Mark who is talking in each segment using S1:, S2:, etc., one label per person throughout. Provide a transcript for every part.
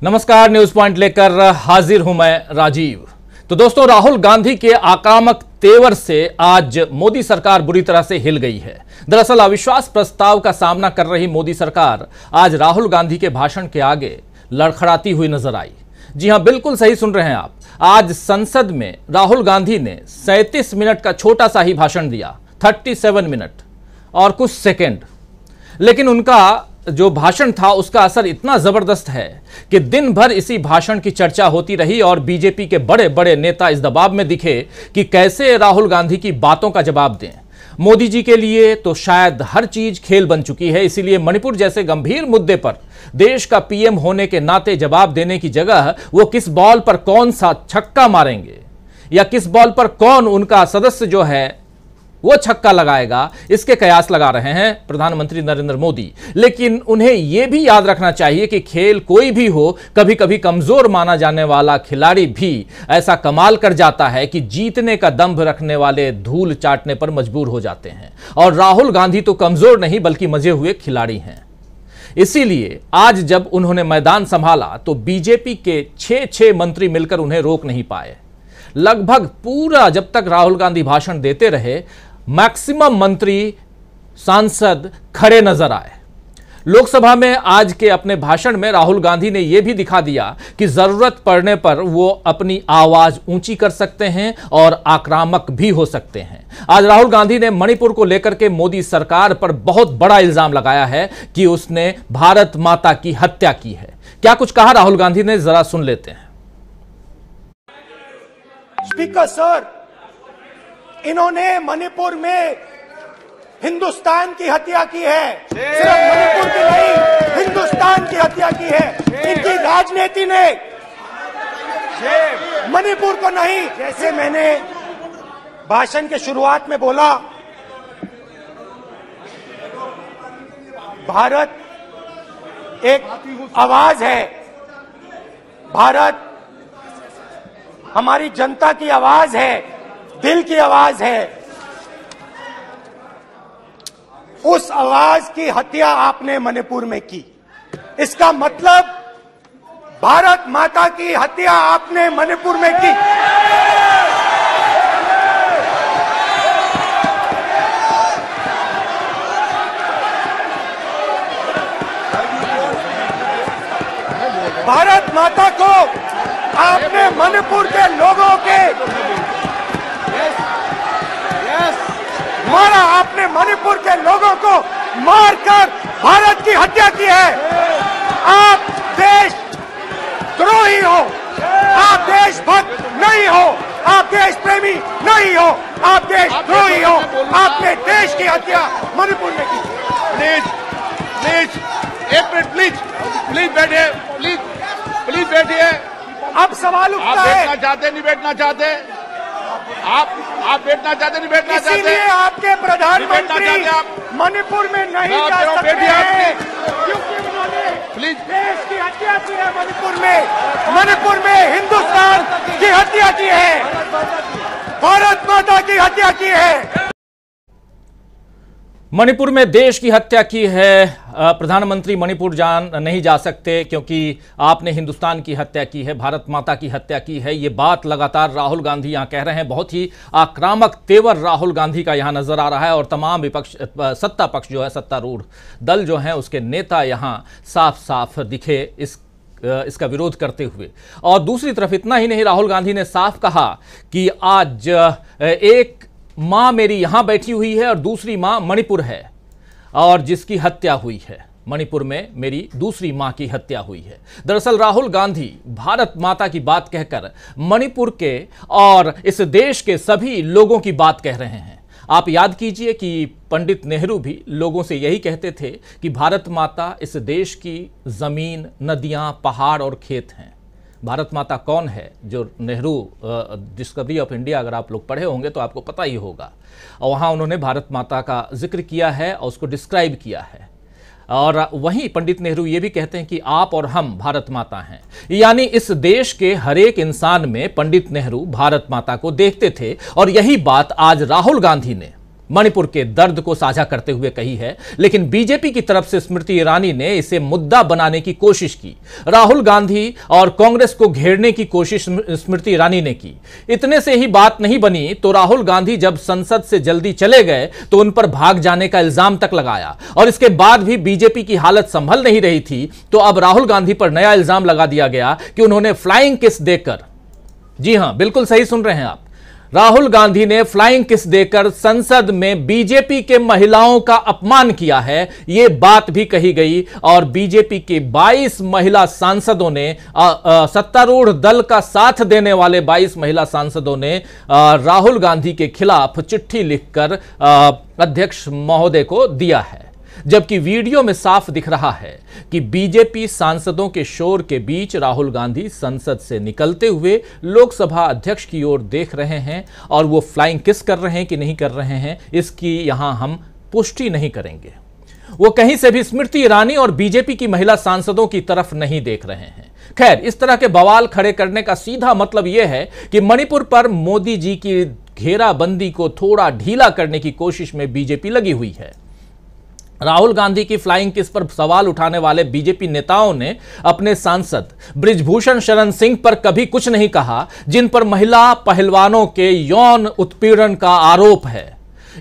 S1: नमस्कार, news point लेकर हाजिर हूं मैं राजीव। तो दोस्तों, राहुल गांधी के आक्रामक तेवर से आज मोदी सरकार बुरी तरह से हिल गई है। दरअसल अविश्वास प्रस्ताव का सामना कर रही मोदी सरकार आज राहुल गांधी के भाषण के आगे लड़खड़ाती हुई नजर आई। जी हां, बिल्कुल सही सुन रहे हैं आप। आज संसद में राहुल गांधी ने 37 मिनट का छोटा सा ही भाषण दिया, 37 मिनट और कुछ सेकेंड, लेकिन उनका जो भाषण था उसका असर इतना जबरदस्त है कि दिन भर इसी भाषण की चर्चा होती रही और बीजेपी के बड़े बड़े नेता इस दबाव में दिखे कि कैसे राहुल गांधी की बातों का जवाब दें। मोदी जी के लिए तो शायद हर चीज खेल बन चुकी है, इसीलिए मणिपुर जैसे गंभीर मुद्दे पर देश का पीएम होने के नाते जवाब देने की जगह वो किस बॉल पर कौन सा छक्का मारेंगे या किस बॉल पर कौन उनका सदस्य जो है वो छक्का लगाएगा, इसके कयास लगा रहे हैं प्रधानमंत्री नरेंद्र मोदी। लेकिन उन्हें यह भी याद रखना चाहिए कि खेल कोई भी हो, कभी कभी कमजोर माना जाने वाला खिलाड़ी भी ऐसा कमाल कर जाता है कि जीतने का दंभ रखने वाले धूल चाटने पर मजबूर हो जाते हैं। और राहुल गांधी तो कमजोर नहीं बल्कि मजे हुए खिलाड़ी हैं। इसीलिए आज जब उन्होंने मैदान संभाला तो बीजेपी के 6 मंत्री मिलकर उन्हें रोक नहीं पाए। लगभग पूरा जब तक राहुल गांधी भाषण देते रहे, मैक्सिमम मंत्री सांसद खड़े नजर आए। लोकसभा में आज के अपने भाषण में राहुल गांधी ने यह भी दिखा दिया कि जरूरत पड़ने पर वो अपनी आवाज ऊंची कर सकते हैं और आक्रामक भी हो सकते हैं। आज राहुल गांधी ने मणिपुर को लेकर के मोदी सरकार पर बहुत बड़ा इल्जाम लगाया है कि उसने भारत माता की हत्या की है। क्या कुछ कहा राहुल गांधी ने, जरा सुन लेते हैं।
S2: स्पीकर सर, इन्होंने मणिपुर में हिंदुस्तान की हत्या की है। सिर्फ मणिपुर की नहीं, हिंदुस्तान की हत्या की है। इनकी राजनीति ने मणिपुर को नहीं, जैसे मैंने भाषण के शुरुआत में बोला, भारत एक आवाज है। भारत हमारी जनता की आवाज है, दिल की आवाज है। उस आवाज की हत्या आपने मणिपुर में की। इसका मतलब भारत माता की हत्या आपने मणिपुर में की। भारत माता को आपने मणिपुर के लोगों के मारा। आपने मणिपुर के लोगों को मारकर भारत की हत्या की है। आप देश द्रोही हो, आप देशभक्त नहीं हो, आप देश प्रेमी नहीं हो, आप देश द्रोही हो। आपने देश की हत्या मणिपुर में की।
S3: प्लीज प्लीज एक मिनट, प्लीज प्लीज बैठिए, प्लीज प्लीज बैठिए।
S2: अब सवाल उठता है,
S3: आप बैठना चाहते नहीं बैठना चाहते, आप बैठना चाहते नहीं बैठना चाहते,
S2: इसीलिए आपके प्रधानमंत्री मणिपुर में नहीं जा सकते हैं क्योंकि उन्होंने
S3: प्लीज
S2: देश की हत्या की है। मणिपुर में हिंदुस्तान की हत्या की है, भारत माता की हत्या की है।
S1: मणिपुर में देश की हत्या की है। प्रधानमंत्री मणिपुर नहीं जा सकते क्योंकि आपने हिंदुस्तान की हत्या की है, भारत माता की हत्या की है। ये बात लगातार राहुल गांधी यहां कह रहे हैं। बहुत ही आक्रामक तेवर राहुल गांधी का यहां नजर आ रहा है और तमाम विपक्ष, सत्ता पक्ष जो है, सत्तारूढ़ दल जो है, उसके नेता यहां साफ साफ दिखे इसका विरोध करते हुए। और दूसरी तरफ इतना ही नहीं, राहुल गांधी ने साफ कहा कि आज एक मां मेरी यहां बैठी हुई है और दूसरी मां मणिपुर है और जिसकी हत्या हुई है। मणिपुर में मेरी दूसरी मां की हत्या हुई है। दरअसल राहुल गांधी भारत माता की बात कहकर मणिपुर के और इस देश के सभी लोगों की बात कह रहे हैं। आप याद कीजिए कि पंडित नेहरू भी लोगों से यही कहते थे कि भारत माता इस देश की जमीन, नदियां, पहाड़ और खेत हैं। भारत माता कौन है? जो नेहरू डिस्कवरी ऑफ इंडिया अगर आप लोग पढ़े होंगे तो आपको पता ही होगा। और वहाँ उन्होंने भारत माता का जिक्र किया है और उसको डिस्क्राइब किया है। और वहीं पंडित नेहरू ये भी कहते हैं कि आप और हम भारत माता हैं। यानी इस देश के हर एक इंसान में पंडित नेहरू भारत माता को देखते थे। और यही बात आज राहुल गांधी ने मणिपुर के दर्द को साझा करते हुए कही है, लेकिन बीजेपी की तरफ से स्मृति ईरानी ने इसे मुद्दा बनाने की कोशिश की। राहुल गांधी और कांग्रेस को घेरने की कोशिश स्मृति ईरानी ने की। इतने से ही बात नहीं बनी तो राहुल गांधी जब संसद से जल्दी चले गए तो उन पर भाग जाने का इल्जाम तक लगाया, और इसके बाद भी बीजेपी की हालत संभल नहीं रही थी तो अब राहुल गांधी पर नया इल्जाम लगा दिया गया कि उन्होंने फ्लाइंग किस देकर, जी हां बिल्कुल सही सुन रहे हैं आप, राहुल गांधी ने फ्लाइंग किस देकर संसद में बीजेपी के महिलाओं का अपमान किया है। यह बात भी कही गई और बीजेपी के 22 महिला सांसदों ने, सत्तारूढ़ दल का साथ देने वाले 22 महिला सांसदों ने राहुल गांधी के खिलाफ चिट्ठी लिखकर अध्यक्ष महोदय को दिया है। जबकि वीडियो में साफ दिख रहा है कि बीजेपी सांसदों के शोर के बीच राहुल गांधी संसद से निकलते हुए लोकसभा अध्यक्ष की ओर देख रहे हैं, और वो फ्लाइंग किस कर रहे हैं कि नहीं कर रहे हैं इसकी यहां हम पुष्टि नहीं करेंगे। वो कहीं से भी स्मृति ईरानी और बीजेपी की महिला सांसदों की तरफ नहीं देख रहे हैं। खैर, इस तरह के बवाल खड़े करने का सीधा मतलब यह है कि मणिपुर पर मोदी जी की घेराबंदी को थोड़ा ढीला करने की कोशिश में बीजेपी लगी हुई है। राहुल गांधी की फ्लाइंग किस पर सवाल उठाने वाले बीजेपी नेताओं ने अपने सांसद बृजभूषण शरण सिंह पर कभी कुछ नहीं कहा, जिन पर महिला पहलवानों के यौन उत्पीड़न का आरोप है।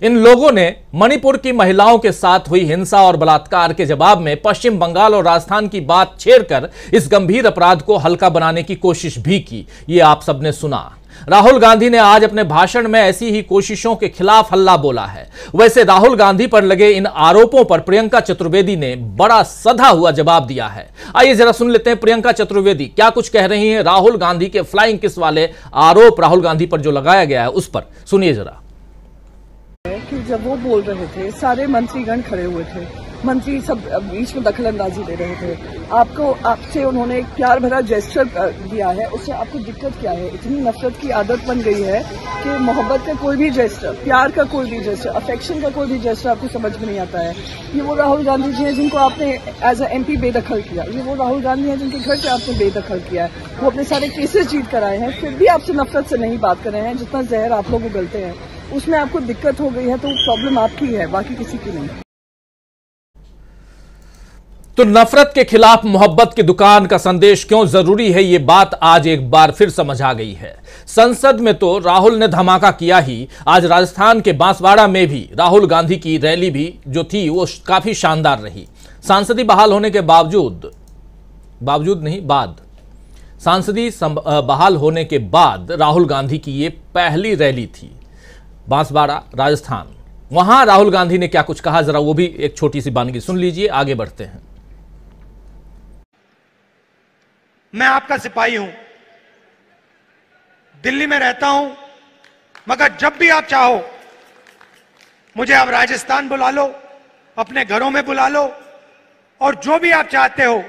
S1: इन लोगों ने मणिपुर की महिलाओं के साथ हुई हिंसा और बलात्कार के जवाब में पश्चिम बंगाल और राजस्थान की बात छेड़कर इस गंभीर अपराध को हल्का बनाने की कोशिश भी की। ये आप सबने सुना। राहुल गांधी ने आज अपने भाषण में ऐसी ही कोशिशों के खिलाफ हल्ला बोला है। वैसे राहुल गांधी पर लगे इन आरोपों पर प्रियंका चतुर्वेदी ने बड़ा सधा हुआ जवाब दिया है। आइए जरा सुन लेते हैं प्रियंका चतुर्वेदी क्या कुछ कह रही हैं राहुल गांधी के फ्लाइंग किस वाले आरोप राहुल गांधी पर जो लगाया गया है उस पर। सुनिए जरा।
S4: कि जब वो बोल रहे थे सारे मंत्रीगण खड़े हुए थे, मंत्री सब बीच में दखलंदाजी दे रहे थे। आपसे उन्होंने एक प्यार भरा जेस्चर दिया है, उससे आपको दिक्कत क्या है? इतनी नफरत की आदत बन गई है कि मोहब्बत का कोई भी जेस्चर, प्यार का कोई भी जेस्चर, अफेक्शन का कोई भी जेस्चर आपको समझ में नहीं आता है। ये वो राहुल गांधी जी हैं जिनको आपने एज ए MP बेदखल किया। ये वो राहुल गांधी हैं जिनके घर से आपने बेदखल किया है। वो अपने सारे केसेस जीत कर आए हैं, फिर भी आपसे नफरत से नहीं बात कर रहे हैं। जितना जहर आप लोग उगलते हैं उसमें आपको दिक्कत हो गई है तो प्रॉब्लम आपकी है, बाकी किसी की नहीं।
S1: तो नफरत के खिलाफ मोहब्बत की दुकान का संदेश क्यों जरूरी है, यह बात आज एक बार फिर समझ आ गई है। संसद में तो राहुल ने धमाका किया ही, आज राजस्थान के बांसवाड़ा में भी राहुल गांधी की रैली भी जो थी वो काफी शानदार रही। सांसदी बहाल होने के सांसदी बहाल होने के बाद राहुल गांधी की ये पहली रैली थी बांसवाड़ा राजस्थान। वहां राहुल गांधी ने क्या कुछ कहा, जरा वो भी एक छोटी सी बानगी सुन लीजिए, आगे बढ़ते हैं।
S2: मैं आपका सिपाही हूं, दिल्ली में रहता हूं, मगर जब भी आप चाहो मुझे आप राजस्थान बुला लो, अपने घरों में बुला लो, और जो भी आप चाहते हो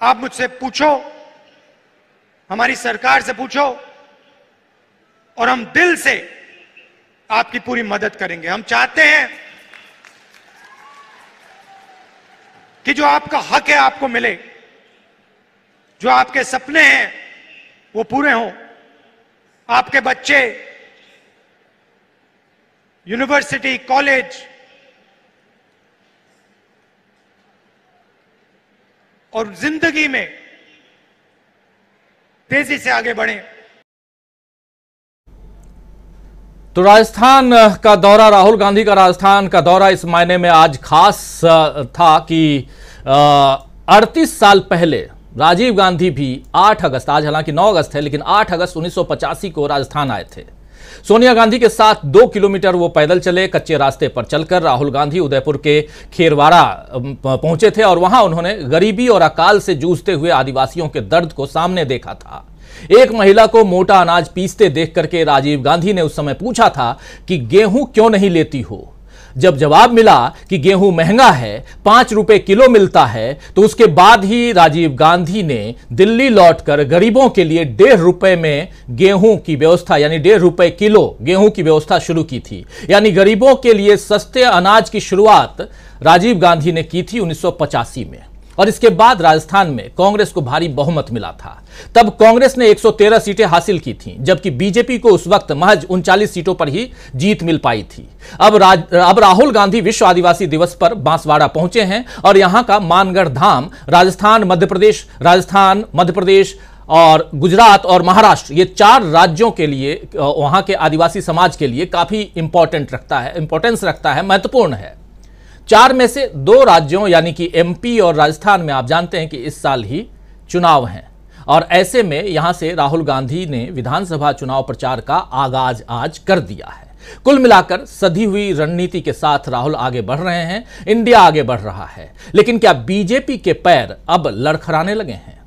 S2: आप मुझसे पूछो, हमारी सरकार से पूछो, और हम दिल से आपकी पूरी मदद करेंगे। हम चाहते हैं कि जो आपका हक है आपको मिले, जो आपके सपने हैं वो पूरे हों, आपके बच्चे यूनिवर्सिटी, कॉलेज और जिंदगी में तेजी से आगे बढ़ें।
S1: तो राजस्थान का दौरा, राहुल गांधी का राजस्थान का दौरा इस मायने में आज खास था कि 38 साल पहले राजीव गांधी भी 8 अगस्त, आज हालांकि 9 अगस्त है लेकिन 8 अगस्त 1985 को राजस्थान आए थे। सोनिया गांधी के साथ 2 किलोमीटर वो पैदल चले, कच्चे रास्ते पर चलकर राहुल गांधी उदयपुर के खेरवाड़ा पहुंचे थे और वहां उन्होंने गरीबी और अकाल से जूझते हुए आदिवासियों के दर्द को सामने देखा था। एक महिला को मोटा अनाज पीसते देख करके राजीव गांधी ने उस समय पूछा था कि गेहूं क्यों नहीं लेती हो। जब जवाब मिला कि गेहूं महंगा है, 5 रुपए किलो मिलता है, तो उसके बाद ही राजीव गांधी ने दिल्ली लौटकर गरीबों के लिए 1.5 रुपए में गेहूं की व्यवस्था, यानी 1.5 रुपए किलो गेहूं की व्यवस्था शुरू की थी। यानी गरीबों के लिए सस्ते अनाज की शुरुआत राजीव गांधी ने की थी 1985 में। और इसके बाद राजस्थान में कांग्रेस को भारी बहुमत मिला था। तब कांग्रेस ने 113 सीटें हासिल की थीं, जबकि बीजेपी को उस वक्त महज 39 सीटों पर ही जीत मिल पाई थी। अब राहुल गांधी विश्व आदिवासी दिवस पर बांसवाड़ा पहुंचे हैं और यहां का मानगढ़ धाम राजस्थान, मध्य प्रदेश और गुजरात और महाराष्ट्र, ये 4 राज्यों के लिए, वहां के आदिवासी समाज के लिए काफी इंपॉर्टेंस रखता है, महत्वपूर्ण है। 4 में से 2 राज्यों यानी कि एमपी और राजस्थान में आप जानते हैं कि इस साल ही चुनाव हैं और ऐसे में यहां से राहुल गांधी ने विधानसभा चुनाव प्रचार का आगाज आज कर दिया है। कुल मिलाकर सधी हुई रणनीति के साथ राहुल आगे बढ़ रहे हैं, इंडिया आगे बढ़ रहा है। लेकिन क्या बीजेपी के पैर अब लड़खड़ाने लगे हैं?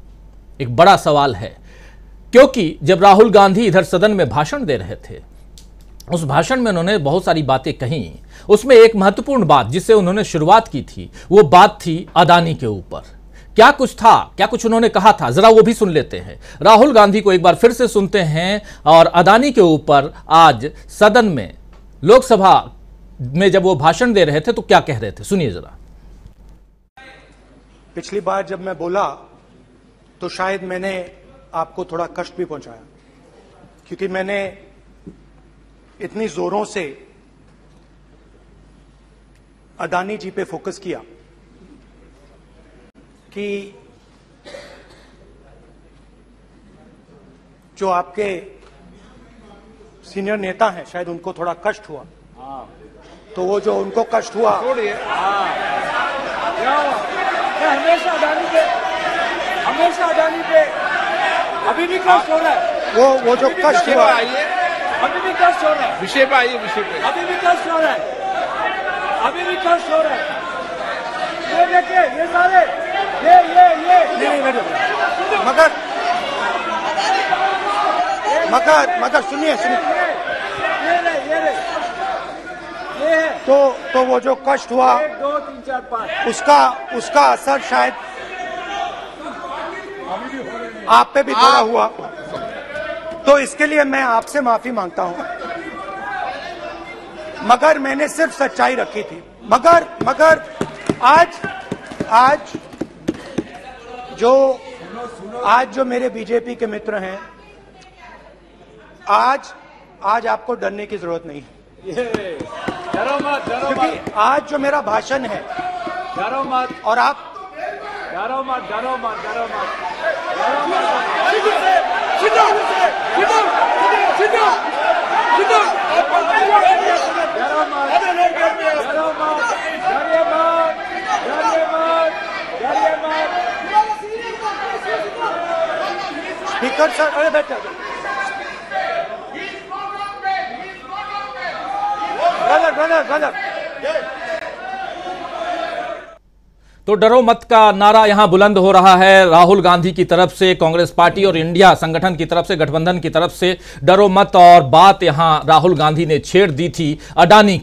S1: एक बड़ा सवाल है, क्योंकि जब राहुल गांधी इधर सदन में भाषण दे रहे थे, उस भाषण में उन्होंने बहुत सारी बातें कही। उसमें एक महत्वपूर्ण बात जिससे उन्होंने शुरुआत की थी, वो बात थी अडानी के ऊपर। क्या कुछ उन्होंने कहा था, जरा वो भी सुन लेते हैं। राहुल गांधी को एक बार फिर से सुनते हैं और अडानी के ऊपर आज सदन में, लोकसभा में जब वो भाषण दे रहे थे तो क्या कह रहे थे, सुनिए जरा।
S2: पिछली बार जब मैं बोला तो शायद मैंने आपको थोड़ा कष्ट भी पहुंचाया, क्योंकि मैंने इतनी जोरों से अडानी जी पे फोकस किया कि जो आपके सीनियर नेता हैं शायद उनको थोड़ा कष्ट हुआ। तो वो जो उनको कष्ट हुआ,
S5: हमेशा अडानी पे अभी भी कष्ट हो रहा है।
S2: वो जो कष्ट हुआ,
S5: अभी भी कष्ट हो रहा है।
S3: विषय पे आइए, विषय पे।
S5: अभी भी कष्ट हो रहा है, अभी भी कष्ट हो रहा है। ये देखिए, ये सारे
S2: मगर सुनिए
S5: ये है।
S2: तो वो जो कष्ट हुआ,
S5: 1 2 3 4 5
S2: उसका असर शायद आप पे भी थोड़ा हुआ। तो इसके लिए मैं आपसे माफी मांगता हूं, मगर मैंने सिर्फ सच्चाई रखी थी। मगर आज जो मेरे बीजेपी के मित्र हैं, आज आपको डरने की जरूरत नहीं है।
S5: डरो मत,
S2: क्योंकि आज जो मेरा भाषण है,
S5: डरो मत,
S2: और आप
S5: डरो मत।
S2: स्पीकर सर, अरे बैठे, ब्रदर
S1: तो डरो मत का नारा यहां बुलंद हो रहा है राहुल गांधी की तरफ से, कांग्रेस पार्टी और इंडिया संगठन की तरफ से, गठबंधन की तरफ से डरो मत। और बात यहां राहुल गांधी ने छेड़ दी थी अडानी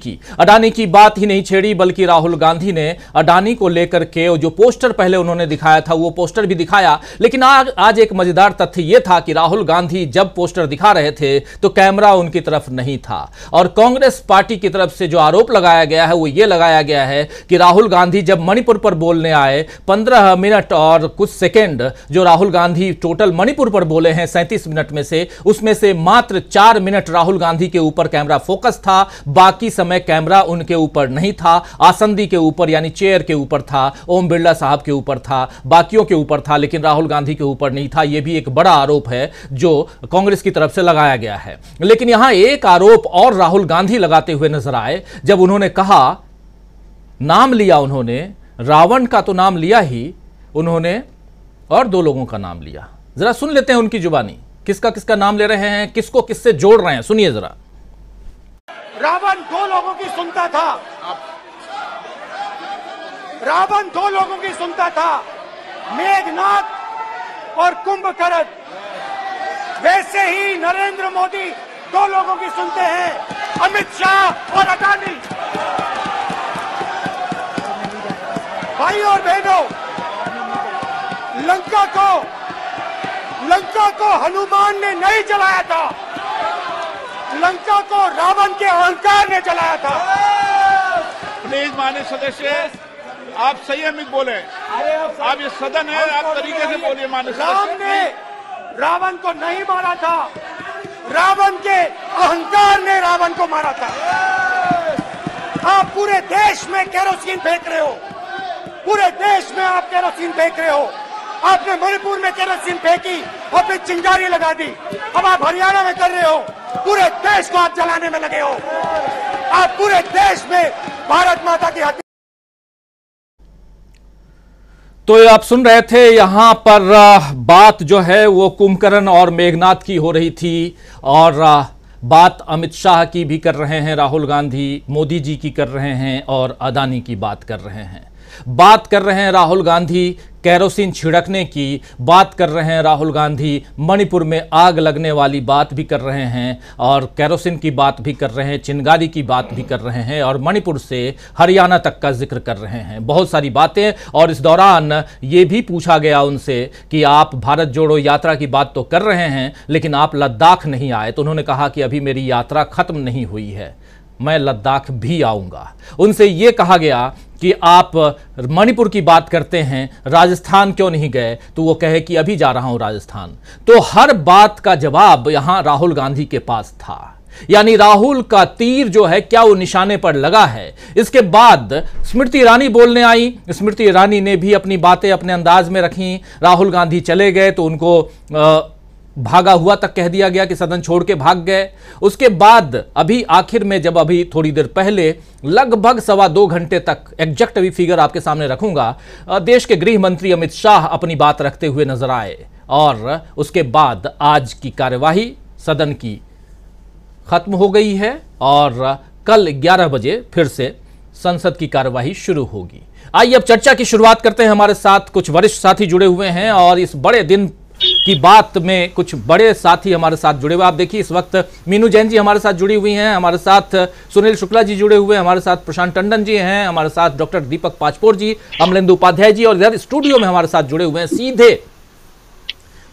S1: की बात ही नहीं छेड़ी, बल्कि राहुल गांधी ने अडानी को लेकर के जो पोस्टर पहले उन्होंने दिखाया था वो पोस्टर भी दिखाया। लेकिन आज एक मजेदार तथ्य यह था कि राहुल गांधी जब पोस्टर दिखा रहे थे तो कैमरा उनकी तरफ नहीं था। और कांग्रेस पार्टी की तरफ से जो आरोप लगाया गया है वो ये लगाया गया है कि राहुल गांधी जब मणिपुर पर बोलने आए, 15 मिनट और कुछ सेकंड जो राहुल गांधी टोटल मणिपुर पर बोले हैं 37 मिनट में से, उसमें से मात्र 4 मिनट राहुल गांधी के ऊपर कैमरा फोकस था, बाकी समय कैमरा उनके ऊपर नहीं था। आसंदी के ऊपर यानी चेयर के ऊपर था, ओम बिरला साहब के ऊपर था, बाकियों के ऊपर था, लेकिन राहुल गांधी के ऊपर नहीं था। यह भी एक बड़ा आरोप है जो कांग्रेस की तरफ से लगाया गया है। लेकिन यहां एक आरोप और राहुल गांधी लगाते हुए नजर आए जब उन्होंने कहा, नाम लिया उन्होंने, रावण का तो नाम लिया ही, उन्होंने और 2 लोगों का नाम लिया। जरा सुन लेते हैं उनकी जुबानी, किसका किसका नाम ले रहे हैं, किसको किससे जोड़ रहे हैं, सुनिए जरा।
S2: रावण 2 लोगों की सुनता था, रावण 2 लोगों की सुनता था, मेघनाथ और कुंभकर्ण। वैसे ही नरेंद्र मोदी 2 लोगों की सुनते हैं, अमित शाह और अडानी। भाई और बहनों, लंका को हनुमान ने नहीं जलाया था, लंका को रावण के अहंकार ने जलाया था।
S3: प्लीज माननीय सदस्य, आप संयमित बोले। आप ये सदन है, आप तरीके से बोलिए। माननीय
S2: राम ने रावण को नहीं मारा था, रावण के अहंकार ने रावण को मारा था। आप पूरे देश में केरोसिन फेंक रहे हो, पूरे देश में आप केरोसिन फेंक रहे हो। आपने मणिपुर में केरोसिन फेंकी और फिर चिंगारी लगा दी। अब आप हरियाणा में कर रहे हो, पूरे देश को आप जलाने में लगे हो। आप पूरे देश में भारत माता की हत्या।
S1: तो ये आप सुन रहे थे, यहां पर बात जो है वो कुंभकर्ण और मेघनाथ की हो रही थी, और बात अमित शाह की भी कर रहे हैं, राहुल गांधी मोदी जी की कर रहे हैं, और अदानी की बात कर रहे हैं। बात कर रहे हैं राहुल गांधी केरोसिन छिड़कने की, बात कर रहे हैं राहुल गांधी मणिपुर में आग लगने वाली बात भी कर रहे हैं, और केरोसिन की बात भी कर रहे हैं, चिंगारी की बात भी कर रहे हैं, और मणिपुर से हरियाणा तक का जिक्र कर रहे हैं। बहुत सारी बातें। और इस दौरान ये भी पूछा गया उनसे कि आप भारत जोड़ो यात्रा की बात तो कर रहे हैं, लेकिन आप लद्दाख नहीं आए। तो उन्होंने कहा कि अभी मेरी यात्रा खत्म नहीं हुई है, मैं लद्दाख भी आऊंगा। उनसे यह कहा गया कि आप मणिपुर की बात करते हैं, राजस्थान क्यों नहीं गए? तो वो कहे कि अभी जा रहा हूं राजस्थान। तो हर बात का जवाब यहां राहुल गांधी के पास था। यानी राहुल का तीर जो है क्या वो निशाने पर लगा है। इसके बाद स्मृति ईरानी बोलने आई। स्मृति ईरानी ने भी अपनी बातें अपने अंदाज में रखी। राहुल गांधी चले गए तो उनको भागा हुआ तक कह दिया गया कि सदन छोड़ के भाग गए। उसके बाद अभी आखिर में, जब अभी थोड़ी देर पहले लगभग 2.25 घंटे तक, एग्जैक्ट अभी फिगर आपके सामने रखूंगा, देश के गृह मंत्री अमित शाह अपनी बात रखते हुए नजर आए। और उसके बाद आज की कार्यवाही सदन की खत्म हो गई है, और कल 11 बजे फिर से संसद की कार्यवाही शुरू होगी। आइए अब चर्चा की शुरुआत करते हैं। हमारे साथ कुछ वरिष्ठ साथी जुड़े हुए हैं, और इस बड़े दिन की बात में कुछ बड़े साथी हमारे साथ जुड़े हुए। आप देखिए इस वक्त मीनू जैन जी हमारे साथ जुड़ी हुई हैं, हमारे साथ सुनील शुक्ला जी जुड़े हुए हैं, हमारे साथ प्रशांत टंडन जी हैं, हमारे साथ डॉक्टर दीपक पाचपोर जी, अमलेंदु उपाध्याय जी, और इधर स्टूडियो में हमारे साथ जुड़े हुए हैं सीधे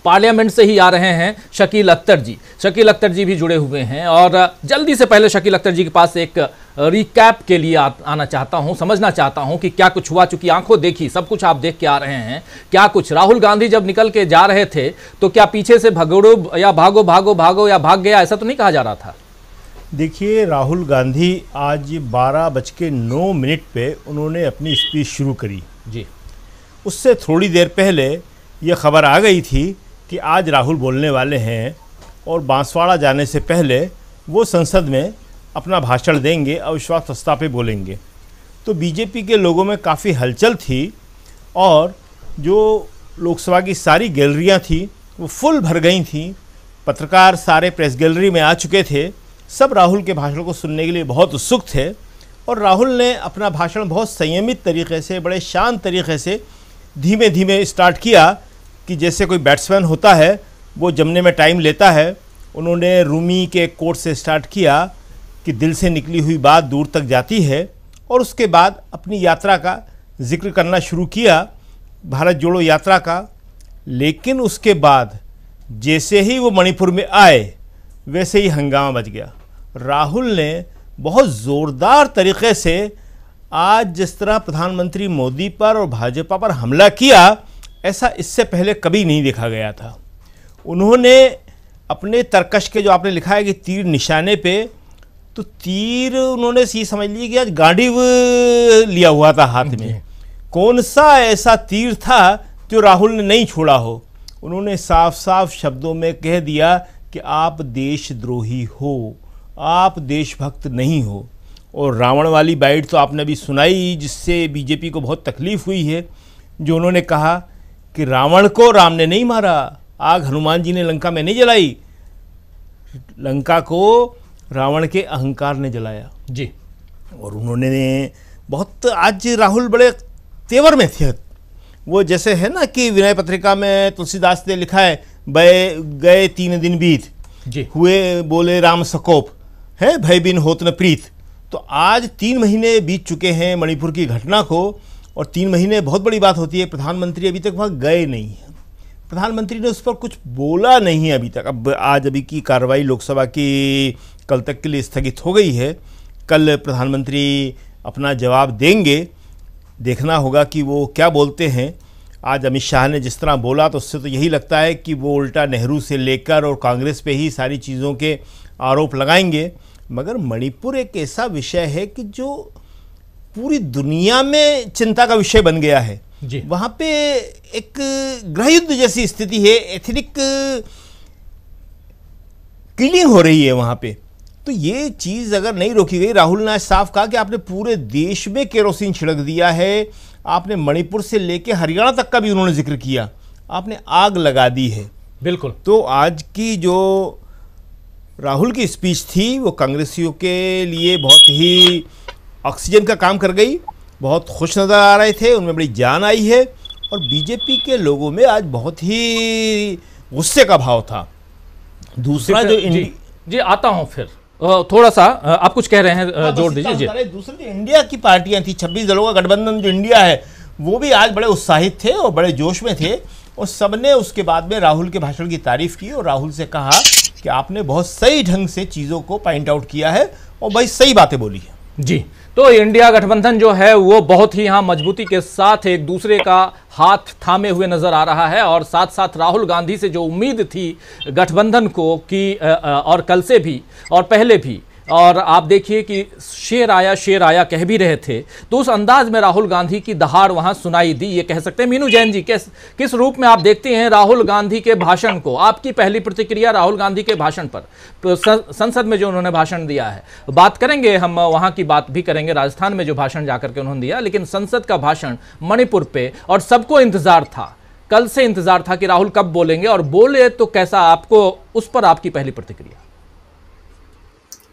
S1: पार्लियामेंट से ही आ रहे हैं शकील अख्तर जी। शकील अख्तर जी भी जुड़े हुए हैं, और जल्दी से पहले शकील अख्तर जी के पास एक रिकैप के लिए आना चाहता हूं, समझना चाहता हूं कि क्या कुछ हुआ। चूंकि आंखों देखी सब कुछ आप देख के आ रहे हैं, क्या कुछ राहुल गांधी जब निकल के जा रहे थे तो क्या पीछे से भगोड़ो या भागो भागो भागो या भाग गया, ऐसा तो नहीं कहा जा रहा था?
S6: देखिए, राहुल गांधी आज 12:09 पे उन्होंने अपनी स्पीच शुरू करी
S1: जी।
S6: उससे थोड़ी देर पहले यह खबर आ गई थी कि आज राहुल बोलने वाले हैं, और बांसवाड़ा जाने से पहले वो संसद में अपना भाषण देंगे, अविश्वास प्रस्ताव पे बोलेंगे। तो बीजेपी के लोगों में काफ़ी हलचल थी, और जो लोकसभा की सारी गैलरियां थी वो फुल भर गई थी। पत्रकार सारे प्रेस गैलरी में आ चुके थे, सब राहुल के भाषण को सुनने के लिए बहुत उत्सुक थे। और राहुल ने अपना भाषण बहुत संयमित तरीके से, बड़े शांत तरीके से धीमे धीमे स्टार्ट किया, कि जैसे कोई बैट्समैन होता है वो जमने में टाइम लेता है। उन्होंने रूमी के कोट से स्टार्ट किया कि दिल से निकली हुई बात दूर तक जाती है, और उसके बाद अपनी यात्रा का जिक्र करना शुरू किया, भारत जोड़ो यात्रा का। लेकिन उसके बाद जैसे ही वो मणिपुर में आए वैसे ही हंगामा मच गया। राहुल ने बहुत ज़ोरदार तरीके से आज जिस तरह प्रधानमंत्री मोदी पर और भाजपा पर हमला किया, ऐसा इससे पहले कभी नहीं देखा गया था। उन्होंने अपने तर्कश के, जो आपने लिखा है कि तीर निशाने पे, तो तीर उन्होंने ये समझ लिया कि आज गांडीव लिया हुआ था हाथ में। कौन सा ऐसा तीर था जो राहुल ने नहीं छोड़ा हो? उन्होंने साफ साफ शब्दों में कह दिया कि आप देशद्रोही हो, आप देशभक्त नहीं हो। और रावण वाली बाइट तो आपने अभी सुनाई, जिससे बीजेपी को बहुत तकलीफ हुई है। जो उन्होंने कहा कि रावण को राम ने नहीं मारा, आग हनुमान जी ने लंका में नहीं जलाई, लंका को रावण के अहंकार ने जलाया
S1: जी।
S6: और उन्होंने बहुत, आज राहुल बड़े तेवर में थे। वो जैसे है ना कि विनय पत्रिका में तुलसीदास ने लिखा है, गए 3 दिन बीत
S1: जी,
S6: हुए बोले राम सकोप, है भय बिन होत न प्रीत। तो आज 3 महीने बीत चुके हैं मणिपुर की घटना को, और 3 महीने बहुत बड़ी बात होती है। प्रधानमंत्री अभी तक वहाँ गए नहीं हैं, प्रधानमंत्री ने उस पर कुछ बोला नहीं है अभी तक। अब आज अभी की कार्रवाई लोकसभा की कल तक के लिए स्थगित हो गई है। कल प्रधानमंत्री अपना जवाब देंगे, देखना होगा कि वो क्या बोलते हैं। आज अमित शाह ने जिस तरह बोला तो उससे तो यही लगता है कि वो उल्टा नेहरू से लेकर और कांग्रेस पे ही सारी चीज़ों के आरोप लगाएंगे। मगर मणिपुर एक ऐसा विषय है कि जो पूरी दुनिया में चिंता का विषय बन गया है। वहाँ पे एक गृहयुद्ध जैसी स्थिति है, एथनिक किलिंग हो रही है वहाँ पे। तो ये चीज़ अगर नहीं रोकी गई, राहुल ने साफ कहा कि आपने पूरे देश में केरोसिन छिड़क दिया है, आपने मणिपुर से लेके हरियाणा तक का भी उन्होंने जिक्र किया, आपने आग लगा दी है।
S1: बिल्कुल।
S6: तो आज की जो राहुल की स्पीच थी वो कांग्रेसियों के लिए बहुत ही ऑक्सीजन का काम कर गई, बहुत खुश नज़र आ रहे थे, उनमें बड़ी जान आई है। और बीजेपी के लोगों में आज बहुत ही गुस्से का भाव था। दूसरा जो
S1: जी आता हूं फिर थोड़ा सा आप कुछ कह रहे हैं, जोड़ दीजिए जी।
S6: दूसरी जो इंडिया की पार्टियां थी, 26 दलों का गठबंधन जो इंडिया है, वो भी आज बड़े उत्साहित थे और बड़े जोश में थे और सबने उसके बाद में राहुल के भाषण की तारीफ की और राहुल से कहा कि आपने बहुत सही ढंग से चीज़ों को पॉइंट आउट किया है और भाई सही बातें बोली है।
S1: जी, तो इंडिया गठबंधन जो है वो बहुत ही यहाँ मजबूती के साथ एक दूसरे का हाथ थामे हुए नजर आ रहा है और साथ साथ राहुल गांधी से जो उम्मीद थी गठबंधन को कि और कल से भी और पहले भी, और आप देखिए कि शेर आया कह भी रहे थे, तो उस अंदाज में राहुल गांधी की दहाड़ वहां सुनाई दी, ये कह सकते हैं। मीनू जैन जी, किस रूप में आप देखते हैं राहुल गांधी के भाषण को? आपकी पहली प्रतिक्रिया राहुल गांधी के भाषण पर, संसद में जो उन्होंने भाषण दिया है, बात करेंगे हम, वहां की बात भी करेंगे, राजस्थान में जो भाषण जाकर के उन्होंने दिया, लेकिन संसद का भाषण मणिपुर पे, और सबको इंतजार था, कल से इंतजार था कि राहुल कब बोलेंगे और बोले तो कैसा, आपको उस पर आपकी पहली प्रतिक्रिया?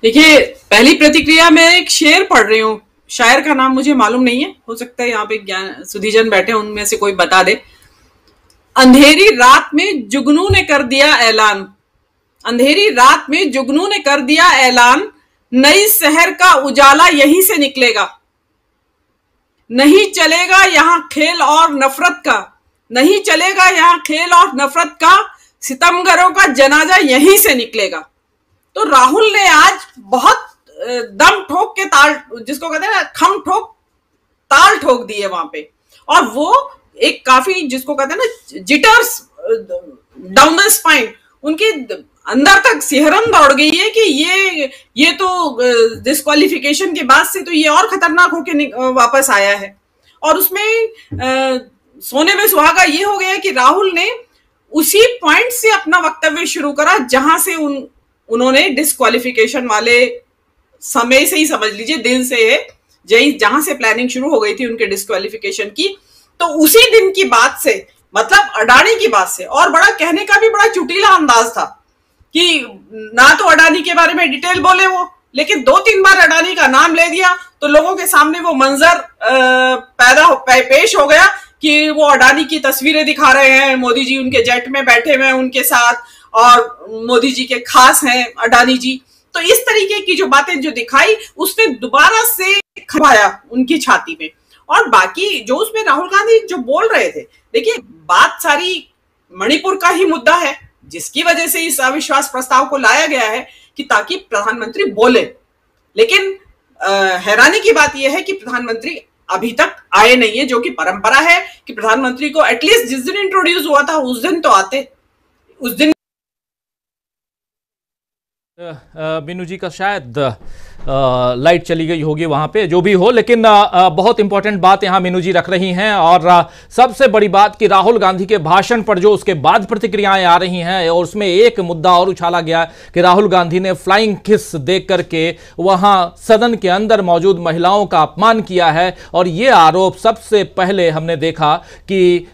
S7: देखिए, पहली प्रतिक्रिया मैं एक शेर पढ़ रही हूँ, शायर का नाम मुझे मालूम नहीं है, हो सकता है यहाँ पे ज्ञान सुधीजन बैठे उनमें से कोई बता दे। अंधेरी रात में जुगनू ने कर दिया ऐलान, अंधेरी रात में जुगनू ने कर दिया ऐलान, नई शहर का उजाला यहीं से निकलेगा, नहीं चलेगा यहाँ खेल और नफरत का, नहीं चलेगा यहाँ खेल और नफरत का, सितमगरों का जनाजा यहीं से निकलेगा। तो राहुल ने आज बहुत दम ठोक के ताल, जिसको कहते हैं ना खम ठोक ताल ठोक दी है वहां पे, और वो एक काफी, जिसको कहते हैं ना जिटर्स डाउन द स्पाइन, उनके अंदर तक सिहरन दौड़ गई है कि ये तो डिस्क्वालिफिकेशन के बाद से तो ये और खतरनाक होके वापस आया है। और उसमें सोने में सुहागा ये हो गया कि राहुल ने उसी पॉइंट से अपना वक्तव्य शुरू करा जहां से उन्होंने डिस्क्वालिफिकेशन वाले समय से ही, समझ लीजिए दिन से है, जहां से प्लानिंग शुरू हो गई थी उनके डिस्क्वालिफिकेशन की, तो उसी दिन की बात से, मतलब अडानी की बात से, और बड़ा कहने का भी बड़ा चुटीला अंदाज था कि ना तो अडानी के बारे में डिटेल बोले वो, लेकिन 2-3 बार अडानी का नाम ले दिया तो लोगों के सामने वो मंजर पेश हो गया कि वो अडानी की तस्वीरें दिखा रहे हैं, मोदी जी उनके जेट में बैठे हुए हैं उनके साथ, और मोदी जी के खास हैं अडानी जी। तो इस तरीके की जो बातें जो दिखाई, उसने दोबारा से खपाया उनकी छाती में। और बाकी जो उसमें राहुल गांधी जो बोल रहे थे, देखिए बात सारी मणिपुर का ही मुद्दा है, जिसकी वजह से इस अविश्वास प्रस्ताव को लाया गया है कि ताकि प्रधानमंत्री बोले। लेकिन हैरानी की बात यह है कि प्रधानमंत्री अभी तक आए नहीं है, जो कि परंपरा है कि प्रधानमंत्री को एटलीस्ट जिस दिन इंट्रोड्यूस हुआ था उस दिन तो आते। उस दिन
S1: मीनू जी का शायद लाइट चली गई होगी वहां पे, जो भी हो, लेकिन बहुत इंपॉर्टेंट बात यहां मीनू जी रख रही हैं। और सबसे बड़ी बात कि राहुल गांधी के भाषण पर जो उसके बाद प्रतिक्रियाएं आ रही हैं, और उसमें एक मुद्दा और उछाला गया कि राहुल गांधी ने फ्लाइंग किस दे करके वहां सदन के अंदर मौजूद महिलाओं का अपमान किया है। और ये आरोप सबसे पहले हमने देखा कि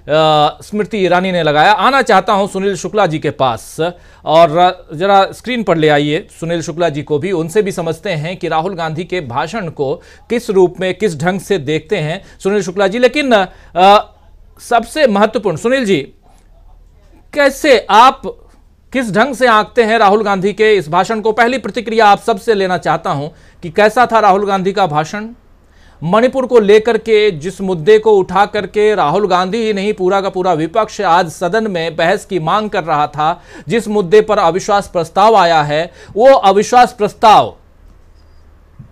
S1: स्मृति ईरानी ने लगाया। आना चाहता हूं सुनील शुक्ला जी के पास, और जरा स्क्रीन पर ले आइए सुनील शुक्ला जी को भी, उनसे भी समझते हैं कि राहुल गांधी के भाषण को किस रूप में, किस ढंग से देखते हैं सुनील शुक्ला जी। लेकिन सबसे महत्वपूर्ण, सुनील जी, कैसे आप किस ढंग से आंकते हैं राहुल गांधी के इस भाषण को? पहली प्रतिक्रिया आप सबसे लेना चाहता हूं कि कैसा था राहुल गांधी का भाषण? मणिपुर को लेकर के जिस मुद्दे को उठा करके राहुल गांधी ही नहीं, पूरा का पूरा विपक्ष आज सदन में बहस की मांग कर रहा था, जिस मुद्दे पर अविश्वास प्रस्ताव आया है, वो अविश्वास प्रस्ताव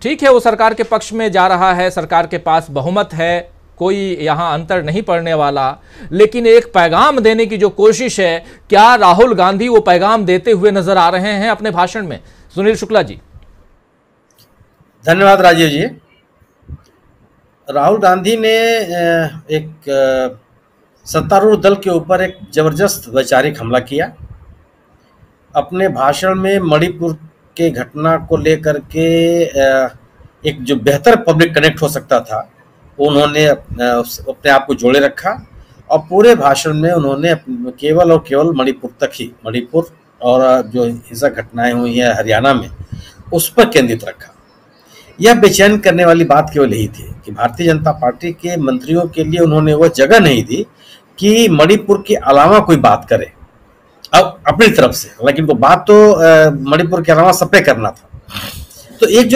S1: ठीक है, वो सरकार के पक्ष में जा रहा है, सरकार के पास बहुमत है, कोई यहाँ अंतर नहीं पड़ने वाला, लेकिन एक पैगाम देने की जो कोशिश है, क्या राहुल गांधी वो पैगाम देते हुए नजर आ रहे हैं अपने भाषण में? सुनील शुक्ला जी।
S8: धन्यवाद राजीव जी। राहुल गांधी ने एक सत्तारूढ़ दल के ऊपर एक जबरदस्त वैचारिक हमला किया। अपने भाषण में मणिपुर के घटना को लेकर के एक जो बेहतर पब्लिक कनेक्ट हो सकता था उन्होंने अपने आप को जोड़े रखा, और पूरे भाषण में उन्होंने केवल और केवल मणिपुर तक ही, मणिपुर और जो हिंसक घटनाएं हुई हैं हरियाणा में, उस पर केंद्रित रखा। यह बेचैन करने वाली बात केवल यही थी कि भारतीय जनता पार्टी के मंत्रियों के लिए उन्होंने वह जगह नहीं दी कि मणिपुर के अलावा कोई बात करे अब अपनी तरफ से, लेकिन वो बात तो मणिपुर के अलावा सब पे करना था। तो एक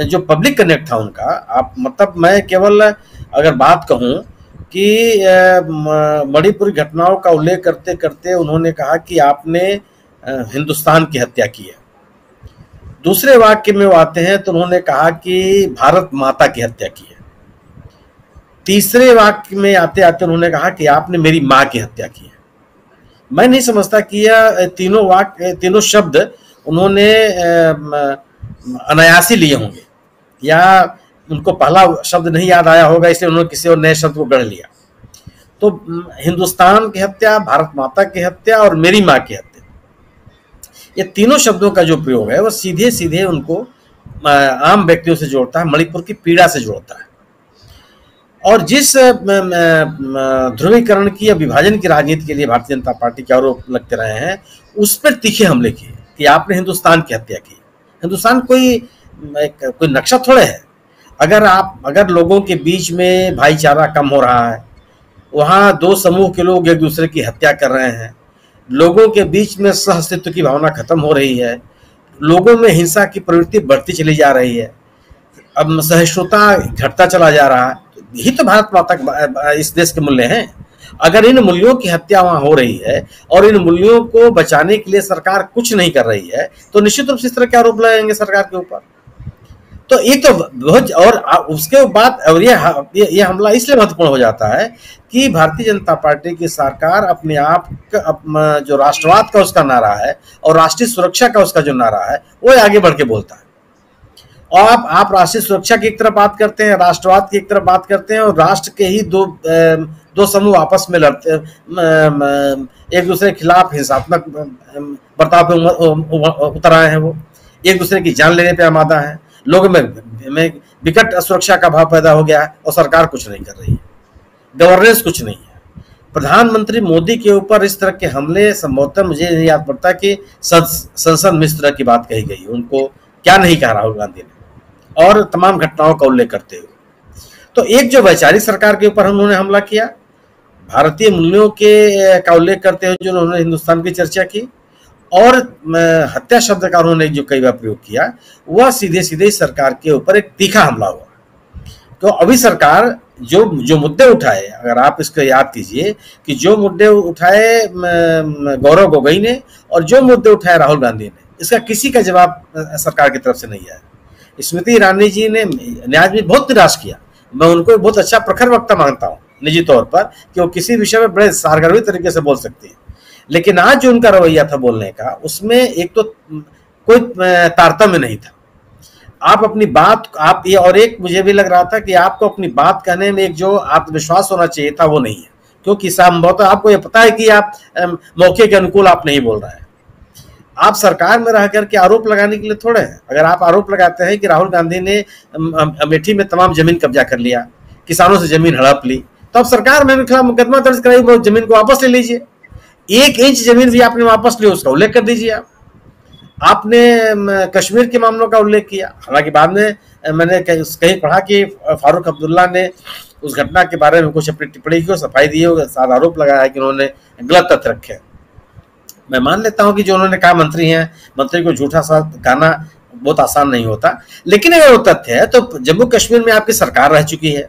S8: जो पब्लिक कनेक्ट था उनका, आप मतलब मैं केवल अगर बात कहूं कि मणिपुर घटनाओं का उल्लेख करते करते उन्होंने कहा कि आपने हिंदुस्तान की हत्या की है। दूसरे वाक्य में वो आते हैं तो उन्होंने कहा कि भारत माता की हत्या की है। तीसरे वाक्य में आते आते उन्होंने कहा कि आपने मेरी माँ की हत्या की है। मैं नहीं समझता कि यह तीनों शब्द उन्होंने अनायासी लिए होंगे, या उनको पहला शब्द नहीं याद आया होगा इसलिए उन्होंने किसी और नए शब्द को गढ़ लिया। तो हिंदुस्तान की हत्या, भारत माता की हत्या और मेरी माँ की हत्या, ये तीनों शब्दों का जो प्रयोग है वो सीधे सीधे उनको आम व्यक्तियों से जोड़ता है, मणिपुर की पीड़ा से जोड़ता है। और जिस ध्रुवीकरण की या विभाजन की राजनीति के लिए भारतीय जनता पार्टी के आरोप लगते रहे हैं, उस पर तीखे हमले किए कि आपने हिंदुस्तान की हत्या की। हिंदुस्तान कोई नक्शा थोड़े है। अगर लोगों के बीच में भाईचारा कम हो रहा है, वहाँ दो समूह के लोग एक दूसरे की हत्या कर रहे हैं, लोगों के बीच में सह अस्तित्व की भावना खत्म हो रही है, लोगों में हिंसा की प्रवृत्ति बढ़ती चली जा रही है, अब सहिष्णुता घटता चला जा रहा है, यही तो भारत माता इस देश के मूल्य हैं। अगर इन मूल्यों की हत्या वहां हो रही है और इन मूल्यों को बचाने के लिए सरकार कुछ नहीं कर रही है, तो निश्चित रूप से इस तरह के आरोप लगाएंगे सरकार के ऊपर। तो एक तो बहुत, और उसके बाद और ये हमला इसलिए महत्वपूर्ण हो जाता है कि भारतीय जनता पार्टी की सरकार अपने आप जो राष्ट्रवाद का उसका नारा है और राष्ट्रीय सुरक्षा का उसका जो नारा है वो आगे बढ़ के बोलता है। और आप राष्ट्रीय सुरक्षा की एक तरफ बात करते हैं, राष्ट्रवाद की एक तरफ बात करते हैं, और राष्ट्र के ही दो समूह आपस में लड़ते, एक दूसरे के खिलाफ हिंसात्मक बर्ताव पे उतर आए हैं, वो एक दूसरे की जान लेने पे आमादा है, लोगों में विकट असुरक्षा का भाव पैदा हो गया है और सरकार कुछ नहीं कर रही है, गवर्नेंस कुछ नहीं है। प्रधानमंत्री मोदी के ऊपर इस तरह के हमले संभवतः मुझे नहीं याद पड़ता कि संसद में इस तरह की बात कही गई, उनको क्या नहीं कहा राहुल गांधी ने, और तमाम घटनाओं का उल्लेख करते हुए। तो एक जो वैचारिक सरकार के ऊपर उन्होंने हमला किया, भारतीय मूल्यों के का उल्लेख करते हुए जो उन्होंने हिंदुस्तान की चर्चा की, और हत्या शब्द का उन्होंने जो कई बार प्रयोग किया, वह सीधे सीधे इस सरकार के ऊपर एक तीखा हमला हुआ। तो अभी सरकार जो मुद्दे उठाए, अगर आप इसको याद कीजिए कि जो मुद्दे उठाए गौरव गोगोई ने और जो मुद्दे उठाए राहुल गांधी ने, इसका किसी का जवाब सरकार की तरफ से नहीं आया। स्मृति ईरानी जी ने न्याय में बहुत निराश किया। मैं उनको बहुत अच्छा प्रखर वक्ता मानता हूँ निजी तौर पर कि वो किसी विषय में बड़े सारगर्भी तरीके से बोल सकती है, लेकिन आज जो उनका रवैया था बोलने का, उसमें एक तो कोई तारतम्य नहीं था। आप अपनी बात ये, और एक मुझे भी लग रहा था कि आपको अपनी बात कहने में एक जो आत्मविश्वास होना चाहिए था वो नहीं है, क्योंकि संभवतः आपको ये पता है कि आप मौके के अनुकूल आप नहीं बोल रहे हैं। आप सरकार में रह करके आरोप लगाने के लिए थोड़े हैं। अगर आप आरोप लगाते हैं कि राहुल गांधी ने अमेठी में तमाम जमीन कब्जा कर लिया, किसानों से जमीन हड़प ली, तो अब सरकार में खिलाफ मुकदमा दर्ज कराई, वो जमीन को वापस ले लीजिए। 1 इंच जमीन भी आपने वापस ली, उसका उल्लेख कर दीजिए। आपने कश्मीर के मामलों का उल्लेख किया, हालांकि बाद में मैंने कहीं पढ़ा कि फारूक अब्दुल्ला ने उस घटना के बारे में कुछ अपनी टिप्पणी की, सफाई दी, साथ आरोप लगाया कि उन्होंने गलत तथ्य रखे। मैं मान लेता हूं कि जो उन्होंने कहा, मंत्री हैं, मंत्री को झूठा सा कहना बहुत आसान नहीं होता, लेकिन अगर वो तथ्य है तो जम्मू कश्मीर में आपकी सरकार रह चुकी है।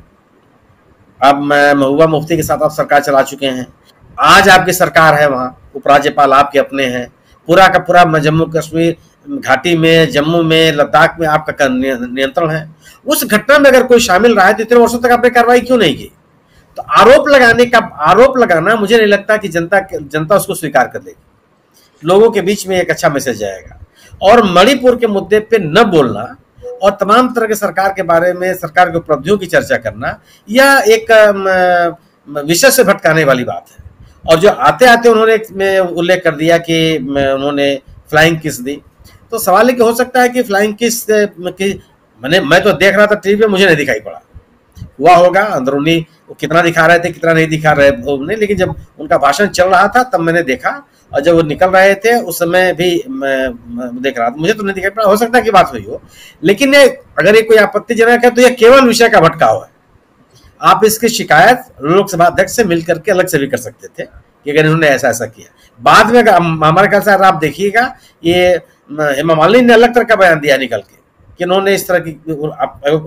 S8: अब महबूबा मुफ्ती के साथ आप सरकार चला चुके हैं, आज आपकी सरकार है, वहाँ उपराज्यपाल आपके अपने हैं, पूरा का पूरा जम्मू कश्मीर घाटी में, जम्मू में, लद्दाख में आपका नियंत्रण है। उस घटना में अगर कोई शामिल रहा है तो इतने वर्षों तक आपने कार्रवाई क्यों नहीं की? तो आरोप लगाना मुझे नहीं लगता कि जनता उसको स्वीकार कर लेगी। लोगों के बीच में एक अच्छा मैसेज जाएगा। और मणिपुर के मुद्दे पे न बोलना और तमाम तरह के सरकार के बारे में, सरकार की उपलब्धियों की चर्चा करना, यह एक विषय से भटकाने वाली बात है। और जो आते आते उन्होंने उल्लेख कर दिया कि उन्होंने फ्लाइंग किस दी, तो सवाल है कि हो सकता है कि फ्लाइंग किस की मैं तो देख रहा था टीवी पे, मुझे नहीं दिखाई पड़ा। हुआ होगा अंदरूनी, वो कितना दिखा रहे थे कितना नहीं दिखा रहे थे, लेकिन जब उनका भाषण चल रहा था तब मैंने देखा, और जब वो निकल रहे थे उस समय भी मैं देख रहा था, मुझे तो नहीं दिखाई पड़ा। हो सकता है कि बात हुई हो, लेकिन अगर ये कोई आपत्तिजनक है तो ये केवल विषय का भटकाव है। आप इसकी शिकायत लोकसभा अध्यक्ष से मिलकर के अलग से भी कर सकते थे कि अगर इन्होंने ऐसा ऐसा किया। बाद में हमारे ख्याल से आप देखिएगा, ये हेमा मालिनी ने अलग तरह का बयान दिया निकल के कि इन्होंने इस तरह की,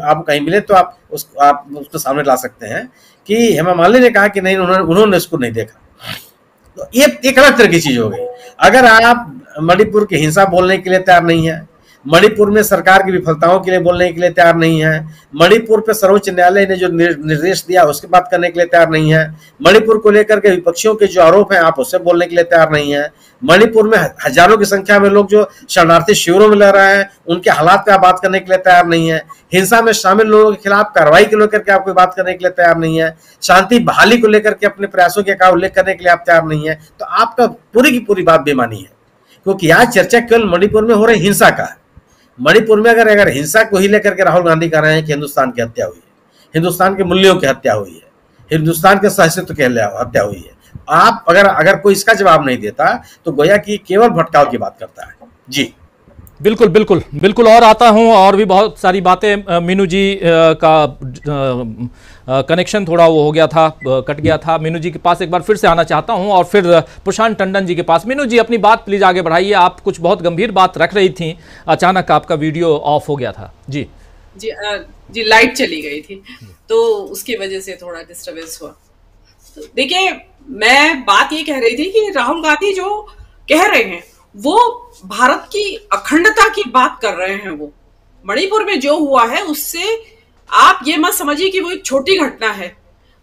S8: आप कहीं मिले तो आप उसको सामने ला सकते हैं कि हेमा मालिनी ने कहा कि नहीं, उन्होंने उसको नहीं देखा। तो ये एक अलग तरह की चीज हो गई। अगर आप मणिपुर की हिंसा बोलने के लिए तैयार नहीं है, मणिपुर में सरकार की विफलताओं के लिए बोलने के लिए तैयार नहीं है, मणिपुर पे सर्वोच्च न्यायालय ने जो निर्देश दिया उसकी बात करने के लिए तैयार नहीं है, मणिपुर को लेकर के विपक्षियों के जो आरोप हैं आप उससे बोलने के लिए तैयार नहीं है, मणिपुर में हजारों की संख्या में लोग जो शरणार्थी शिविरों में रह रहे हैं उनके हालात पे आप बात करने के लिए तैयार नहीं है, हिंसा में शामिल लोगों के खिलाफ कार्रवाई को लेकर के आप कोई बात करने के लिए तैयार नहीं है, शांति बहाली को लेकर के अपने प्रयासों का उल्लेख करने के लिए आप तैयार नहीं है, तो आपका पूरी की पूरी बात बेमानी है। क्योंकि यहाँ चर्चा केवल मणिपुर में हो रही हिंसा का है। मणिपुर में अगर हिंसा को ही लेकर के राहुल गांधी कह रहे हैं कि हिंदुस्तान की हत्या हुई है, हिंदुस्तान के मूल्यों की हत्या हुई है, हिंदुस्तान के सहिष्णुत्व की हत्या हुई है, आप अगर कोई इसका जवाब नहीं देता तो गोया कि केवल भटकाव की बात करता है। जी
S1: बिल्कुल बिल्कुल बिल्कुल। और आता हूं, और भी बहुत सारी बातें। मीनू जी का कनेक्शन थोड़ा वो हो गया था, कट गया था। मीनू जी के पास एक बार फिर से आना चाहता हूं, और फिर प्रशांत टंडन जी के पास। मीनू जी अपनी बात प्लीज आगे बढ़ाइए। आप कुछ बहुत गंभीर बात रख रही थी, अचानक आपका वीडियो ऑफ हो गया था। जी
S7: जी लाइट चली गई थी तो उसकी वजह से थोड़ा डिस्टर्बेंस हुआ। तो देखिए, मैं बात ये कह रही थी कि राहुल गांधी जो कह रहे हैं वो भारत की अखंडता की बात कर रहे हैं। वो मणिपुर में जो हुआ है उससे आप ये मत समझिए कि वो एक छोटी घटना है।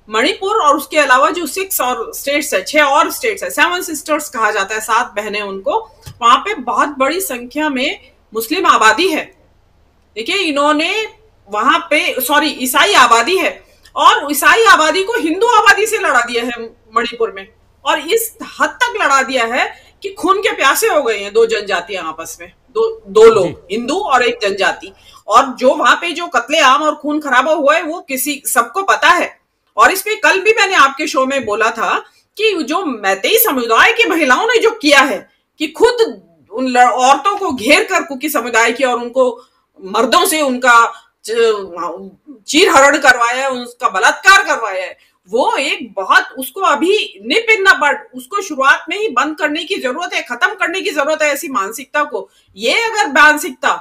S7: मणिपुर और उसके अलावा जो 6 और स्टेट्स है, 6 और स्टेट्स है, 7 सिस्टर्स कहा जाता है, 7 बहनें उनको, वहां पे बहुत बड़ी संख्या में मुस्लिम आबादी है। देखिए, इन्होंने वहां पे ईसाई आबादी है, और ईसाई आबादी को हिंदू आबादी से लड़ा दिया है मणिपुर में, और इस हद तक लड़ा दिया है कि खून के प्यासे हो गए हैं दो जनजातियां आपस में, दो लोग, हिंदू और एक जनजाति। और जो वहां पे जो कत्लेआम और खून खराबा हुआ है वो सबको पता है। और इसमें कल भी मैंने आपके शो में बोला था कि जो मैतेई समुदाय की महिलाओं ने जो किया है कि खुद उन औरतों को घेर कर कुकी समुदाय की और उनको मर्दों से उनका चीरहरण करवाया है, उसका बलात्कार करवाया है, वो एक बहुत, उसको अभी निप इन द बड, उसको शुरुआत में ही बंद करने की जरूरत है, खत्म करने की जरूरत है ऐसी मानसिकता को। ये अगर मानसिकता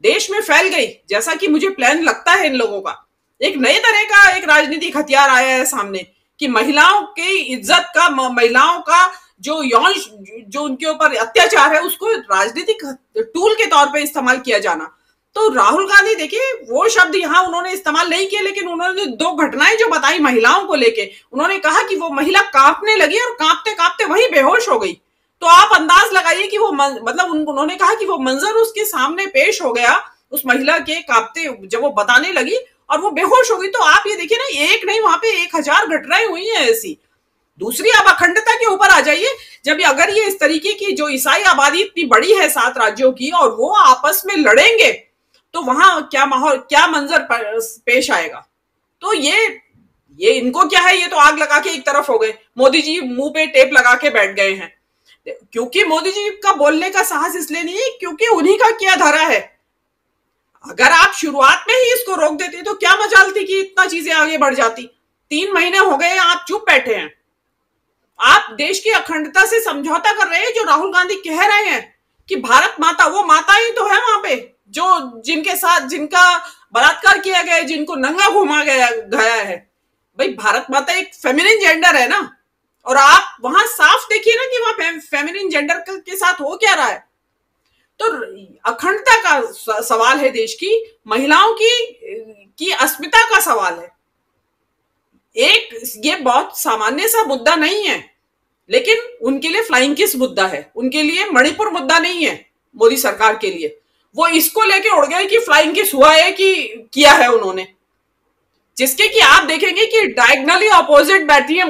S7: देश में फैल गई, जैसा कि मुझे प्लान लगता है इन लोगों का, एक नए तरह का एक राजनीतिक हथियार आया है सामने कि महिलाओं की इज्जत का, महिलाओं का जो यौन, जो उनके ऊपर अत्याचार है, उसको राजनीतिक टूल के तौर पे इस्तेमाल किया जाना। तो राहुल गांधी, देखिए, वो शब्द यहाँ उन्होंने इस्तेमाल नहीं किए, लेकिन उन्होंने 2 घटनाएं जो बताई महिलाओं को लेके, उन्होंने कहा कि वो महिला कांपने लगी और कांपते कांपते वही बेहोश हो गई। तो आप अंदाज लगाइए कि वो मतलब उन्होंने कहा कि वो मंजर उसके सामने पेश हो गया, उस महिला के कांपते, जब वो बताने लगी और वो बेहोश हो गई। तो आप ये देखिए ना, एक नहीं, वहां पे 1000 घटनाएं हुई हैं ऐसी। दूसरी, आप अखंडता के ऊपर आ जाइए। जब अगर ये इस तरीके की जो ईसाई आबादी इतनी बड़ी है 7 राज्यों की, और वो आपस में लड़ेंगे, तो वहां क्या माहौल, क्या मंजर पेश आएगा। तो ये इनको क्या है, ये तो आग लगा के एक तरफ हो गए। मोदी जी मुंह पे टेप लगा के बैठ गए हैं, क्योंकि मोदी जी का बोलने का साहस इसलिए नहीं है क्योंकि उन्हीं का किया धरा है। अगर आप शुरुआत में ही इसको रोक देते तो क्या मजाल थी कि इतना चीजें आगे बढ़ जाती। 3 महीने हो गए, आप चुप बैठे हैं। आप देश की अखंडता से समझौता कर रहे हैं। जो राहुल गांधी कह रहे हैं कि भारत माता, वो माता ही तो है वहां पे, जो जिनके साथ, जिनका बलात्कार किया गया है, जिनको नंगा घुमा गया है। भाई, भारत माता एक फेमिनिन जेंडर है ना, और आप वहां साफ देखिए ना कि वहां फेमिनिन जेंडर के साथ हो क्या रहा है। तो अखंडता का सवाल है देश की, महिलाओं की अस्मिता का सवाल है। ये बहुत सामान्य सा मुद्दा नहीं है, लेकिन उनके लिए फ्लाइंग किस मुद्दा है, उनके लिए मणिपुर मुद्दा नहीं है। मोदी सरकार के लिए वो इसको लेके उड़ गए कि फ्लाइंग किस हुआ है कि किया है उन्होंने, जिसके कि आप देखेंगे कि डायगनली अपोजिट बैठी है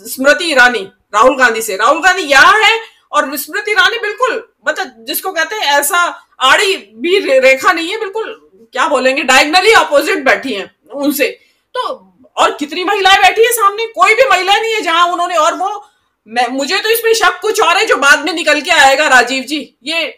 S7: स्मृति ईरानी राहुल गांधी से। राहुल गांधी यहाँ है और स्मृति ईरानी बिल्कुल मतलब जिसको कहते हैं ऐसा आड़ी भी रेखा नहीं है, बिल्कुल क्या बोलेंगे डायगनली अपोजिट बैठी है उनसे। तो और कितनी महिलाएं बैठी है सामने, कोई भी महिला नहीं है जहां उन्होंने, और वो मुझे तो इसमें शक कुछ और है जो बाद में निकल के आएगा राजीव जी, ये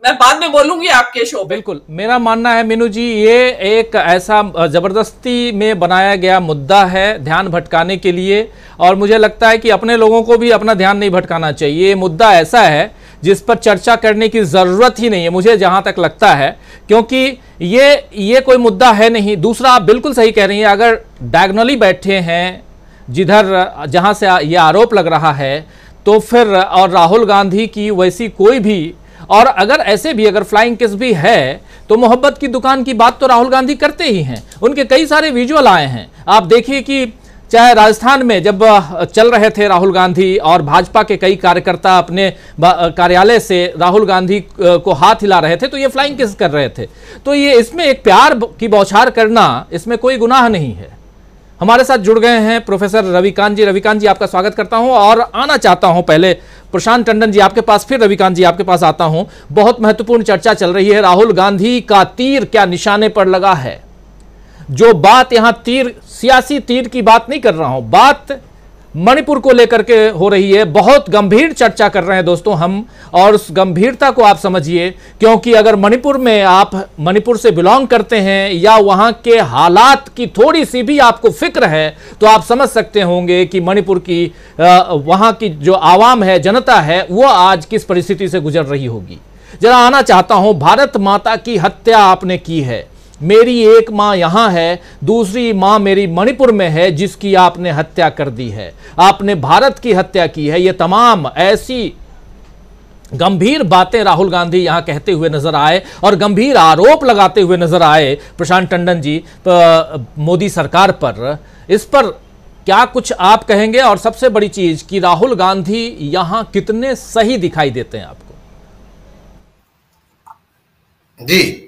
S7: मैं बाद में बोलूंगी आपके शो पे।
S1: बिल्कुल, मेरा मानना है मीनू जी ये एक ऐसा जबरदस्ती में बनाया गया मुद्दा है ध्यान भटकाने के लिए, और मुझे लगता है कि अपने लोगों को भी अपना ध्यान नहीं भटकाना चाहिए। ये मुद्दा ऐसा है जिस पर चर्चा करने की जरूरत ही नहीं है, मुझे जहां तक लगता है, क्योंकि ये कोई मुद्दा है नहीं। दूसरा, आप बिल्कुल सही कह रही हैं, अगर डायगोनली बैठे हैं जहां से ये आरोप लग रहा है, तो फिर और राहुल गांधी की वैसी कोई भी, और अगर ऐसे भी अगर फ्लाइंग किस भी है तो मोहब्बत की दुकान की बात तो राहुल गांधी करते ही हैं। उनके कई सारे विजुअल आए हैं, आप देखिए कि चाहे राजस्थान में जब चल रहे थे राहुल गांधी और भाजपा के कई कार्यकर्ता अपने कार्यालय से राहुल गांधी को हाथ हिला रहे थे तो ये फ्लाइंग किस कर रहे थे। तो ये इसमें एक प्यार की बौछार करना, इसमें कोई गुनाह नहीं है। हमारे साथ जुड़ गए हैं प्रोफेसर रविकांत जी। रविकांत जी, आपका स्वागत करता हूं और आना चाहता हूं पहले प्रशांत टंडन जी आपके पास, फिर रविकांत जी आपके पास आता हूं। बहुत महत्वपूर्ण चर्चा चल रही है, राहुल गांधी का तीर क्या निशाने पर लगा है। जो बात यहां तीर, सियासी तीर की बात नहीं कर रहा हूं, बात मणिपुर को लेकर के हो रही है। बहुत गंभीर चर्चा कर रहे हैं दोस्तों हम, और उस गंभीरता को आप समझिए, क्योंकि अगर मणिपुर में आप मणिपुर से बिलोंग करते हैं या वहां के हालात की थोड़ी सी भी आपको फिक्र है तो आप समझ सकते होंगे कि मणिपुर की वहां की जो आवाम है, जनता है, वो आज किस परिस्थिति से गुजर रही होगी। जरा आना चाहता हूं, भारत माता की हत्या आपने की है, मेरी एक मां यहां है, दूसरी मां मेरी मणिपुर में है जिसकी आपने हत्या कर दी है, आपने भारत की हत्या की है। ये तमाम ऐसी गंभीर बातें राहुल गांधी यहां कहते हुए नजर आए और गंभीर आरोप लगाते हुए नजर आए प्रशांत टंडन जी मोदी सरकार पर। इस पर क्या कुछ आप कहेंगे, और सबसे बड़ी चीज कि राहुल गांधी यहां कितने सही दिखाई देते हैं आपको?
S9: जी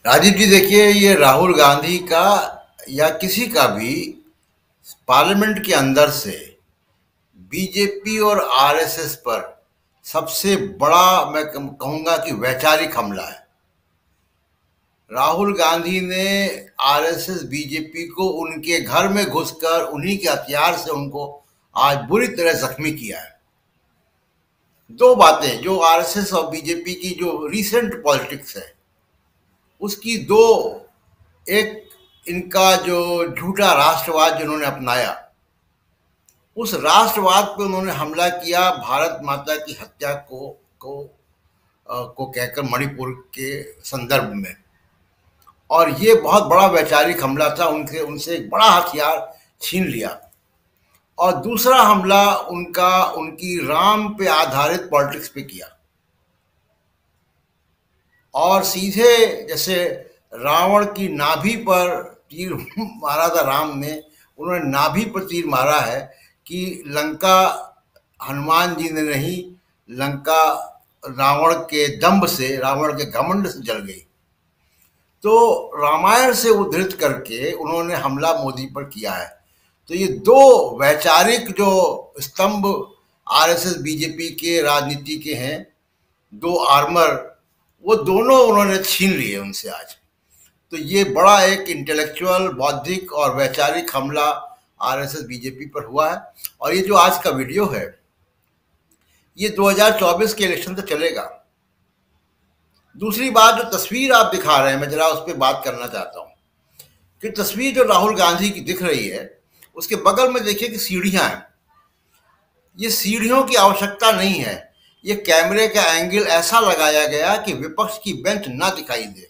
S9: राजीव जी, देखिए, ये राहुल गांधी का या किसी का भी पार्लियामेंट के अंदर से बीजेपी और आरएसएस पर सबसे बड़ा, मैं कहूंगा कि वैचारिक हमला है। राहुल गांधी ने आरएसएस बीजेपी को उनके घर में घुसकर उन्हीं के हथियार से उनको आज बुरी तरह जख्मी किया है। दो बातें जो आरएसएस और बीजेपी की जो रीसेंट पॉलिटिक्स है उसकी दो, एक इनका जो झूठा राष्ट्रवाद जिन्होंने अपनाया, उस राष्ट्रवाद पे उन्होंने हमला किया भारत माता की हत्या को कहकर मणिपुर के संदर्भ में, और ये बहुत बड़ा वैचारिक हमला था। उनसे एक बड़ा हथियार छीन लिया। और दूसरा हमला उनकी राम पे आधारित पॉलिटिक्स पे किया, और सीधे जैसे रावण की नाभि पर तीर मारा था राम ने, उन्होंने नाभि पर तीर मारा है कि लंका हनुमान जी ने नहीं, लंका रावण के दंभ से, रावण के घमंड से जल गई। तो रामायण से उद्धृत करके उन्होंने हमला मोदी पर किया है। तो ये दो वैचारिक जो स्तंभ आरएसएस बीजेपी के राजनीति के हैं, दो आर्मर, वो दोनों उन्होंने छीन लिए उनसे आज। तो ये बड़ा एक इंटेलेक्चुअल, बौद्धिक और वैचारिक हमला आरएसएस बीजेपी पर हुआ है। और ये जो आज का वीडियो है ये 2024 के इलेक्शन तक चलेगा। दूसरी बात, जो तस्वीर आप दिखा रहे हैं, मैं जरा उस पर बात करना चाहता हूँ कि तस्वीर जो राहुल गांधी की दिख रही है उसके बगल में देखिए कि सीढ़ियां हैं। ये सीढ़ियों की आवश्यकता नहीं है, ये कैमरे का एंगल ऐसा लगाया गया कि विपक्ष की बेंच ना दिखाई दे।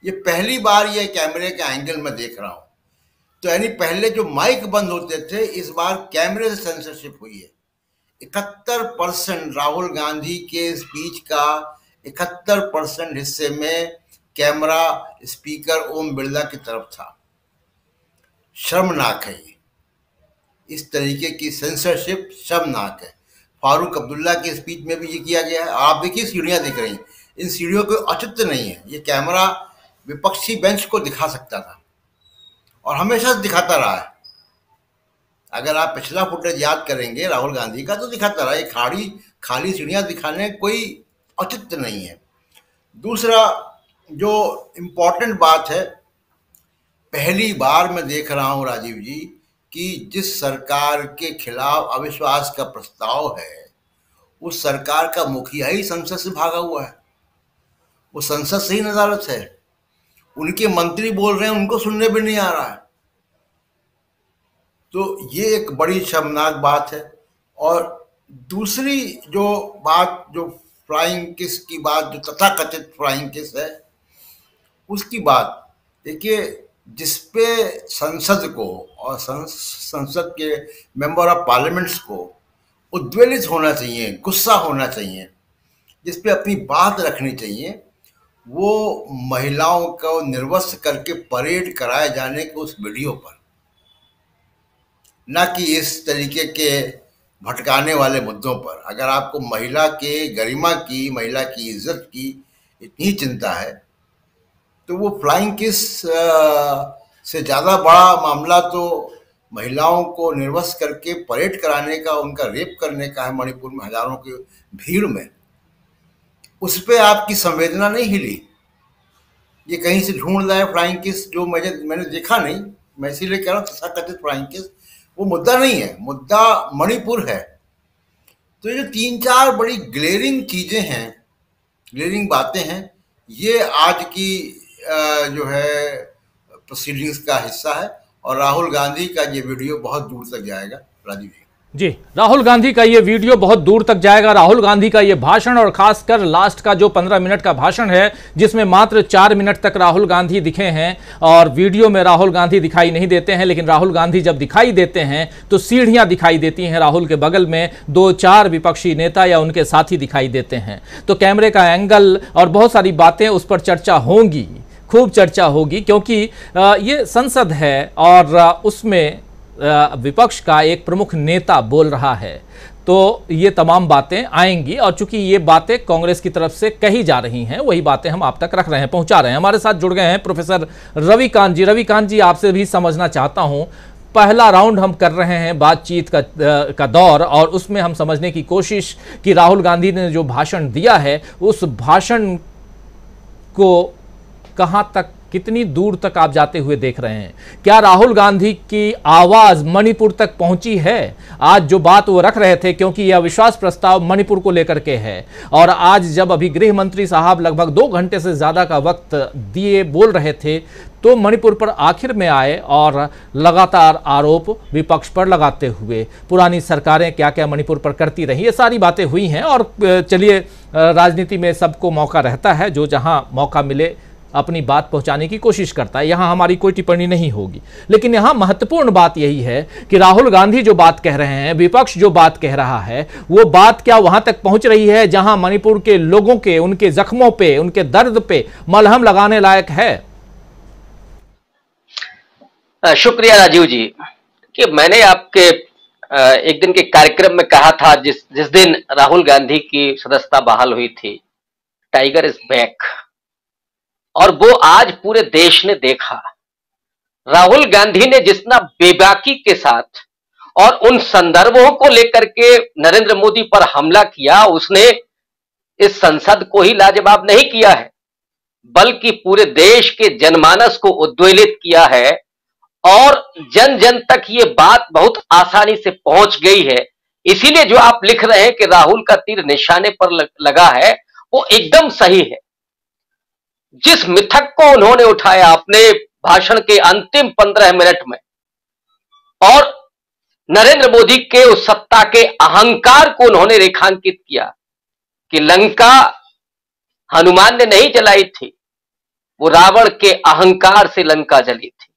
S9: ये पहली बार ये कैमरे का एंगल मैं देख रहा हूं। तो यानी पहले जो माइक बंद होते थे, इस बार कैमरे से सेंसरशिप हुई है। 71% राहुल गांधी के स्पीच का 71% हिस्से में कैमरा स्पीकर ओम बिरला की तरफ था। शर्मनाक है ये। इस तरीके की सेंसरशिप शर्मनाक है। फारूक अब्दुल्ला के स्पीच में भी ये किया गया है। आप देखिए सीढ़ियां दिख रही हैं, इन सीढ़ियों को औचित्य नहीं है। ये कैमरा विपक्षी बेंच को दिखा सकता था और हमेशा दिखाता रहा है। अगर आप पिछला फुटेज याद करेंगे राहुल गांधी का तो दिखाता रहा, ये खाली सीढ़ियां दिखाने कोई औचित्य नहीं है। दूसरा जो इम्पोर्टेंट बात है, पहली बार मैं देख रहा हूं राजीव जी कि जिस सरकार के खिलाफ अविश्वास का प्रस्ताव है उस सरकार का मुखिया ही संसद से भागा हुआ है। वो संसद से ही नजारत है, उनके मंत्री बोल रहे हैं उनको सुनने भी नहीं आ रहा है। तो ये एक बड़ी शर्मनाक बात है। और दूसरी जो बात, जो फ्लाइंग किस की बात, जो तथाकथित फ्लाइंग किस है, उसकी बात देखिए, जिसपे संसद को और संसद के मेंबर ऑफ पार्लियामेंट्स को उद्वेलित होना चाहिए, गुस्सा होना चाहिए, जिसपे अपनी बात रखनी चाहिए, वो महिलाओं को निर्वस्त्र करके परेड कराए जाने के उस वीडियो पर, न कि इस तरीके के भटकाने वाले मुद्दों पर। अगर आपको महिला के गरिमा की, महिला की इज्जत की इतनी चिंता है तो वो फ्लाइंग किस से ज़्यादा बड़ा मामला तो महिलाओं को निर्वस्त्र करके परेड कराने का, उनका रेप करने का है मणिपुर में हजारों की भीड़ में। उस पर आपकी संवेदना नहीं हिली। ये कहीं से ढूंढ लाए फ्लाइंग किस, जो मैंने देखा नहीं, मैं इसीलिए कह रहा हूँ तथाकथित फ्लाइंग किस वो मुद्दा नहीं है, मुद्दा मणिपुर है। तो ये जो 3-4 बड़ी ग्लेरिंग चीजें हैं, ग्लेरिंग बातें हैं, ये आज की जो है प्रोसीडिंग्स का हिस्सा है। और राहुल गांधी का ये वीडियो बहुत दूर तक जाएगा राजीव जी।
S1: राहुल गांधी का ये वीडियो बहुत दूर तक जाएगा। राहुल गांधी का ये भाषण, और खासकर लास्ट का जो 15 मिनट का भाषण है, जिसमें मात्र 4 मिनट तक राहुल गांधी दिखे हैं और वीडियो में राहुल गांधी दिखाई नहीं देते हैं। लेकिन राहुल गांधी जब दिखाई देते हैं तो सीढ़ियां दिखाई देती हैं, राहुल के बगल में 2-4 विपक्षी नेता या उनके साथी दिखाई देते हैं। तो कैमरे का एंगल और बहुत सारी बातें, उस पर चर्चा होंगी, खूब चर्चा होगी, क्योंकि ये संसद है और उसमें विपक्ष का एक प्रमुख नेता बोल रहा है, तो ये तमाम बातें आएंगी। और चूंकि ये बातें कांग्रेस की तरफ से कही जा रही हैं, वही बातें हम आप तक रख रहे हैं, पहुंचा रहे हैं। हमारे साथ जुड़ गए हैं प्रोफेसर रविकांत जी। रविकांत जी, आपसे भी समझना चाहता हूं, पहला राउंड हम कर रहे हैं बातचीत का दौर, और उसमें हम समझने की कोशिश कि राहुल गांधी ने जो भाषण दिया है, उस भाषण को कहां तक, कितनी दूर तक आप जाते हुए देख रहे हैं? क्या राहुल गांधी की आवाज मणिपुर तक पहुंची है? आज जो बात वो रख रहे थे, क्योंकि यह अविश्वास प्रस्ताव मणिपुर को लेकर के है, और आज जब अभी गृह मंत्री साहब लगभग 2 घंटे से ज्यादा का वक्त दिए बोल रहे थे, तो मणिपुर पर आखिर में आए और लगातार आरोप विपक्ष पर लगाते हुए पुरानी सरकारें क्या क्या मणिपुर पर करती रही, ये सारी बातें हुई हैं। और चलिए, राजनीति में सबको मौका रहता है, जो जहां मौका मिले अपनी बात पहुंचाने की कोशिश करता है, यहां हमारी कोई टिप्पणी नहीं होगी। लेकिन यहां महत्वपूर्ण बात यही है कि राहुल गांधी जो बात कह रहे हैं, विपक्ष जो बात कह रहा है, वो बात क्या वहां तक पहुंच रही है जहां मणिपुर के लोगों के, उनके जख्मों पे, उनके दर्द पे मलहम लगाने लायक है?
S10: शुक्रिया राजीव जी कि मैंने आपके एक दिन के कार्यक्रम में कहा था, जिस दिन राहुल गांधी की सदस्यता बहाल हुई थी, टाइगर इज बैक, और वो आज पूरे देश ने देखा। राहुल गांधी ने जितना बेबाकी के साथ और उन संदर्भों को लेकर के नरेंद्र मोदी पर हमला किया, उसने इस संसद को ही लाजवाब नहीं किया है, बल्कि पूरे देश के जनमानस को उद्वेलित किया है। और जन जन तक ये बात बहुत आसानी से पहुंच गई है। इसीलिए जो आप लिख रहे हैं कि राहुल का तीर निशाने पर लगा है, वो एकदम सही है। जिस मिथक को उन्होंने उठाया अपने भाषण के अंतिम 15 मिनट में, और नरेंद्र मोदी के उस सत्ता के अहंकार को उन्होंने रेखांकित किया कि लंका हनुमान ने नहीं जलाई थी, वो रावण के अहंकार से लंका जली थी।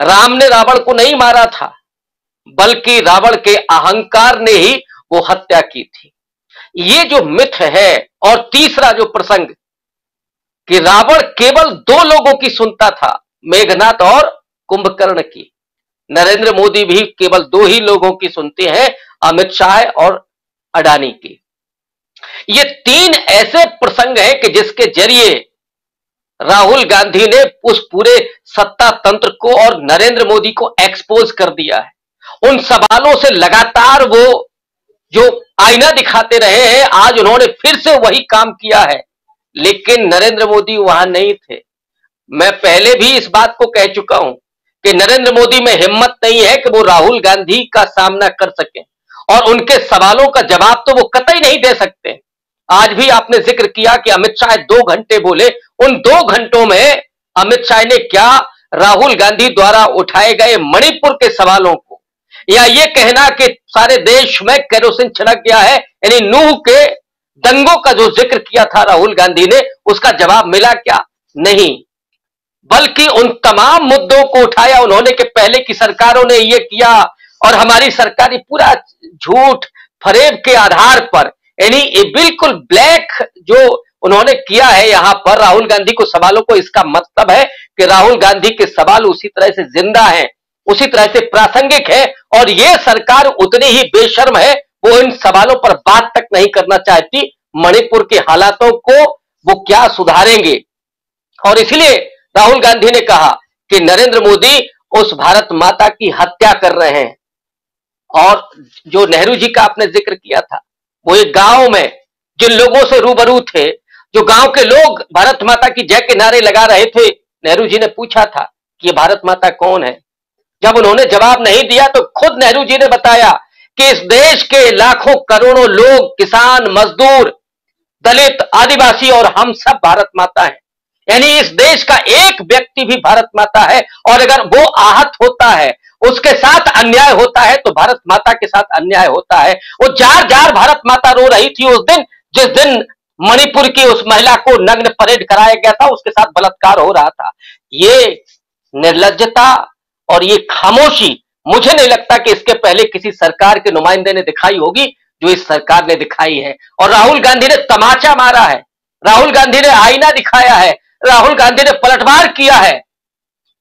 S10: राम ने रावण को नहीं मारा था, बल्कि रावण के अहंकार ने ही वो हत्या की थी। ये जो मिथ है, और तीसरा जो प्रसंग कि रावण केवल 2 लोगों की सुनता था, मेघनाथ और कुंभकर्ण की, नरेंद्र मोदी भी केवल दो ही लोगों की सुनते हैं, अमित शाह और अडानी की। ये तीन ऐसे प्रसंग हैं कि जिसके जरिए राहुल गांधी ने उस पूरे सत्ता तंत्र को और नरेंद्र मोदी को एक्सपोज कर दिया है। उन सवालों से लगातार वो जो आईना दिखाते रहे हैं, आज उन्होंने फिर से वही काम किया है, लेकिन नरेंद्र मोदी वहां नहीं थे। मैं पहले भी इस बात को कह चुका हूं कि नरेंद्र मोदी में हिम्मत नहीं है कि वो राहुल गांधी का सामना कर सके और उनके सवालों का जवाब तो वो कतई नहीं दे सकते। आज भी आपने जिक्र किया कि अमित शाह 2 घंटे बोले, उन 2 घंटों में अमित शाह ने क्या राहुल गांधी द्वारा उठाए गए मणिपुर के सवालों को, या ये कहना कि सारे देश में केरोसिन छिड़क गया है, यानी नूह के दंगों का जो जिक्र किया था राहुल गांधी ने, उसका जवाब मिला क्या? नहीं। बल्कि उन तमाम मुद्दों को उठाया उन्होंने कि पहले की सरकारों ने ये किया और हमारी सरकारी पूरा झूठ फरेब के आधार पर, यानी बिल्कुल ब्लैक जो उन्होंने किया है यहां पर राहुल गांधी को सवालों को। इसका मतलब है कि राहुल गांधी के सवाल उसी तरह से जिंदा हैं, उसी तरह से प्रासंगिक है, और यह सरकार उतनी ही बेशर्म है, वो इन सवालों पर बात तक नहीं करना चाहती। मणिपुर के हालातों को वो क्या सुधारेंगे? और इसलिए राहुल गांधी ने कहा कि नरेंद्र मोदी उस भारत माता की हत्या कर रहे हैं। और जो नेहरू जी का आपने जिक्र किया था, वो एक गांव में जिन लोगों से रूबरू थे, जो गांव के लोग भारत माता की जय के नारे लगा रहे थे, नेहरू जी ने पूछा था कि ये भारत माता कौन है। जब उन्होंने जवाब नहीं दिया तो खुद नेहरू जी ने बताया कि इस देश के लाखों करोड़ों लोग, किसान, मजदूर, दलित, आदिवासी और हम सब भारत माता हैं। यानी इस देश का एक व्यक्ति भी भारत माता है, और अगर वो आहत होता है, उसके साथ अन्याय होता है, तो भारत माता के साथ अन्याय होता है। वो जार जार भारत माता रो रही थी उस दिन, जिस दिन मणिपुर की उस महिला को नग्न परेड कराया गया था, उसके साथ बलात्कार हो रहा था। ये निर्लज्जता और ये खामोशी मुझे नहीं लगता कि इसके पहले किसी सरकार के नुमाइंदे ने दिखाई होगी जो इस सरकार ने दिखाई है। और राहुल गांधी ने तमाचा मारा है, राहुल गांधी ने आईना दिखाया है, राहुल गांधी ने पलटवार किया है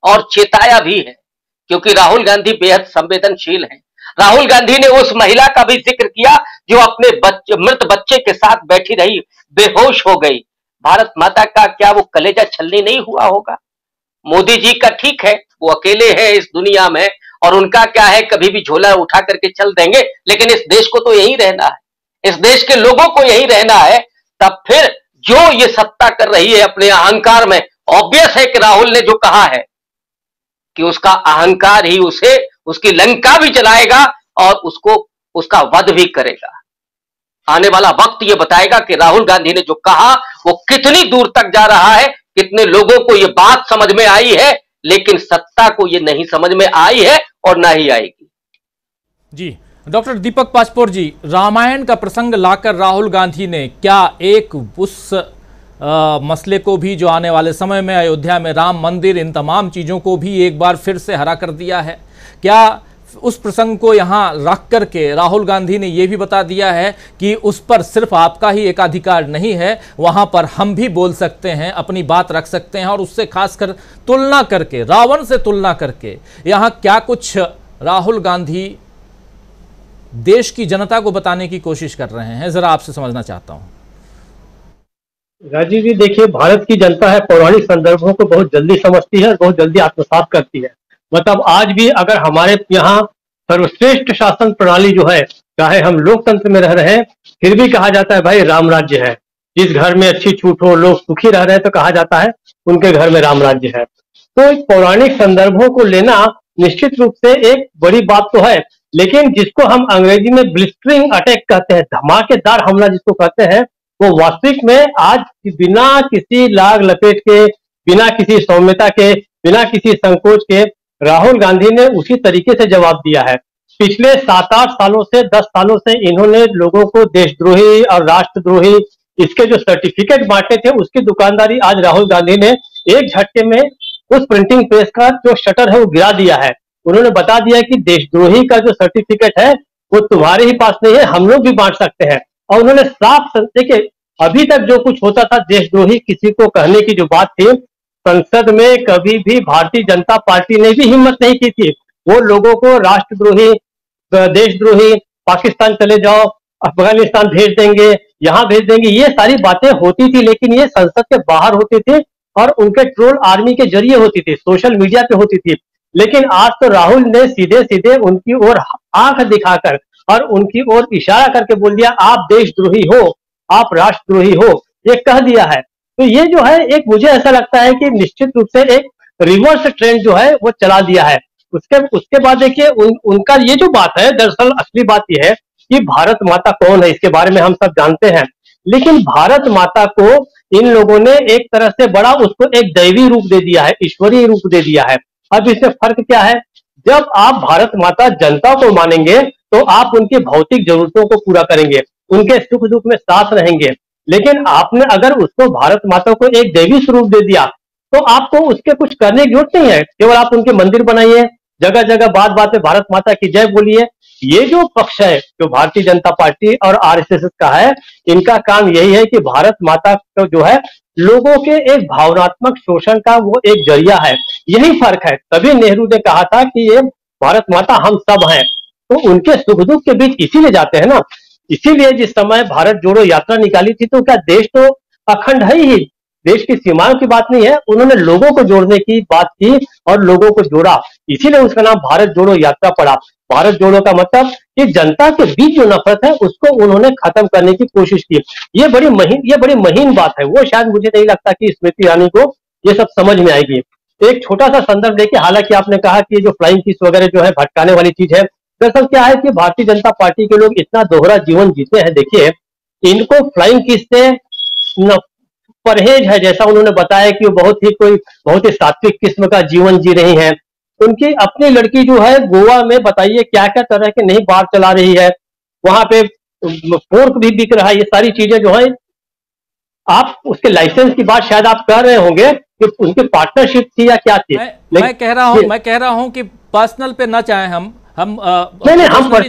S10: और चेताया भी है, क्योंकि राहुल गांधी बेहद संवेदनशील हैं। राहुल गांधी ने उस महिला का भी जिक्र किया जो अपने मृत बच्चे के साथ बैठी रही, बेहोश हो गई। भारत माता का क्या वो कलेजा छलनी नहीं हुआ होगा? मोदी जी का ठीक है, वो अकेले हैं इस दुनिया में, और उनका क्या है, कभी भी झोला उठा करके चल देंगे, लेकिन इस देश को तो यही रहना है, इस देश के लोगों को यही रहना है। तब फिर जो ये सत्ता कर रही है अपने अहंकार में, ऑब्वियस है कि राहुल ने जो कहा है कि उसका अहंकार ही उसे उसकी लंका भी जलाएगा और उसको उसका वध भी करेगा। आने वाला वक्त ये बताएगा कि राहुल गांधी ने जो कहा वो कितनी दूर तक जा रहा है, कितने लोगों को ये बात समझ में आई है, लेकिन सत्ता को ये नहीं समझ में आई है और ना ही आएगी।
S1: जी, डॉक्टर दीपक पाचपोर जी, रामायण का प्रसंग लाकर राहुल गांधी ने क्या एक उस मसले को भी जो आने वाले समय में अयोध्या में राम मंदिर, इन तमाम चीज़ों को भी एक बार फिर से हरा कर दिया है? क्या उस प्रसंग को यहाँ रख करके राहुल गांधी ने यह भी बता दिया है कि उस पर सिर्फ आपका ही एकाधिकार नहीं है, वहाँ पर हम भी बोल सकते हैं, अपनी बात रख सकते हैं, और उससे खासकर तुलना करके, रावण से तुलना करके यहाँ क्या कुछ राहुल गांधी देश की जनता को बताने की कोशिश कर रहे हैं, जरा आपसे समझना चाहता हूं।
S11: राजीव जी, देखिए, भारत की जनता है पौराणिक संदर्भों को बहुत जल्दी समझती है, बहुत जल्दी आत्मसात करती है। मतलब आज भी अगर हमारे यहाँ सर्वश्रेष्ठ शासन प्रणाली जो है, चाहे हम लोकतंत्र में रह रहे हैं, फिर भी कहा जाता है भाई राम राज्य है। जिस घर में अच्छी छूट हो, लोग सुखी रह रहे हैं, तो कहा जाता है उनके घर में राम राज्य है। तो पौराणिक संदर्भों को लेना निश्चित रूप से एक बड़ी बात तो है, लेकिन जिसको हम अंग्रेजी में ब्लिस्टरिंग अटैक कहते हैं, धमाकेदार हमला जिसको कहते हैं, वो वास्तविक में आज बिना किसी लाग लपेट के, बिना किसी सौम्यता के, बिना किसी संकोच के राहुल गांधी ने उसी तरीके से जवाब दिया है। पिछले 7-8 सालों से, 10 सालों से इन्होंने लोगों को देशद्रोही और राष्ट्रद्रोही इसके जो सर्टिफिकेट बांटे थे, उसकी दुकानदारी आज राहुल गांधी ने एक झटके में उस प्रिंटिंग प्रेस का जो शटर है वो गिरा दिया है। उन्होंने बता दिया कि देशद्रोही का जो सर्टिफिकेट है वो तुम्हारे ही पास नहीं है, हम लोग भी बांट सकते हैं। और उन्होंने साफ, देखिए, अभी तक जो कुछ होता था देशद्रोही किसी को कहने की जो बात थी, संसद में कभी भी भारतीय जनता पार्टी ने भी हिम्मत नहीं की थी। वो लोगों को राष्ट्रद्रोही, देशद्रोही, पाकिस्तान चले जाओ, अफगानिस्तान भेज देंगे, यहाँ भेज देंगे, ये सारी बातें होती थी, लेकिन ये संसद के बाहर होती थी और उनके ट्रोल आर्मी के जरिए होती थी, सोशल मीडिया पे होती थी। लेकिन आज तो राहुल ने सीधे सीधे उनकी ओर आंख दिखाकर और उनकी ओर इशारा करके बोल दिया, आप देशद्रोही हो, आप राष्ट्रद्रोही हो, ये कह दिया है। तो ये जो है एक, मुझे ऐसा लगता है कि निश्चित रूप से एक रिवर्स ट्रेंड जो है वो चला दिया है। उसके बाद देखिए उनका ये जो बात है, दरअसल असली बात ये है कि भारत माता कौन है, इसके बारे में हम सब जानते हैं, लेकिन भारत माता को इन लोगों ने एक तरह से बड़ा उसको एक दैवी रूप दे दिया है, ईश्वरीय रूप दे दिया है। अब इसमें फर्क क्या है, जब आप भारत माता जनता को मानेंगे तो आप उनकी भौतिक जरूरतों को पूरा करेंगे, उनके सुख दुख में साथ रहेंगे, लेकिन आपने अगर उसको भारत माता को एक दैवी स्वरूप दे दिया तो आपको उसके कुछ करने की जरूरत नहीं है, केवल आप उनके मंदिर बनाइए, जगह जगह बात बात पे भारत माता की जय बोलिए। ये जो पक्ष है, जो भारतीय जनता पार्टी और आरएसएस का है, इनका काम यही है कि भारत माता को जो है लोगों के एक भावनात्मक शोषण का वो एक जरिया है। यही फर्क है। तभी नेहरू ने कहा था कि ये भारत माता हम सब हैं, तो उनके सुख दुख के बीच इसीलिए जाते हैं ना। इसीलिए जिस समय भारत जोड़ो यात्रा निकाली थी तो क्या देश तो अखंड है ही, देश की सीमाओं की बात नहीं है, उन्होंने लोगों को जोड़ने की बात की और लोगों को जोड़ा, इसीलिए उसका नाम भारत जोड़ो यात्रा पड़ा। भारत जोड़ो का मतलब कि जनता के बीच जो नफरत है उसको उन्होंने खत्म करने की कोशिश की। ये बड़ी महीन बात है, वो शायद मुझे नहीं लगता कि स्मृति ईरानी को ये सब समझ में आएगी। एक छोटा सा संदर्भ देखिए, हालांकि आपने कहा कि जो फ्लाइंग किस वगैरह जो है भटकाने वाली चीज है, दरअसल क्या है कि भारतीय जनता पार्टी के लोग इतना दोहरा जीवन जीते हैं। देखिए, इनको फ्लाइंग किस से परहेज है, जैसा उन्होंने बताया कि वो बहुत ही सात्विक किस्म का जीवन जी रही हैं। उनकी अपनी लड़की जो है गोवा में, बताइए क्या क्या तरह के नहीं बार चला रही है, वहां पे पोर्क भी बिक रहा है, ये सारी चीजें जो है। आप उसके लाइसेंस की बात शायद आप कर रहे होंगे कि उनकी पार्टनरशिप थी या क्या थी।
S1: मैं कह रहा हूं कि पर्सनल पे ना चाहें हम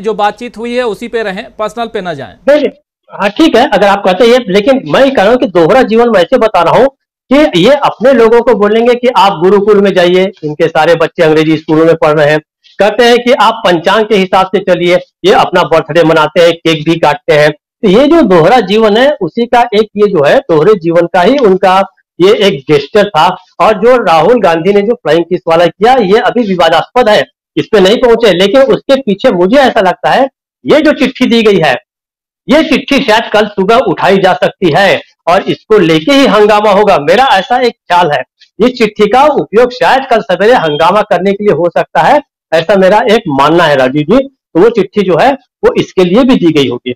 S1: जो बातचीत हुई है उसी पे रहें, पर्सनल पे ना जाएं।
S11: नहीं, हाँ ठीक है अगर आप कहते हैं, लेकिन मैं कह रहा हूं कि दोहरा जीवन मैं ऐसे बता रहा हूं कि ये अपने लोगों को बोलेंगे कि आप गुरुकुल में जाइए, इनके सारे बच्चे अंग्रेजी स्कूलों में पढ़ रहे हैं, कहते हैं कि आप पंचांग के हिसाब से चलिए, ये अपना बर्थडे मनाते हैं, केक भी काटते हैं। तो ये जो दोहरा जीवन है उसी का एक, ये जो है दोहरे जीवन का ही उनका ये एक जेस्चर था। और जो राहुल गांधी ने जो फ्लाइंग किस वाला किया, ये अभी विवादास्पद है, इस पे नहीं पहुंचे, लेकिन उसके पीछे मुझे ऐसा लगता है ये जो चिट्ठी दी गई है, ये चिट्ठी शायद कल सुबह उठाई जा सकती है और इसको लेके ही हंगामा होगा, मेरा ऐसा एक ख्याल है। ये चिट्ठी का उपयोग शायद कल सवेरे हंगामा करने के लिए हो सकता है, ऐसा मेरा एक मानना है राजीव जी। तो वो चिट्ठी जो है वो इसके लिए भी दी गई होगी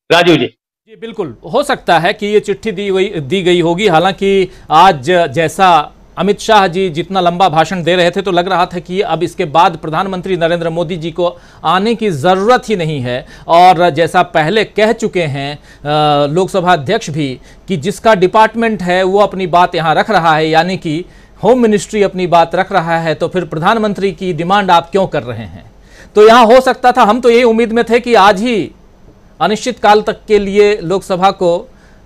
S11: राजीव जी।
S1: जी बिल्कुल हो सकता है कि ये चिट्ठी दी गई होगी। हालांकि आज जैसा अमित शाह जी जितना लंबा भाषण दे रहे थे तो लग रहा था कि अब इसके बाद प्रधानमंत्री नरेंद्र मोदी जी को आने की ज़रूरत ही नहीं है। और जैसा पहले कह चुके हैं लोकसभा अध्यक्ष भी कि जिसका डिपार्टमेंट है वो अपनी बात यहाँ रख रहा है, यानी कि होम मिनिस्ट्री अपनी बात रख रहा है, तो फिर प्रधानमंत्री की डिमांड आप क्यों कर रहे हैं। तो यहाँ हो सकता था, हम तो यही उम्मीद में थे कि आज ही अनिश्चित काल तक के लिए लोकसभा को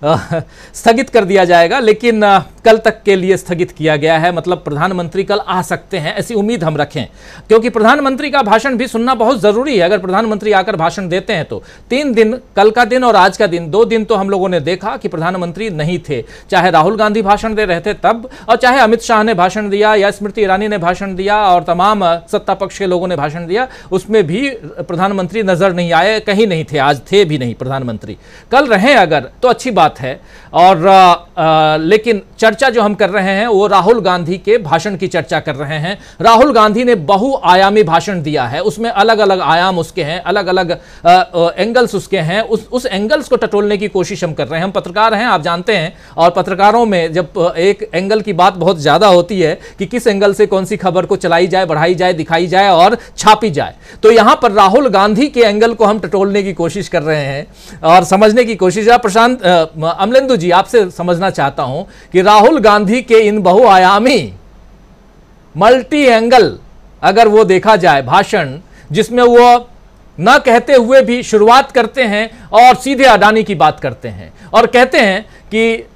S1: स्थगित कर दिया जाएगा, लेकिन कल तक के लिए स्थगित किया गया है। मतलब प्रधानमंत्री कल आ सकते हैं, ऐसी उम्मीद हम रखें, क्योंकि प्रधानमंत्री का भाषण भी सुनना बहुत ज़रूरी है। अगर प्रधानमंत्री आकर भाषण देते हैं तो 3 दिन, कल का दिन और आज का दिन, 2 दिन तो हम लोगों ने देखा कि प्रधानमंत्री नहीं थे। चाहे राहुल गांधी भाषण दे रहे थे तब, और चाहे अमित शाह ने भाषण दिया या स्मृति ईरानी ने भाषण दिया और तमाम सत्ता पक्ष के लोगों ने भाषण दिया, उसमें भी प्रधानमंत्री नजर नहीं आए, कहीं नहीं थे, आज थे भी नहीं प्रधानमंत्री। कल रहें अगर तो अच्छी बात है। और लेकिन चर्चा जो हम कर रहे हैं वो राहुल गांधी के भाषण की चर्चा कर रहे हैं। राहुल गांधी ने बहुआयामी भाषण दिया है, उसमें अलग अलग आयाम उसके हैं, अलग अलग एंगल्स उसके हैं। उस एंगल्स को टटोलने की कोशिश हम कर रहे हैं। हम पत्रकार हैं, आप जानते हैं, और पत्रकारों में जब एक एंगल की बात बहुत ज्यादा होती है कि किस एंगल से कौन सी खबर को चलाई जाए, बढ़ाई जाए, दिखाई जाए और छापी जाए, तो यहां पर राहुल गांधी के एंगल को हम टटोलने की कोशिश कर रहे हैं और समझने की कोशिश। प्रशांत अमलेंदु जी, आपसे समझना चाहता हूं कि राहुल गांधी के इन बहुआयामी मल्टी एंगल अगर वो देखा जाए भाषण, जिसमें वो न कहते हुए भी शुरुआत करते हैं और सीधे अडानी की बात करते हैं और कहते हैं कि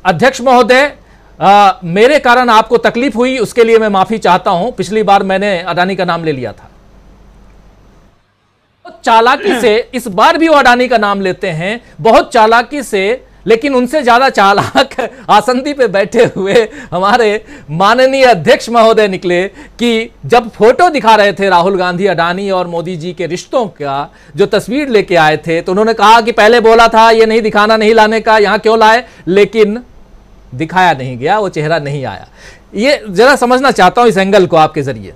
S1: अध्यक्ष महोदय मेरे कारण आपको तकलीफ हुई, उसके लिए मैं माफी चाहता हूं। पिछली बार मैंने अडानी का नाम ले लिया था। चालाकी से इस बार भी वो अडानी का नाम लेते हैं, बहुत चालाकी से, लेकिन उनसे ज्यादा चालाक आसंदी पे बैठे हुए हमारे माननीय अध्यक्ष महोदय निकले कि जब फोटो दिखा रहे थे राहुल गांधी, अडानी और मोदी जी के रिश्तों का जो तस्वीर लेके आए थे, तो उन्होंने कहा कि पहले बोला था ये नहीं दिखाना, नहीं लाने का, यहां क्यों लाए, लेकिन दिखाया नहीं गया, वो चेहरा नहीं आया। ये जरा समझना चाहता हूं इस एंगल को आपके जरिए।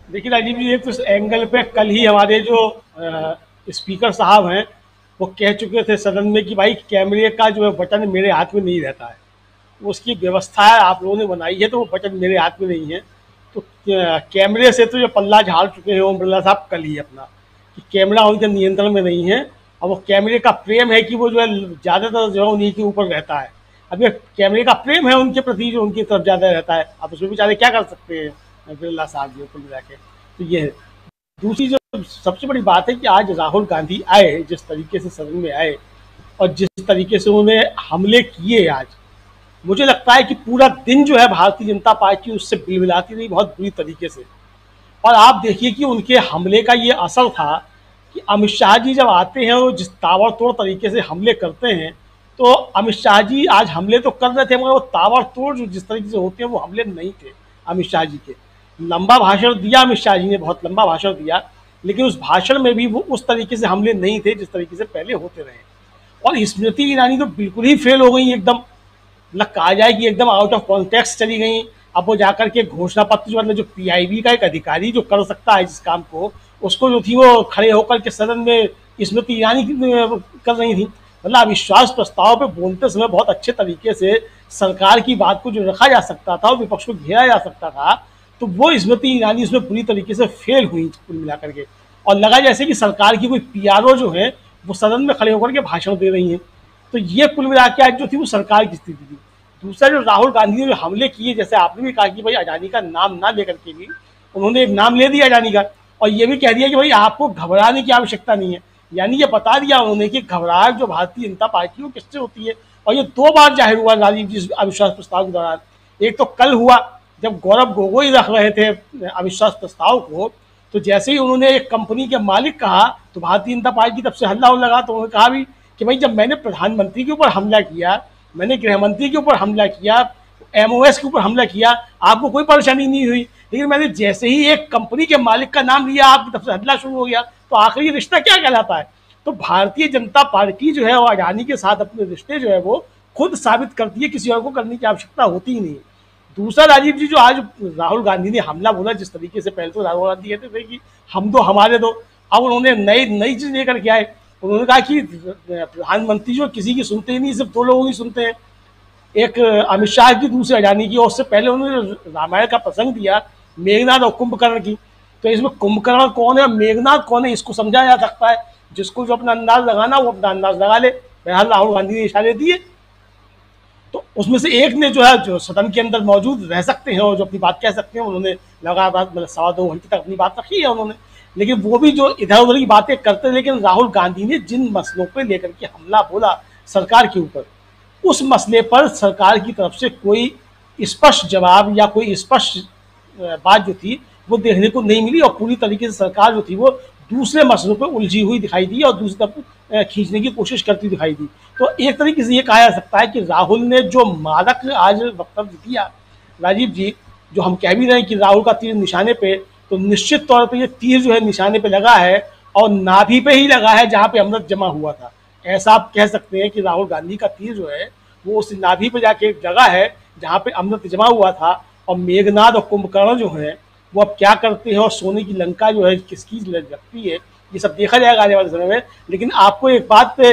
S11: देखिए राजीव जी, एक तो इस एंगल पे कल ही हमारे जो स्पीकर साहब हैं वो कह चुके थे सदन में कि भाई कैमरे का जो है बटन मेरे हाथ में नहीं रहता है, उसकी व्यवस्था है आप लोगों ने बनाई है, तो वो बटन मेरे हाथ में नहीं है। तो कैमरे से तो जो पल्ला झाड़ चुके हैं ओम बिरला साहब कल ही अपना, कि कैमरा उनके नियंत्रण में नहीं है, और वो कैमरे का प्रेम है कि वो जो है ज़्यादातर जो है उन्हीं के ऊपर रहता है। अब ये कैमरे का प्रेम है उनके प्रति जो उनकी तरफ ज़्यादा रहता है, अब उसमें बेचारे क्या कर सकते हैं बिरला साहब जी ऊपर मिला के। तो ये है। दूसरी जो सबसे बड़ी बात है कि आज राहुल गांधी आए, जिस तरीके से सदन में आए और जिस तरीके से उन्होंने हमले किए आज, मुझे लगता है कि पूरा दिन जो है भारतीय जनता पार्टी उससे बिलबिलाती रही बहुत बुरी तरीके से। और आप देखिए कि उनके हमले का ये असर था कि अमित शाह जी जब आते हैं और जिस ताबड़तोड़ तरीके से हमले करते हैं, तो अमित शाह जी आज हमले तो कर रहे थे मगर वो ताबड़तोड़ जो जिस तरीके से होते हैं वो हमले नहीं थे अमित शाह जी के। लंबा भाषण दिया अमित शाह जी ने, बहुत लंबा भाषण दिया, लेकिन उस भाषण में भी वो उस तरीके से हमले नहीं थे जिस तरीके से पहले होते रहे। और स्मृति ईरानी तो बिल्कुल ही फेल हो गई, एकदम मतलब कहा जाए कि एकदम आउट ऑफ कॉन्टेक्स्ट चली गई। अब वो जाकर के घोषणा पत्र जो मतलब जो पीआईबी का एक अधिकारी जो कर सकता है जिस काम को, उसको जो थी वो खड़े होकर के सदन में स्मृति ईरानी कर रही थी। मतलब अविश्वास प्रस्ताव पे बोलते समय बहुत अच्छे तरीके से सरकार की बात को जो रखा जा सकता था और विपक्ष को घेरा जा सकता था, तो वो स्मृति ईरानी उसमें बुरी तरीके से फेल हुई कुल मिलाकर के। और लगा जैसे कि सरकार की कोई पीआरओ जो है वो सदन में खड़े होकर के भाषण दे रही हैं। तो ये कुल मिला के आज जो थी वो सरकार की स्थिति थी। दूसरा जो राहुल गांधी ने जो हमले किए, जैसे आपने भी कहा कि भाई अडानी का नाम ना लेकर के भी उन्होंने एक नाम ले दिया अडानी का, और ये भी कह दिया कि भाई आपको घबराने की आवश्यकता नहीं है। यानी ये बता दिया उन्होंने कि घबराहट जो भारतीय जनता पार्टी को किससे होती है। और ये 2 बार जाहिर हुआ राजीव जी अविश्वास प्रस्ताव के दौरान। एक तो कल हुआ जब गौरव गोगोई रख रहे थे अविश्वास प्रस्ताव को, तो जैसे ही उन्होंने एक कंपनी के मालिक कहा तो भारतीय जनता पार्टी की तरफ से हल्ला लगा। तो उन्होंने कहा भी कि भाई जब मैंने प्रधानमंत्री के ऊपर हमला किया, मैंने गृहमंत्री के ऊपर हमला किया, एमओएस के ऊपर हमला किया, आपको कोई परेशानी नहीं हुई, लेकिन मैंने जैसे ही एक कंपनी के मालिक का नाम लिया आपकी तरफ से हल्ला शुरू हो गया। तो आखिर ये रिश्ता क्या कहलाता है। तो भारतीय जनता पार्टी जो है वो अडानी के साथ अपने रिश्ते जो है वो खुद साबित करती है, किसी और को करने की आवश्यकता होती ही नहीं। दूसरा राजीव जी, जो आज राहुल गांधी ने हमला बोला जिस तरीके से, पहले तो राहुल गांधी कहते थे कि हम दो हमारे दो, अब उन्होंने नई चीज लेकर के आए। उन्होंने कहा कि प्रधानमंत्री जो किसी की सुनते ही नहीं, सिर्फ 2 लोगों की सुनते हैं, एक अमित शाह की, दूसरे अडानी की। और उससे पहले उन्होंने रामायण का प्रसंग दिया मेघनाथ और कुंभकर्ण की। तो इसमें कुंभकर्ण कौन है और मेघनाथ कौन है इसको समझा जा सकता है। जिसको जो अपना अंदाज लगाना वो अपना अंदाज लगा ले। बहरहाल राहुल गांधी ने इशारे दिए, तो उसमें से एक ने जो है जो सदन के अंदर मौजूद रह सकते हैं और जो अपनी बात कह सकते हैं, उन्होंने लगातार मतलब 2.25 घंटे तक अपनी बात रखी है उन्होंने। लेकिन वो भी जो इधर उधर की बातें करते हैं, लेकिन राहुल गांधी ने जिन मसलों पे लेकर के हमला बोला सरकार के ऊपर, उस मसले पर सरकार की तरफ से कोई स्पष्ट जवाब या कोई स्पष्ट बात जो थी वो देखने को नहीं मिली। और पूरी तरीके से सरकार जो थी वो दूसरे मसलों पर उलझी हुई दिखाई दी और दूसरी तरफ खींचने की कोशिश करती दिखाई दी। तो एक तरीके से ये कहा जा सकता है कि राहुल ने जो मादक आज वक्तव्य दिया राजीव जी, जो हम कह भी रहे हैं कि राहुल का तीर निशाने पे, तो निश्चित तौर पे ये तीर जो है निशाने पे लगा है और नाभि पे ही लगा है जहाँ पे अमृत जमा हुआ था। ऐसा आप कह सकते हैं कि राहुल गांधी का तीर जो है वो उस नाभि पे जाके एक जगह है जहाँ पे अमृत जमा हुआ था। और मेघनाथ और कुंभकर्ण जो है वो अब क्या करते हैं और सोने की लंका जो है किसकी लगती है, ये सब देखा जाएगा आने वाले समय में। लेकिन आपको एक बात पे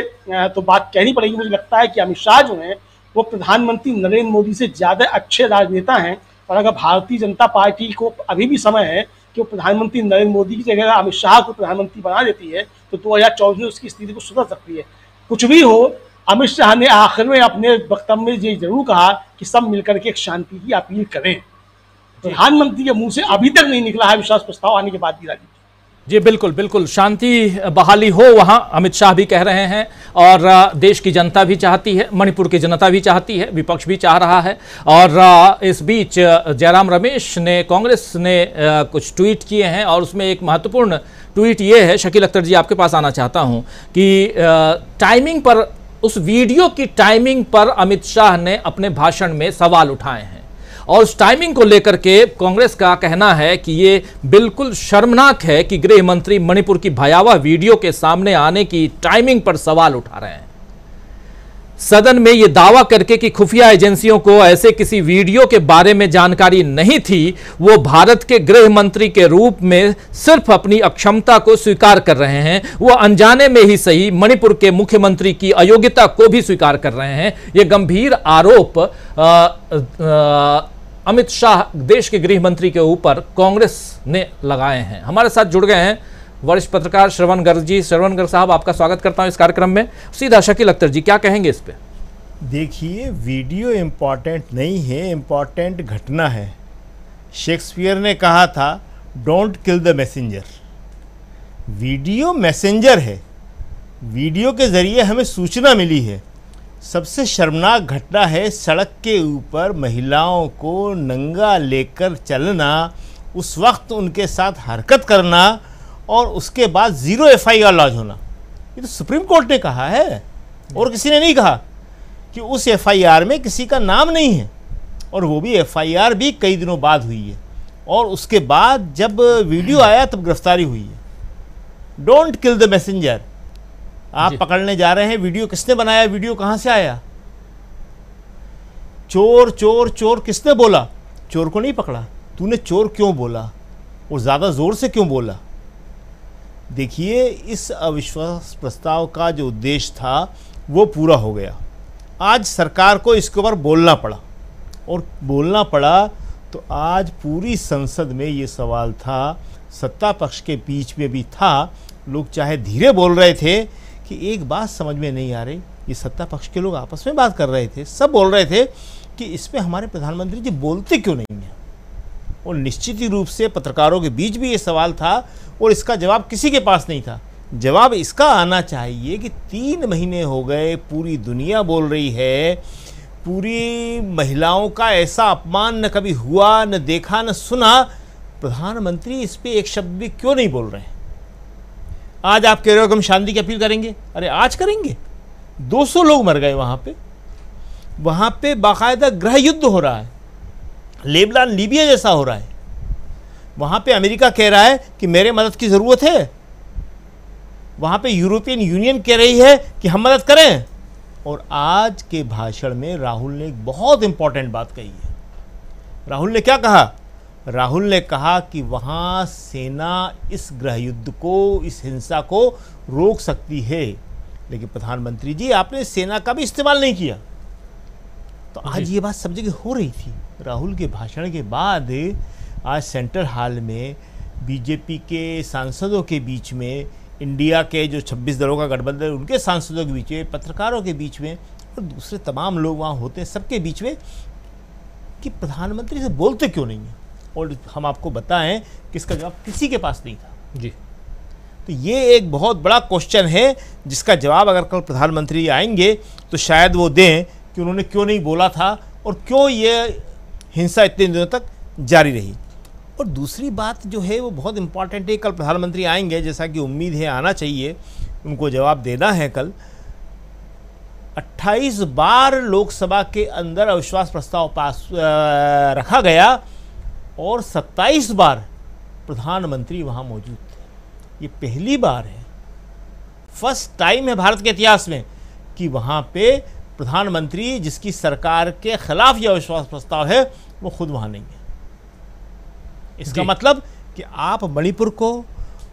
S11: तो बात कहनी पड़ेगी, मुझे लगता है कि अमित शाह जो हैं वो प्रधानमंत्री नरेंद्र मोदी से ज़्यादा अच्छे राजनेता हैं। और अगर भारतीय जनता पार्टी को अभी भी समय है कि वो प्रधानमंत्री नरेंद्र मोदी की जगह अमित शाह को प्रधानमंत्री बना देती है, तो 2024 में उसकी स्थिति को सुधर सकती है। कुछ भी हो, अमित शाह ने आखिर में अपने वक्तव्य में ये जरूर कहा कि सब मिलकर के एक शांति की अपील करें। प्रधानमंत्री के मुंह से अभी तक नहीं निकला है विश्वास प्रस्ताव आने के बाद भी राजीव।
S1: जी बिल्कुल बिल्कुल, शांति बहाली हो वहां अमित शाह भी कह रहे हैं और देश की जनता भी चाहती है, मणिपुर की जनता भी चाहती है, विपक्ष भी चाह रहा है। और इस बीच जयराम रमेश ने, कांग्रेस ने कुछ ट्वीट किए हैं और उसमें एक महत्वपूर्ण ट्वीट ये है, शकील अख्तर जी आपके पास आना चाहता हूं, कि टाइमिंग पर, उस वीडियो की टाइमिंग पर अमित शाह ने अपने भाषण में सवाल उठाए हैं और उस टाइमिंग को लेकर के कांग्रेस का कहना है कि ये बिल्कुल शर्मनाक है कि गृह मंत्री मणिपुर की भयावह वीडियो के सामने आने की टाइमिंग पर सवाल उठा रहे हैं। सदन में ये दावा करके कि खुफिया एजेंसियों को ऐसे किसी वीडियो के बारे में जानकारी नहीं थी, वो भारत के गृह मंत्री के रूप में सिर्फ अपनी अक्षमता को स्वीकार कर रहे हैं। वो अनजाने में ही सही मणिपुर के मुख्यमंत्री की अयोग्यता को भी स्वीकार कर रहे हैं। ये गंभीर आरोप अमित शाह, देश के गृह मंत्री के ऊपर कांग्रेस ने लगाए हैं। हमारे साथ जुड़ गए हैं वरिष्ठ पत्रकार श्रवण गर्ग जी। श्रवण गर्ग साहब, आपका स्वागत करता हूं इस कार्यक्रम में। सीधा शकील अख्तर जी, क्या कहेंगे इस पे?
S6: देखिए, वीडियो इम्पॉर्टेंट नहीं है, इम्पॉर्टेंट घटना है। शेक्सपियर ने कहा था, don't kill the messenger. Video messenger है, वीडियो के जरिए हमें सूचना मिली है। सबसे शर्मनाक घटना है सड़क के ऊपर महिलाओं को नंगा लेकर चलना, उस वक्त उनके साथ हरकत करना और उसके बाद 0 FIR लॉन्च होना। ये तो सुप्रीम कोर्ट ने कहा है और किसी ने नहीं कहा कि उस FIR में किसी का नाम नहीं है, और वो भी FIR भी कई दिनों बाद हुई है और उसके बाद जब वीडियो आया तब गिरफ्तारी हुई है। Don't kill the messenger. आप पकड़ने जा रहे हैं, वीडियो किसने बनाया, वीडियो कहां से आया? चोर चोर चोर किसने बोला? चोर को नहीं पकड़ा। तूने चोर क्यों बोला और ज़्यादा ज़ोर से क्यों बोला? देखिए, इस अविश्वास प्रस्ताव का जो उद्देश्य था वो पूरा हो गया। आज सरकार को इसके ऊपर बोलना पड़ा, और बोलना पड़ा तो आज पूरी संसद में ये सवाल था, सत्ता पक्ष के बीच में भी था। लोग चाहे धीरे बोल रहे थे कि एक बात समझ में नहीं आ रही, ये सत्ता पक्ष के लोग आपस में बात कर रहे थे, सब बोल रहे थे कि इसमें हमारे प्रधानमंत्री जी बोलते क्यों नहीं हैं। और निश्चित ही रूप से पत्रकारों के बीच भी ये सवाल था और इसका जवाब किसी के पास नहीं था। जवाब इसका आना चाहिए कि 3 महीने हो गए, पूरी दुनिया बोल रही है, पूरी महिलाओं का ऐसा अपमान न कभी हुआ, न देखा, न सुना। प्रधानमंत्री इस पे एक शब्द भी क्यों नहीं बोल रहे हैं? आज आप कह रहे हो कि हम शांति की अपील करेंगे। अरे आज करेंगे, 200 लोग मर गए वहाँ पे बाकायदा गृह युद्ध हो रहा है, लेबनान लीबिया जैसा हो रहा है। वहाँ पे अमेरिका कह रहा है कि मेरे मदद की ज़रूरत है, वहाँ पे यूरोपियन यूनियन कह रही है कि हम मदद करें। और आज के भाषण में राहुल ने एक बहुत इंपॉर्टेंट बात कही है। राहुल ने क्या कहा? राहुल ने कहा कि वहाँ सेना इस गृह युद्ध को, इस हिंसा को रोक सकती है, लेकिन प्रधानमंत्री जी आपने सेना का भी इस्तेमाल नहीं किया। तो आज ये बात सब जगह हो रही थी। राहुल के भाषण के बाद आज सेंट्रल हॉल में बीजेपी के सांसदों के बीच में, इंडिया के जो 26 दलों का गठबंधन उनके सांसदों के बीच में, पत्रकारों के बीच में और दूसरे तमाम लोग वहाँ होते हैं, सबके बीच में कि प्रधानमंत्री से बोलते क्यों नहीं हैं। और हम आपको बताएं कि इसका जवाब किसी के पास नहीं था जी। तो ये एक बहुत बड़ा क्वेश्चन है जिसका जवाब अगर कल प्रधानमंत्री आएंगे तो शायद वो दें कि उन्होंने क्यों नहीं बोला था और क्यों ये हिंसा इतने दिनों तक जारी रही। और दूसरी बात जो है वो बहुत इम्पॉर्टेंट है, कल प्रधानमंत्री आएंगे, जैसा कि उम्मीद है आना चाहिए, उनको जवाब देना है कल। 28 बार लोकसभा के अंदर अविश्वास प्रस्ताव पास रखा गया और 27 बार प्रधानमंत्री वहाँ मौजूद थे। ये पहली बार है, फर्स्ट टाइम है भारत के इतिहास में कि वहाँ पे प्रधानमंत्री जिसकी सरकार के खिलाफ यह अविश्वास प्रस्ताव है वो खुद वहाँ नहीं है। इसका मतलब कि आप मणिपुर को,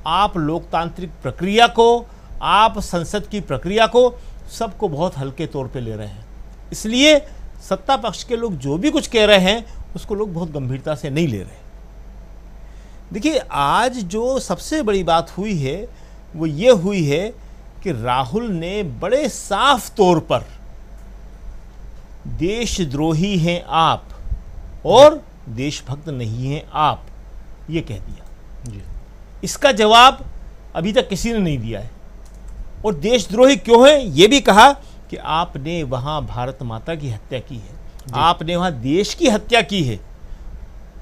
S6: आप लोकतांत्रिक प्रक्रिया को, आप संसद की प्रक्रिया को, सबको बहुत हल्के तौर पे ले रहे हैं। इसलिए सत्ता पक्ष के लोग जो भी कुछ कह रहे हैं उसको लोग बहुत गंभीरता से नहीं ले रहे। देखिए, आज जो सबसे बड़ी बात हुई है वो ये हुई है कि राहुल ने बड़े साफ तौर पर देशद्रोही हैं आप और देशभक्त नहीं हैं आप, ये कह दिया जी। इसका जवाब अभी तक किसी ने नहीं दिया है। और देशद्रोही क्यों है ये भी कहा कि आपने वहाँ भारत माता की हत्या की है, आपने वहाँ देश की हत्या की है,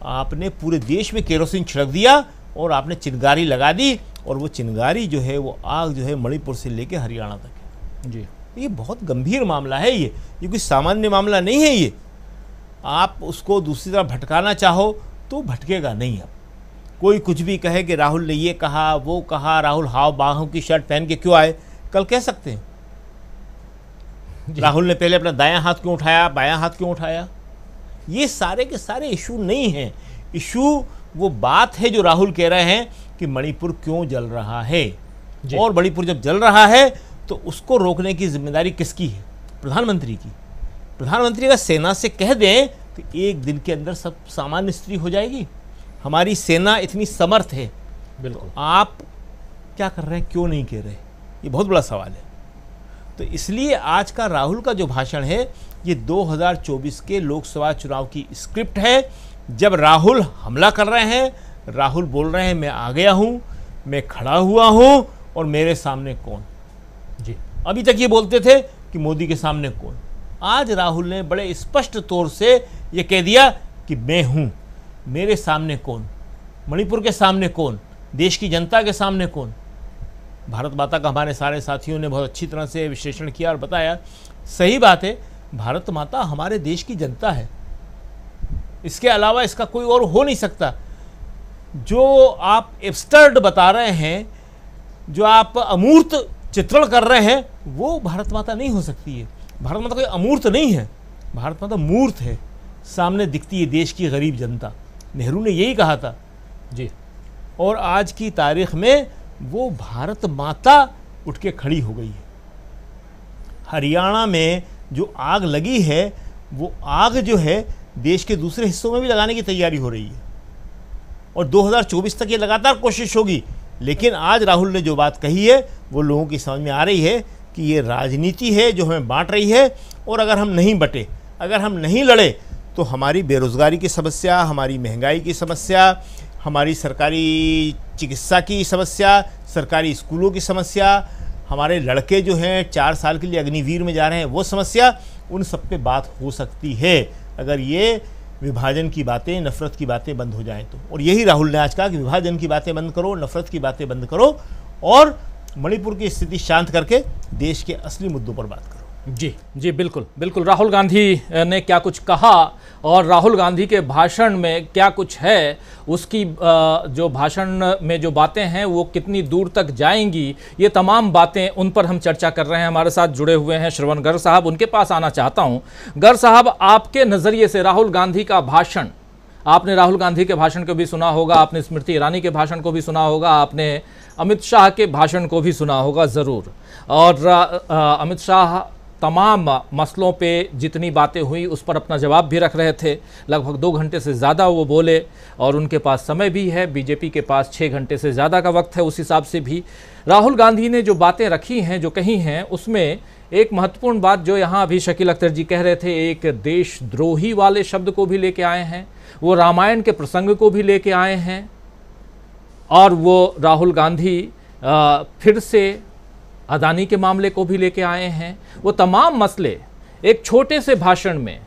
S6: आपने पूरे देश में केरोसिन छिड़क दिया और आपने चिंगारी लगा दी, और वो चिंगारी जो है वो आग जो है मणिपुर से लेकर हरियाणा तक है। जी, ये बहुत गंभीर मामला है, ये कोई सामान्य मामला नहीं है। ये आप उसको दूसरी तरफ भटकाना चाहो तो भटकेगा नहीं। अब कोई कुछ भी कहे कि राहुल ने ये कहा वो कहा, राहुल हाव बाहों की शर्ट पहन के क्यों आए, कल कह सकते हैं राहुल ने पहले अपना दायां हाथ क्यों उठाया, बायां हाथ क्यों उठाया। ये सारे के सारे इशू नहीं हैं। इशू वो बात है जो राहुल कह रहे हैं कि मणिपुर क्यों जल रहा है, और मणिपुर जब जल रहा है तो उसको रोकने की जिम्मेदारी किसकी है? प्रधानमंत्री की। प्रधानमंत्री अगर सेना से कह दें तो एक दिन के अंदर सब सामान्य स्थिति हो जाएगी। हमारी सेना इतनी समर्थ है, बिल्कुल। आप क्या कर रहे हैं, क्यों नहीं कह रहे, ये बहुत बड़ा सवाल है। तो इसलिए आज का राहुल का जो भाषण है ये 2024 के लोकसभा चुनाव की स्क्रिप्ट है। जब राहुल हमला कर रहे हैं, राहुल बोल रहे हैं मैं आ गया हूं, मैं खड़ा हुआ हूं और मेरे सामने कौन। जी, अभी तक ये बोलते थे कि मोदी के सामने कौन। आज राहुल ने बड़े स्पष्ट तौर से ये कह दिया कि मैं हूं, मेरे सामने कौन, मणिपुर के सामने कौन, देश की जनता के सामने कौन। भारत माता का हमारे सारे साथियों ने बहुत अच्छी तरह से विश्लेषण किया और बताया। सही बात है, भारत माता हमारे देश की जनता है, इसके अलावा इसका कोई और हो नहीं सकता। जो आप एब्स्टर्ड बता रहे हैं, जो आप अमूर्त चित्रण कर रहे हैं, वो भारत माता नहीं हो सकती है। भारत माता कोई अमूर्त नहीं है, भारत माता मूर्त है, सामने दिखती है देश की गरीब जनता। नेहरू ने यही कहा था जी, और आज की तारीख में वो भारत माता उठ के खड़ी हो गई है। हरियाणा में जो आग लगी है, वो आग जो है देश के दूसरे हिस्सों में भी लगाने की तैयारी हो रही है, और 2024 तक ये लगातार कोशिश होगी। लेकिन आज राहुल ने जो बात कही है वो लोगों की समझ में आ रही है कि ये राजनीति है जो हमें बांट रही है, और अगर हम नहीं बटे, अगर हम नहीं लड़े तो हमारी बेरोज़गारी की समस्या, हमारी महंगाई की समस्या, हमारी सरकारी चिकित्सा की समस्या, सरकारी स्कूलों की समस्या, हमारे लड़के जो हैं 4 साल के लिए अग्निवीर में जा रहे हैं वो समस्या, उन सब पे बात हो सकती है अगर ये विभाजन की बातें, नफरत की बातें बंद हो जाएं तो। और यही राहुल ने आज कहा कि विभाजन की बातें बंद करो, नफरत की बातें बंद करो, और मणिपुर की स्थिति शांत करके देश के असली मुद्दों पर बात करो।
S1: जी जी, बिल्कुल बिल्कुल। राहुल गांधी ने क्या कुछ कहा और राहुल गांधी के भाषण में क्या कुछ है, उसकी जो भाषण में जो बातें हैं वो कितनी दूर तक जाएंगी, ये तमाम बातें, उन पर हम चर्चा कर रहे हैं। हमारे साथ जुड़े हुए हैं श्रवण गर्ग साहब, उनके पास आना चाहता हूं। गर्ग साहब, आपके नज़रिए से राहुल गांधी का भाषण, आपने राहुल गांधी के भाषण को भी सुना होगा, आपने स्मृति ईरानी के भाषण को भी सुना होगा, आपने अमित शाह के भाषण को भी सुना होगा ज़रूर। और अमित शाह तमाम मसलों पे जितनी बातें हुई उस पर अपना जवाब भी रख रहे थे। लगभग 2 घंटे से ज़्यादा वो बोले, और उनके पास समय भी है, बीजेपी के पास 6 घंटे से ज़्यादा का वक्त है। उस हिसाब से भी राहुल गांधी ने जो बातें रखी हैं, जो कही हैं, उसमें एक महत्वपूर्ण बात जो यहाँ अभी शकील अख्तर जी कह रहे थे, एक देशद्रोही वाले शब्द को भी लेके आए हैं, वो रामायण के प्रसंग को भी लेके आए हैं, और वो राहुल गांधी फिर से अदानी के मामले को भी लेके आए हैं। वो तमाम मसले एक छोटे से भाषण में,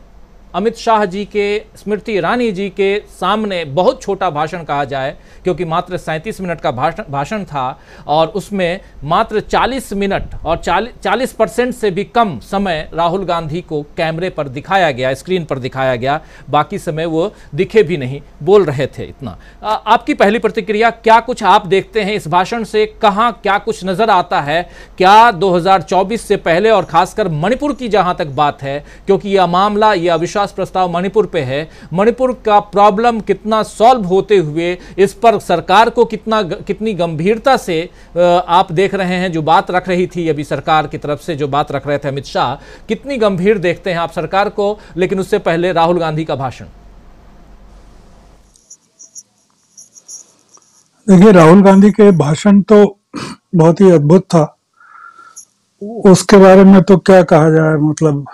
S1: अमित शाह जी के, स्मृति ईरानी जी के सामने, बहुत छोटा भाषण कहा जाए क्योंकि मात्र 37 मिनट का भाषण था, और उसमें मात्र 40 मिनट और 40% से भी कम समय राहुल गांधी को कैमरे पर दिखाया गया, स्क्रीन पर दिखाया गया, बाकी समय वो दिखे भी नहीं, बोल रहे थे इतना। आपकी पहली प्रतिक्रिया, क्या कुछ आप देखते हैं इस भाषण से, कहाँ क्या कुछ नज़र आता है? क्या 2024 से पहले, और खासकर मणिपुर की जहाँ तक बात है, क्योंकि यह मामला, यह अविश्वास प्रस्ताव मणिपुर पे है, मणिपुर का प्रॉब्लम कितना सॉल्व होते हुए इस पर सरकार को कितनी गंभीरता से आप देख रहे हैं, जो बात रख रही थी अभी सरकार की तरफ से, जो बात रख रहे थे अमित शाह, कितनी गंभीर देखते हैं आप सरकार को? लेकिन उससे पहले राहुल गांधी का भाषण।
S12: देखिए, राहुल गांधी के भाषण तो बहुत ही अद्भुत था, उसके बारे में तो क्या कहा जाए। मतलब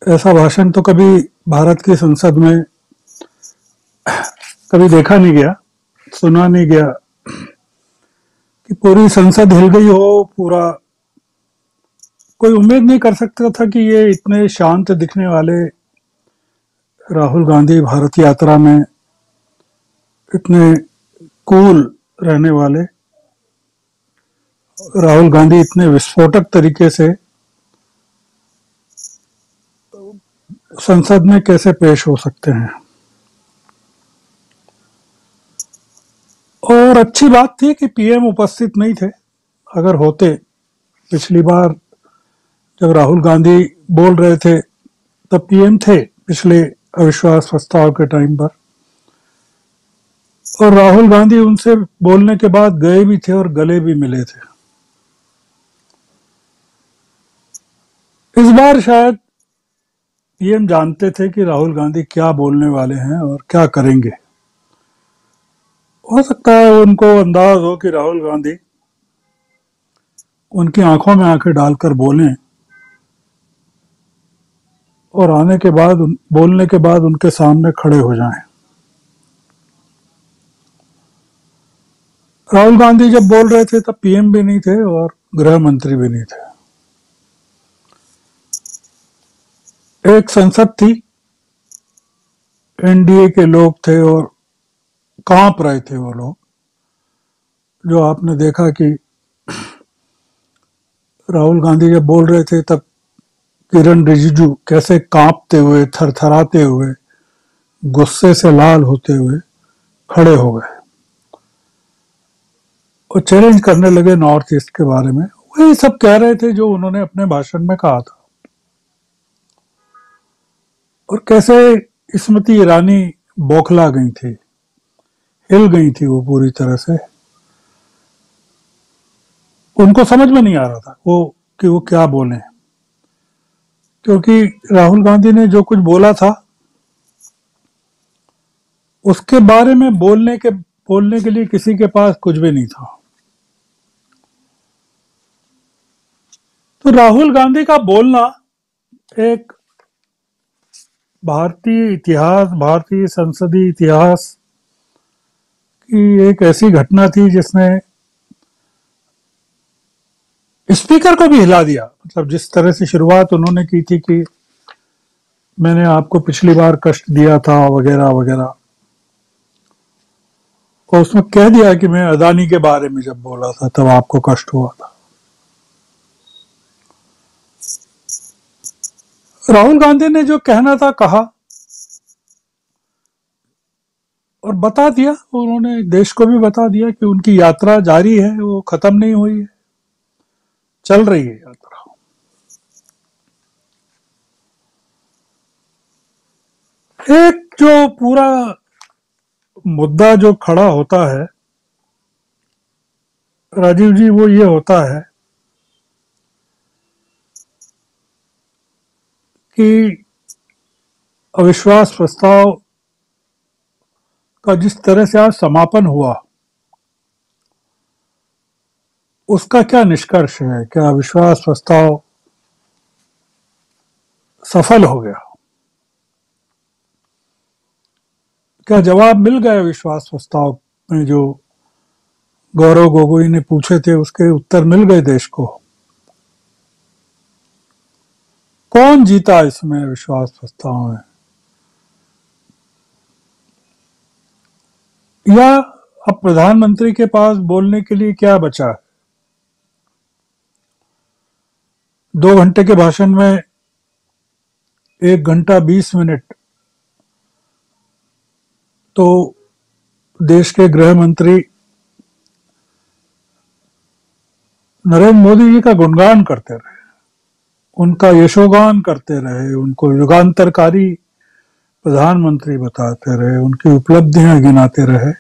S12: ऐसा भाषण तो कभी भारत की संसद में कभी देखा नहीं गया, सुना नहीं गया। कि पूरी संसद हिल गई हो, पूरा कोई उम्मीद नहीं कर सकता था कि ये इतने शांत दिखने वाले राहुल गांधी भारत यात्रा में इतने कूल रहने वाले राहुल गांधी इतने विस्फोटक तरीके से संसद में कैसे पेश हो सकते हैं। और अच्छी बात थी कि पीएम उपस्थित नहीं थे। अगर होते, पिछली बार जब राहुल गांधी बोल रहे थे तब पीएम थे पिछले अविश्वास प्रस्ताव के टाइम पर, और राहुल गांधी उनसे बोलने के बाद गए भी थे और गले भी मिले थे। इस बार शायद पीएम जानते थे कि राहुल गांधी क्या बोलने वाले हैं और क्या करेंगे। हो सकता है उनको अंदाज हो कि राहुल गांधी उनकी आंखों में आंखें डालकर बोलें और आने के बाद बोलने के बाद उनके सामने खड़े हो जाएं। राहुल गांधी जब बोल रहे थे तब पीएम भी नहीं थे और गृह मंत्री भी नहीं थे। एक संसद थी, एनडीए के लोग थे और कांप रहे थे वो लोग। जो आपने देखा कि राहुल गांधी जब बोल रहे थे तब किरण रिजिजू कैसे कांपते हुए, थरथराते हुए, गुस्से से लाल होते हुए खड़े हो गए और चैलेंज करने लगे नॉर्थ ईस्ट के बारे में। वही सब कह रहे थे जो उन्होंने अपने भाषण में कहा था। और कैसे स्मृति ईरानी बौखला गई थी, हिल गई थी वो पूरी तरह से। उनको समझ में नहीं आ रहा था वो क्या बोले, क्योंकि राहुल गांधी ने जो कुछ बोला था उसके बारे में बोलने के लिए किसी के पास कुछ भी नहीं था। तो राहुल गांधी का बोलना एक भारतीय इतिहास, भारतीय संसदीय इतिहास की एक ऐसी घटना थी जिसने स्पीकर को भी हिला दिया। मतलब जिस तरह से शुरुआत उन्होंने की थी कि मैंने आपको पिछली बार कष्ट दिया था वगैरह वगैरह, और उसमें कह दिया कि मैं अदानी के बारे में जब बोला था तब आपको कष्ट हुआ था। राहुल गांधी ने जो कहना था कहा और बता दिया। उन्होंने देश को भी बता दिया कि उनकी यात्रा जारी है, वो खत्म नहीं हुई है, चल रही है यात्रा। एक जो पूरा मुद्दा जो खड़ा होता है राजीव जी, वो ये होता है कि अविश्वास प्रस्ताव का जिस तरह से आज समापन हुआ उसका क्या निष्कर्ष है? क्या अविश्वास प्रस्ताव सफल हो गया? क्या जवाब मिल गया अविश्वास प्रस्ताव में? जो गौरव गोगोई ने पूछे थे उसके उत्तर मिल गए देश को? कौन जीता इसमें अविश्वास प्रस्ताव में? या अब प्रधानमंत्री के पास बोलने के लिए क्या बचा है? 2 घंटे के भाषण में 1 घंटा 20 मिनट तो देश के गृह मंत्री नरेंद्र मोदी जी का गुणगान करते रहे, उनका यशोगान करते रहे, उनको युगांतरकारी प्रधानमंत्री बताते रहे, उनकी उपलब्धियां गिनाते रहे,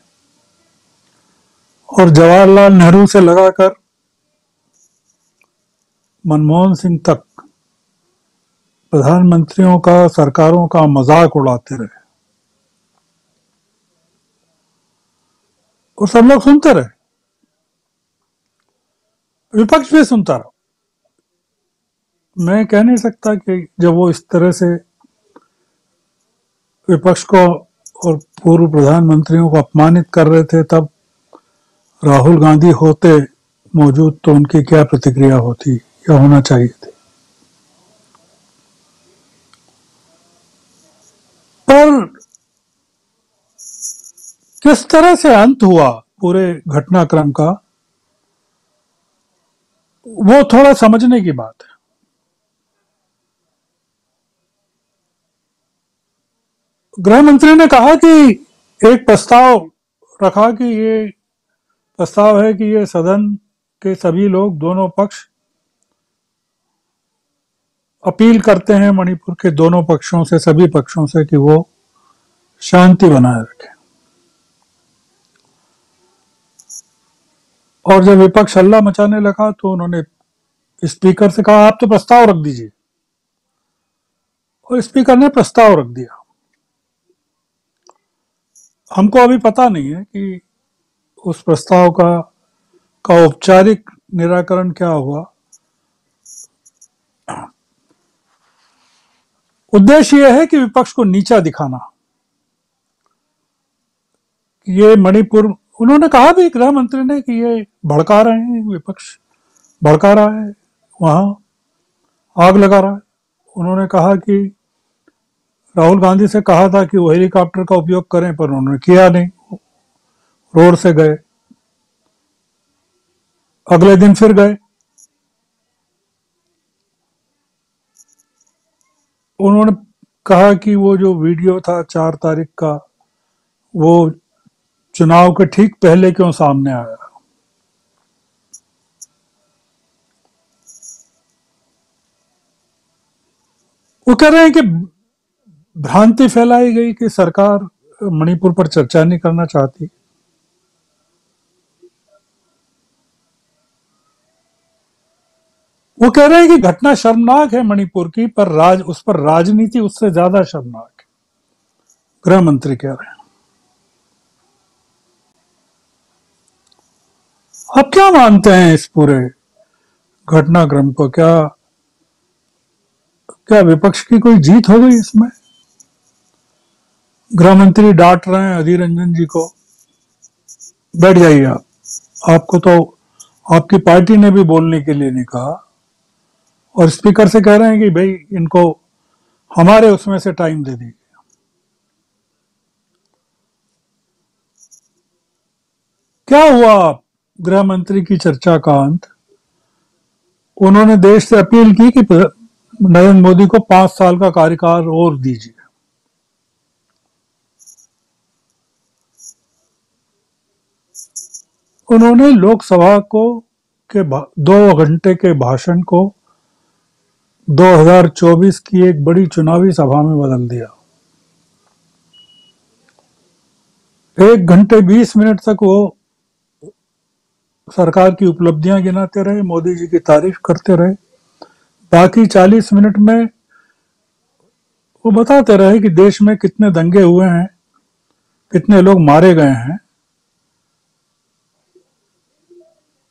S12: और जवाहरलाल नेहरू से लगाकर मनमोहन सिंह तक प्रधानमंत्रियों का, सरकारों का मजाक उड़ाते रहे और सब लोग सुनते रहे, विपक्ष भी सुनता रहा। मैं कह नहीं सकता कि जब वो इस तरह से विपक्ष को और पूर्व प्रधानमंत्रियों को अपमानित कर रहे थे तब राहुल गांधी होते मौजूद तो उनकी क्या प्रतिक्रिया होती या होना चाहिए थी। पर किस तरह से अंत हुआ पूरे घटनाक्रम का, वो थोड़ा समझने की बात है। गृह मंत्री ने कहा कि एक प्रस्ताव रखा कि ये प्रस्ताव है कि ये सदन के सभी लोग, दोनों पक्ष अपील करते हैं मणिपुर के दोनों पक्षों से, सभी पक्षों से, कि वो शांति बनाए रखें। और जब विपक्ष हल्ला मचाने लगा तो उन्होंने स्पीकर से कहा आप तो प्रस्ताव रख दीजिए, और स्पीकर ने प्रस्ताव रख दिया। हमको अभी पता नहीं है कि उस प्रस्ताव का औपचारिक निराकरण क्या हुआ। उद्देश्य यह है कि विपक्ष को नीचा दिखाना। ये मणिपुर, उन्होंने कहा भी गृह मंत्री ने कि ये भड़का रहे हैं, विपक्ष भड़का रहा है, वहां आग लगा रहा है। उन्होंने कहा कि राहुल गांधी से कहा था कि वो हेलीकॉप्टर का उपयोग करें, पर उन्होंने किया नहीं, रोड से गए। अगले दिन फिर गए। उन्होंने कहा कि वो जो वीडियो था 4 तारीख का, वो चुनाव के ठीक पहले क्यों सामने आया। वो कह रहे हैं कि भ्रांति फैलाई गई कि सरकार मणिपुर पर चर्चा नहीं करना चाहती। वो कह रहे हैं कि घटना शर्मनाक है मणिपुर की, पर उस पर राजनीति उससे ज्यादा शर्मनाक है, गृह मंत्री कह रहे हैं। आप क्या मानते हैं इस पूरे घटनाक्रम को? क्या विपक्ष की कोई जीत हो गई इसमें? गृह मंत्री डांट रहे हैं अधीर रंजन जी को, बैठ जाइए आप, आपको तो आपकी पार्टी ने भी बोलने के लिए नहीं कहा, और स्पीकर से कह रहे हैं कि भाई इनको हमारे उसमें से टाइम दे दीजिए। क्या हुआ गृह मंत्री की चर्चा का अंत? उन्होंने देश से अपील की कि नरेंद्र मोदी को 5 साल का कार्यकाल और दीजिए। उन्होंने लोकसभा को के 2 घंटे के भाषण को 2024 की एक बड़ी चुनावी सभा में बदल दिया। 1 घंटे 20 मिनट तक वो सरकार की उपलब्धियां गिनाते रहे, मोदी जी की तारीफ करते रहे। बाकी 40 मिनट में वो बताते रहे कि देश में कितने दंगे हुए हैं, कितने लोग मारे गए हैं,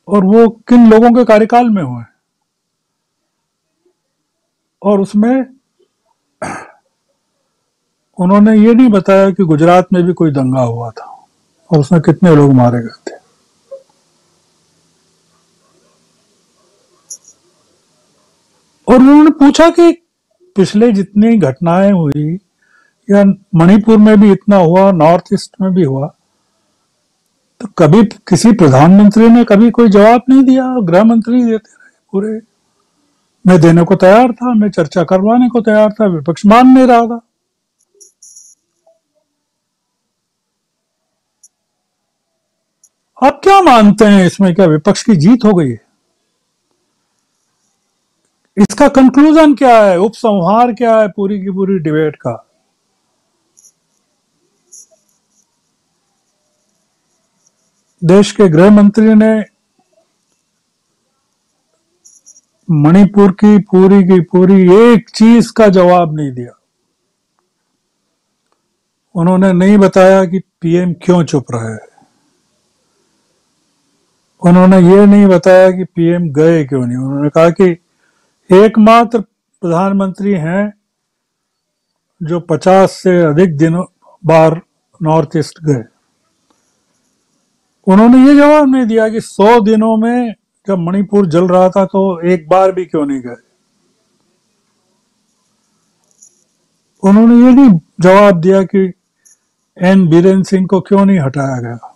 S12: और वो किन लोगों के कार्यकाल में हुए। और उसमें उन्होंने ये नहीं बताया कि गुजरात में भी कोई दंगा हुआ था और उसमें कितने लोग मारे गए थे। और उन्होंने पूछा कि पिछले जितनी घटनाएं हुई, या मणिपुर में भी इतना हुआ, नॉर्थ ईस्ट में भी हुआ, तो कभी किसी प्रधानमंत्री ने कभी कोई जवाब नहीं दिया। गृह मंत्री देते रहे पूरे। मैं देने को तैयार था, मैं चर्चा करवाने को तैयार था, विपक्ष मान नहीं रहा था। आप क्या मानते हैं इसमें? क्या विपक्ष की जीत हो गई है? इसका कंक्लूजन क्या है, उपसंहार क्या है पूरी की पूरी डिबेट का? देश के गृह मंत्री ने मणिपुर की पूरी एक चीज का जवाब नहीं दिया। उन्होंने नहीं बताया कि पीएम क्यों चुप रहे। उन्होंने ये नहीं बताया कि पीएम गए क्यों नहीं। उन्होंने कहा कि एकमात्र प्रधानमंत्री हैं जो 50 से अधिक दिनों बार नॉर्थ ईस्ट गए। उन्होंने ये जवाब नहीं दिया कि 100 दिनों में जब मणिपुर जल रहा था तो एक बार भी क्यों नहीं गए? उन्होंने ये नहीं जवाब दिया कि एन बीरेन सिंह को क्यों नहीं हटाया गया।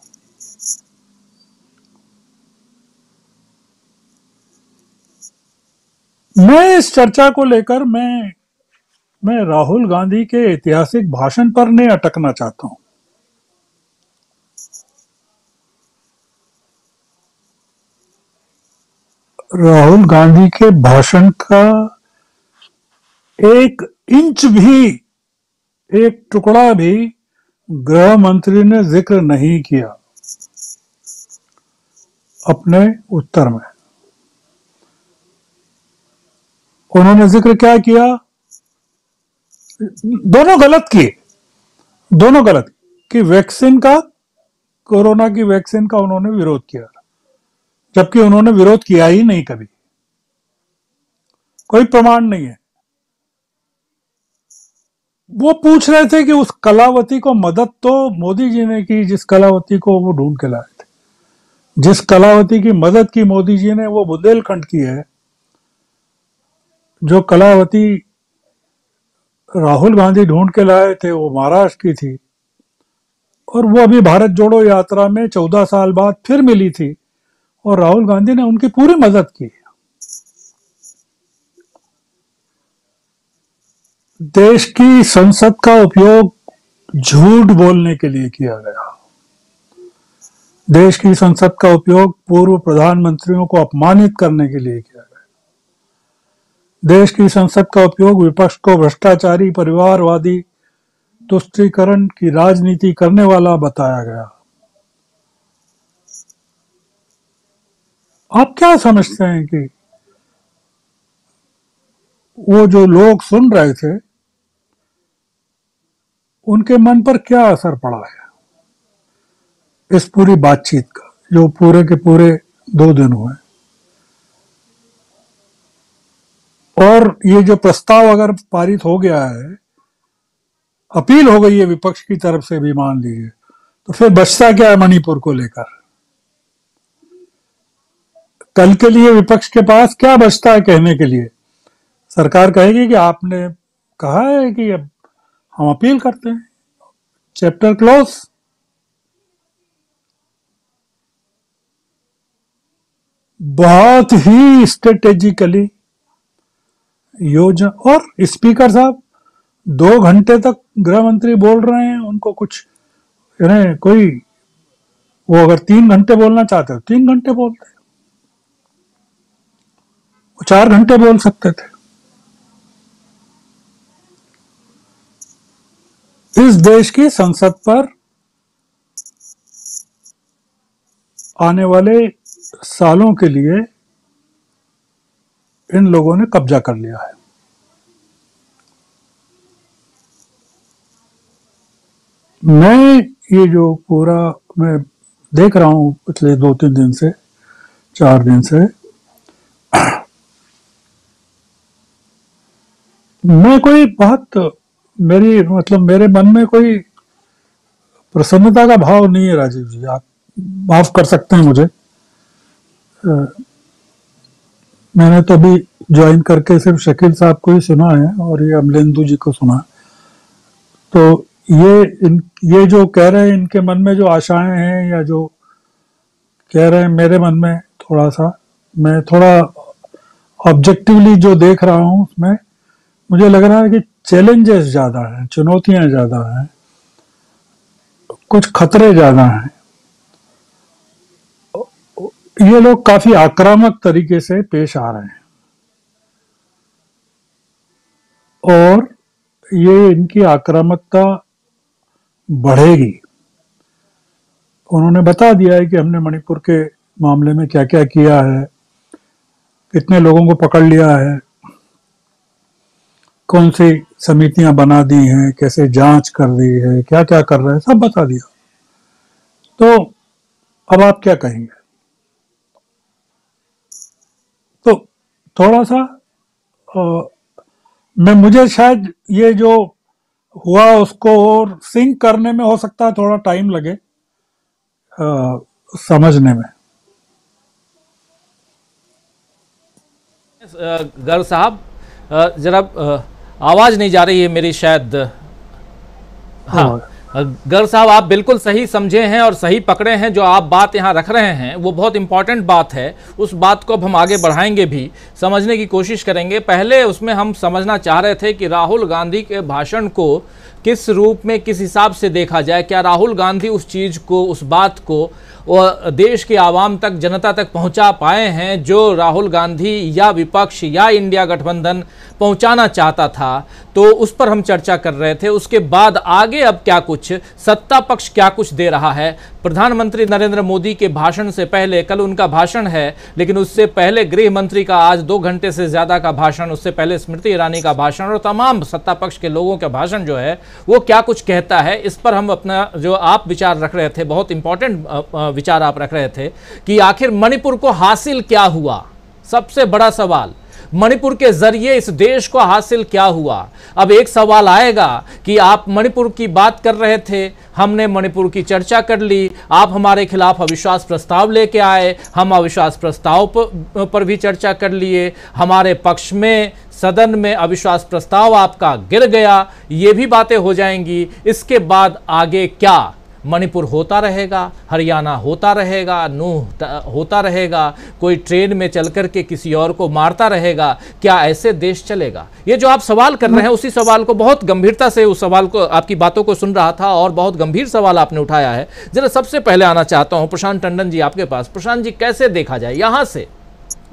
S12: मैं इस चर्चा को लेकर मैं राहुल गांधी के ऐतिहासिक भाषण पर नहीं अटकना चाहता हूं। राहुल गांधी के भाषण का एक इंच भी, एक टुकड़ा भी गृह मंत्री ने जिक्र नहीं किया अपने उत्तर में। उन्होंने जिक्र क्या किया? दोनों गलत किए, दोनों गलत कि वैक्सीन का, कोरोना की वैक्सीन का उन्होंने विरोध किया, जबकि उन्होंने विरोध किया ही नहीं कभी, कोई प्रमाण नहीं है। वो पूछ रहे थे कि उस कलावती को मदद तो मोदी जी ने की, जिस कलावती को वो ढूंढ के लाए थे। जिस कलावती की मदद की मोदी जी ने वो बुंदेलखंड की है। जो कलावती राहुल गांधी ढूंढ के लाए थे वो महाराष्ट्र की थी, और वो अभी भारत जोड़ो यात्रा में 14 साल बाद फिर मिली थी, और राहुल गांधी ने उनकी पूरी मदद की। देश की संसद का उपयोग झूठ बोलने के लिए किया गया। देश की संसद का उपयोग पूर्व प्रधानमंत्रियों को अपमानित करने के लिए किया गया। देश की संसद का उपयोग विपक्ष को भ्रष्टाचारी, परिवारवादी, तुष्टीकरण की राजनीति करने वाला बताया गया। आप क्या समझते हैं कि वो जो लोग सुन रहे थे उनके मन पर क्या असर पड़ा है इस पूरी बातचीत का, जो पूरे के पूरे 2 दिन हुए? और ये जो प्रस्ताव अगर पारित हो गया है, अपील हो गई है विपक्ष की तरफ से भी, मान लीजिए, तो फिर बचता क्या है मणिपुर को लेकर? कल के लिए विपक्ष के पास क्या बचता है कहने के लिए? सरकार कहेगी कि आपने कहा है कि अब हम अपील करते हैं, चैप्टर क्लोज। बहुत ही स्ट्रेटेजिकली योजना। और स्पीकर साहब 2 घंटे तक गृह मंत्री बोल रहे हैं, उनको कुछ कोई, वो अगर 3 घंटे बोलना चाहते हो 3 घंटे बोलते, वो 4 घंटे बोल सकते थे। इस देश की संसद पर आने वाले सालों के लिए इन लोगों ने कब्जा कर लिया है। मैं ये जो पूरा मैं देख रहा हूं पिछले 2-3 दिन से, 4 दिन से, मैं कोई बहुत, मेरे मन में कोई प्रसन्नता का भाव नहीं है। राजीव जी, आप माफ कर सकते हैं मुझे। मैंने तो अभी ज्वाइन करके सिर्फ शकील साहब को ही सुना है और ये अमलेंदु जी को सुना। तो ये जो कह रहे हैं, इनके मन में जो आशाएं हैं या जो कह रहे हैं, मेरे मन में थोड़ा सा, मैं थोड़ा ऑब्जेक्टिवली जो देख रहा हूं उसमें मुझे लग रहा है कि चैलेंजेस ज्यादा हैं, चुनौतियां ज्यादा हैं, कुछ खतरे ज्यादा हैं। ये लोग काफी आक्रामक तरीके से पेश आ रहे हैं और ये इनकी आक्रामकता बढ़ेगी। उन्होंने बता दिया है कि हमने मणिपुर के मामले में क्या क्या किया है, कितने लोगों को पकड़ लिया है, कौन सी समितियां बना दी हैं, कैसे जांच कर दी है, क्या क्या कर रहे हैं, सब बता दिया। तो अब आप क्या कहेंगे? तो थोड़ा सा मुझे शायद ये जो हुआ उसको और सिंक करने में हो सकता है थोड़ा टाइम लगे समझने में।
S1: गर्ग साहब, जरा आवाज नहीं जा रही है मेरी शायद। हाँ, गर्ग साहब आप बिल्कुल सही समझे हैं और सही पकड़े हैं। जो आप बात यहाँ रख रहे हैं वो बहुत इंपॉर्टेंट बात है। उस बात को अब हम आगे बढ़ाएंगे भी, समझने की कोशिश करेंगे। पहले उसमें हम समझना चाह रहे थे कि राहुल गांधी के भाषण को किस रूप में, किस हिसाब से देखा जाए। क्या राहुल गांधी उस चीज़ को, उस बात को देश के आवाम तक, जनता तक पहुंचा पाए हैं जो राहुल गांधी या विपक्ष या इंडिया गठबंधन पहुंचाना चाहता था? तो उस पर हम चर्चा कर रहे थे। उसके बाद आगे अब क्या कुछ, सत्ता पक्ष क्या कुछ दे रहा है? प्रधानमंत्री नरेंद्र मोदी के भाषण से पहले, कल उनका भाषण है, लेकिन उससे पहले गृह मंत्री का आज 2 घंटे से ज़्यादा का भाषण, उससे पहले स्मृति ईरानी का भाषण और तमाम सत्ता पक्ष के लोगों का भाषण जो है वो क्या कुछ कहता है, इस पर हम अपना जो आप विचार रख रहे थे, बहुत इंपॉर्टेंट विचार आप रख रहे थे कि आखिर मणिपुर को हासिल क्या हुआ। सबसे बड़ा सवाल, मणिपुर के जरिए इस देश को हासिल क्या हुआ? अब एक सवाल आएगा कि आप मणिपुर की बात कर रहे थे, हमने मणिपुर की चर्चा कर ली, आप हमारे खिलाफ अविश्वास प्रस्ताव लेके आए, हम अविश्वास प्रस्ताव पर भी चर्चा कर लिए, हमारे पक्ष में सदन में अविश्वास प्रस्ताव आपका गिर गया, ये भी बातें हो जाएंगी। इसके बाद आगे क्या? मणिपुर होता रहेगा, हरियाणा होता रहेगा, नूह होता रहेगा, कोई ट्रेन में चलकर के किसी और को मारता रहेगा? क्या ऐसे देश चलेगा? ये जो आप सवाल कर रहे हैं, उसी सवाल को बहुत गंभीरता से, उस सवाल को, आपकी बातों को सुन रहा था और बहुत गंभीर सवाल आपने उठाया है। जरा सबसे पहले आना चाहता हूं प्रशांत टंडन जी आपके पास। प्रशांत जी, कैसे देखा जाए यहां से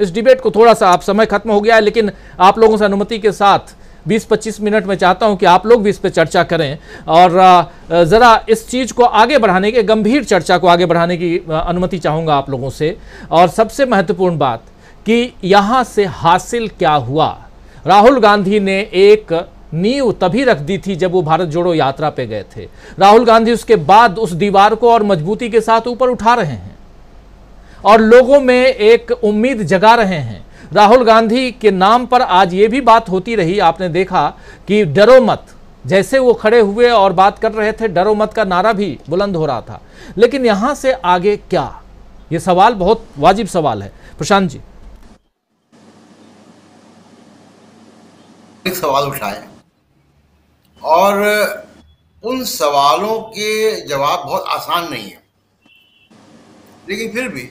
S1: इस डिबेट को? थोड़ा सा आप, समय खत्म हो गया है, लेकिन आप लोगों से अनुमति के साथ 20-25 मिनट में चाहता हूं कि आप लोग भी इस पर चर्चा करें और ज़रा इस चीज़ को आगे बढ़ाने के, गंभीर चर्चा को आगे बढ़ाने की अनुमति चाहूँगा आप लोगों से। और सबसे महत्वपूर्ण बात कि यहाँ से हासिल क्या हुआ? राहुल गांधी ने एक नींव तभी रख दी थी जब वो भारत जोड़ो यात्रा पे गए थे। राहुल गांधी उसके बाद उस दीवार को और मजबूती के साथ ऊपर उठा रहे हैं और लोगों में एक उम्मीद जगा रहे हैं। राहुल गांधी के नाम पर आज ये भी बात होती रही, आपने देखा कि डरो मत, जैसे वो खड़े हुए और बात कर रहे थे, डरो मत का नारा भी बुलंद हो रहा था। लेकिन यहां से आगे क्या? ये सवाल बहुत वाजिब सवाल है। प्रशांत जी,
S9: एक सवाल उठाए और उन सवालों के जवाब बहुत आसान नहीं है, लेकिन फिर भी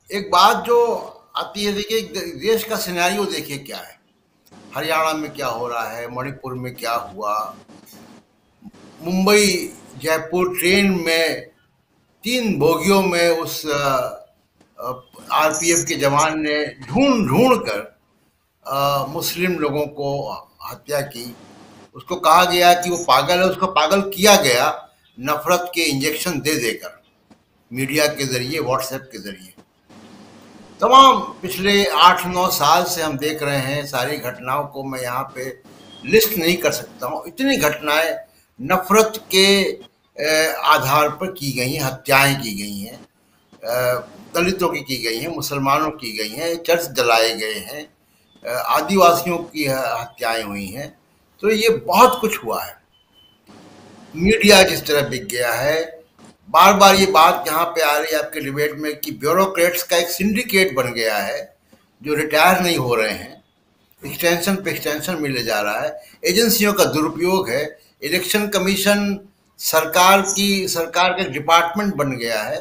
S9: एक बात जो आती है, देखिए देश का सिनेरियो देखिए क्या है। हरियाणा में क्या हो रहा है, मणिपुर में क्या हुआ, मुंबई जयपुर ट्रेन में 3 बोगियों में उस आरपीएफ के जवान ने ढूंढ कर मुस्लिम लोगों को हत्या की। उसको कहा गया कि वो पागल है, उसको पागल किया गया नफरत के इंजेक्शन दे देकर, मीडिया के जरिए, व्हाट्सएप के जरिए। तमाम पिछले 8-9 साल से हम देख रहे हैं, सारी घटनाओं को मैं यहाँ पे लिस्ट नहीं कर सकता हूँ। इतनी घटनाएं नफरत के आधार पर की गई हैं, हत्याएं की गई हैं, दलितों की गई हैं, मुसलमानों की गई हैं, चर्च जलाए गए हैं, आदिवासियों की हत्याएं हुई हैं। तो ये बहुत कुछ हुआ है। मीडिया जिस तरह बिक गया है, बार बार ये बात यहाँ पे आ रही है आपके डिबेट में कि ब्यूरोक्रेट्स का एक सिंडिकेट बन गया है जो रिटायर नहीं हो रहे हैं, एक्सटेंशन पे एक्सटेंशन मिले जा रहा है, एजेंसियों का दुरुपयोग है, इलेक्शन कमीशन सरकार का डिपार्टमेंट बन गया है,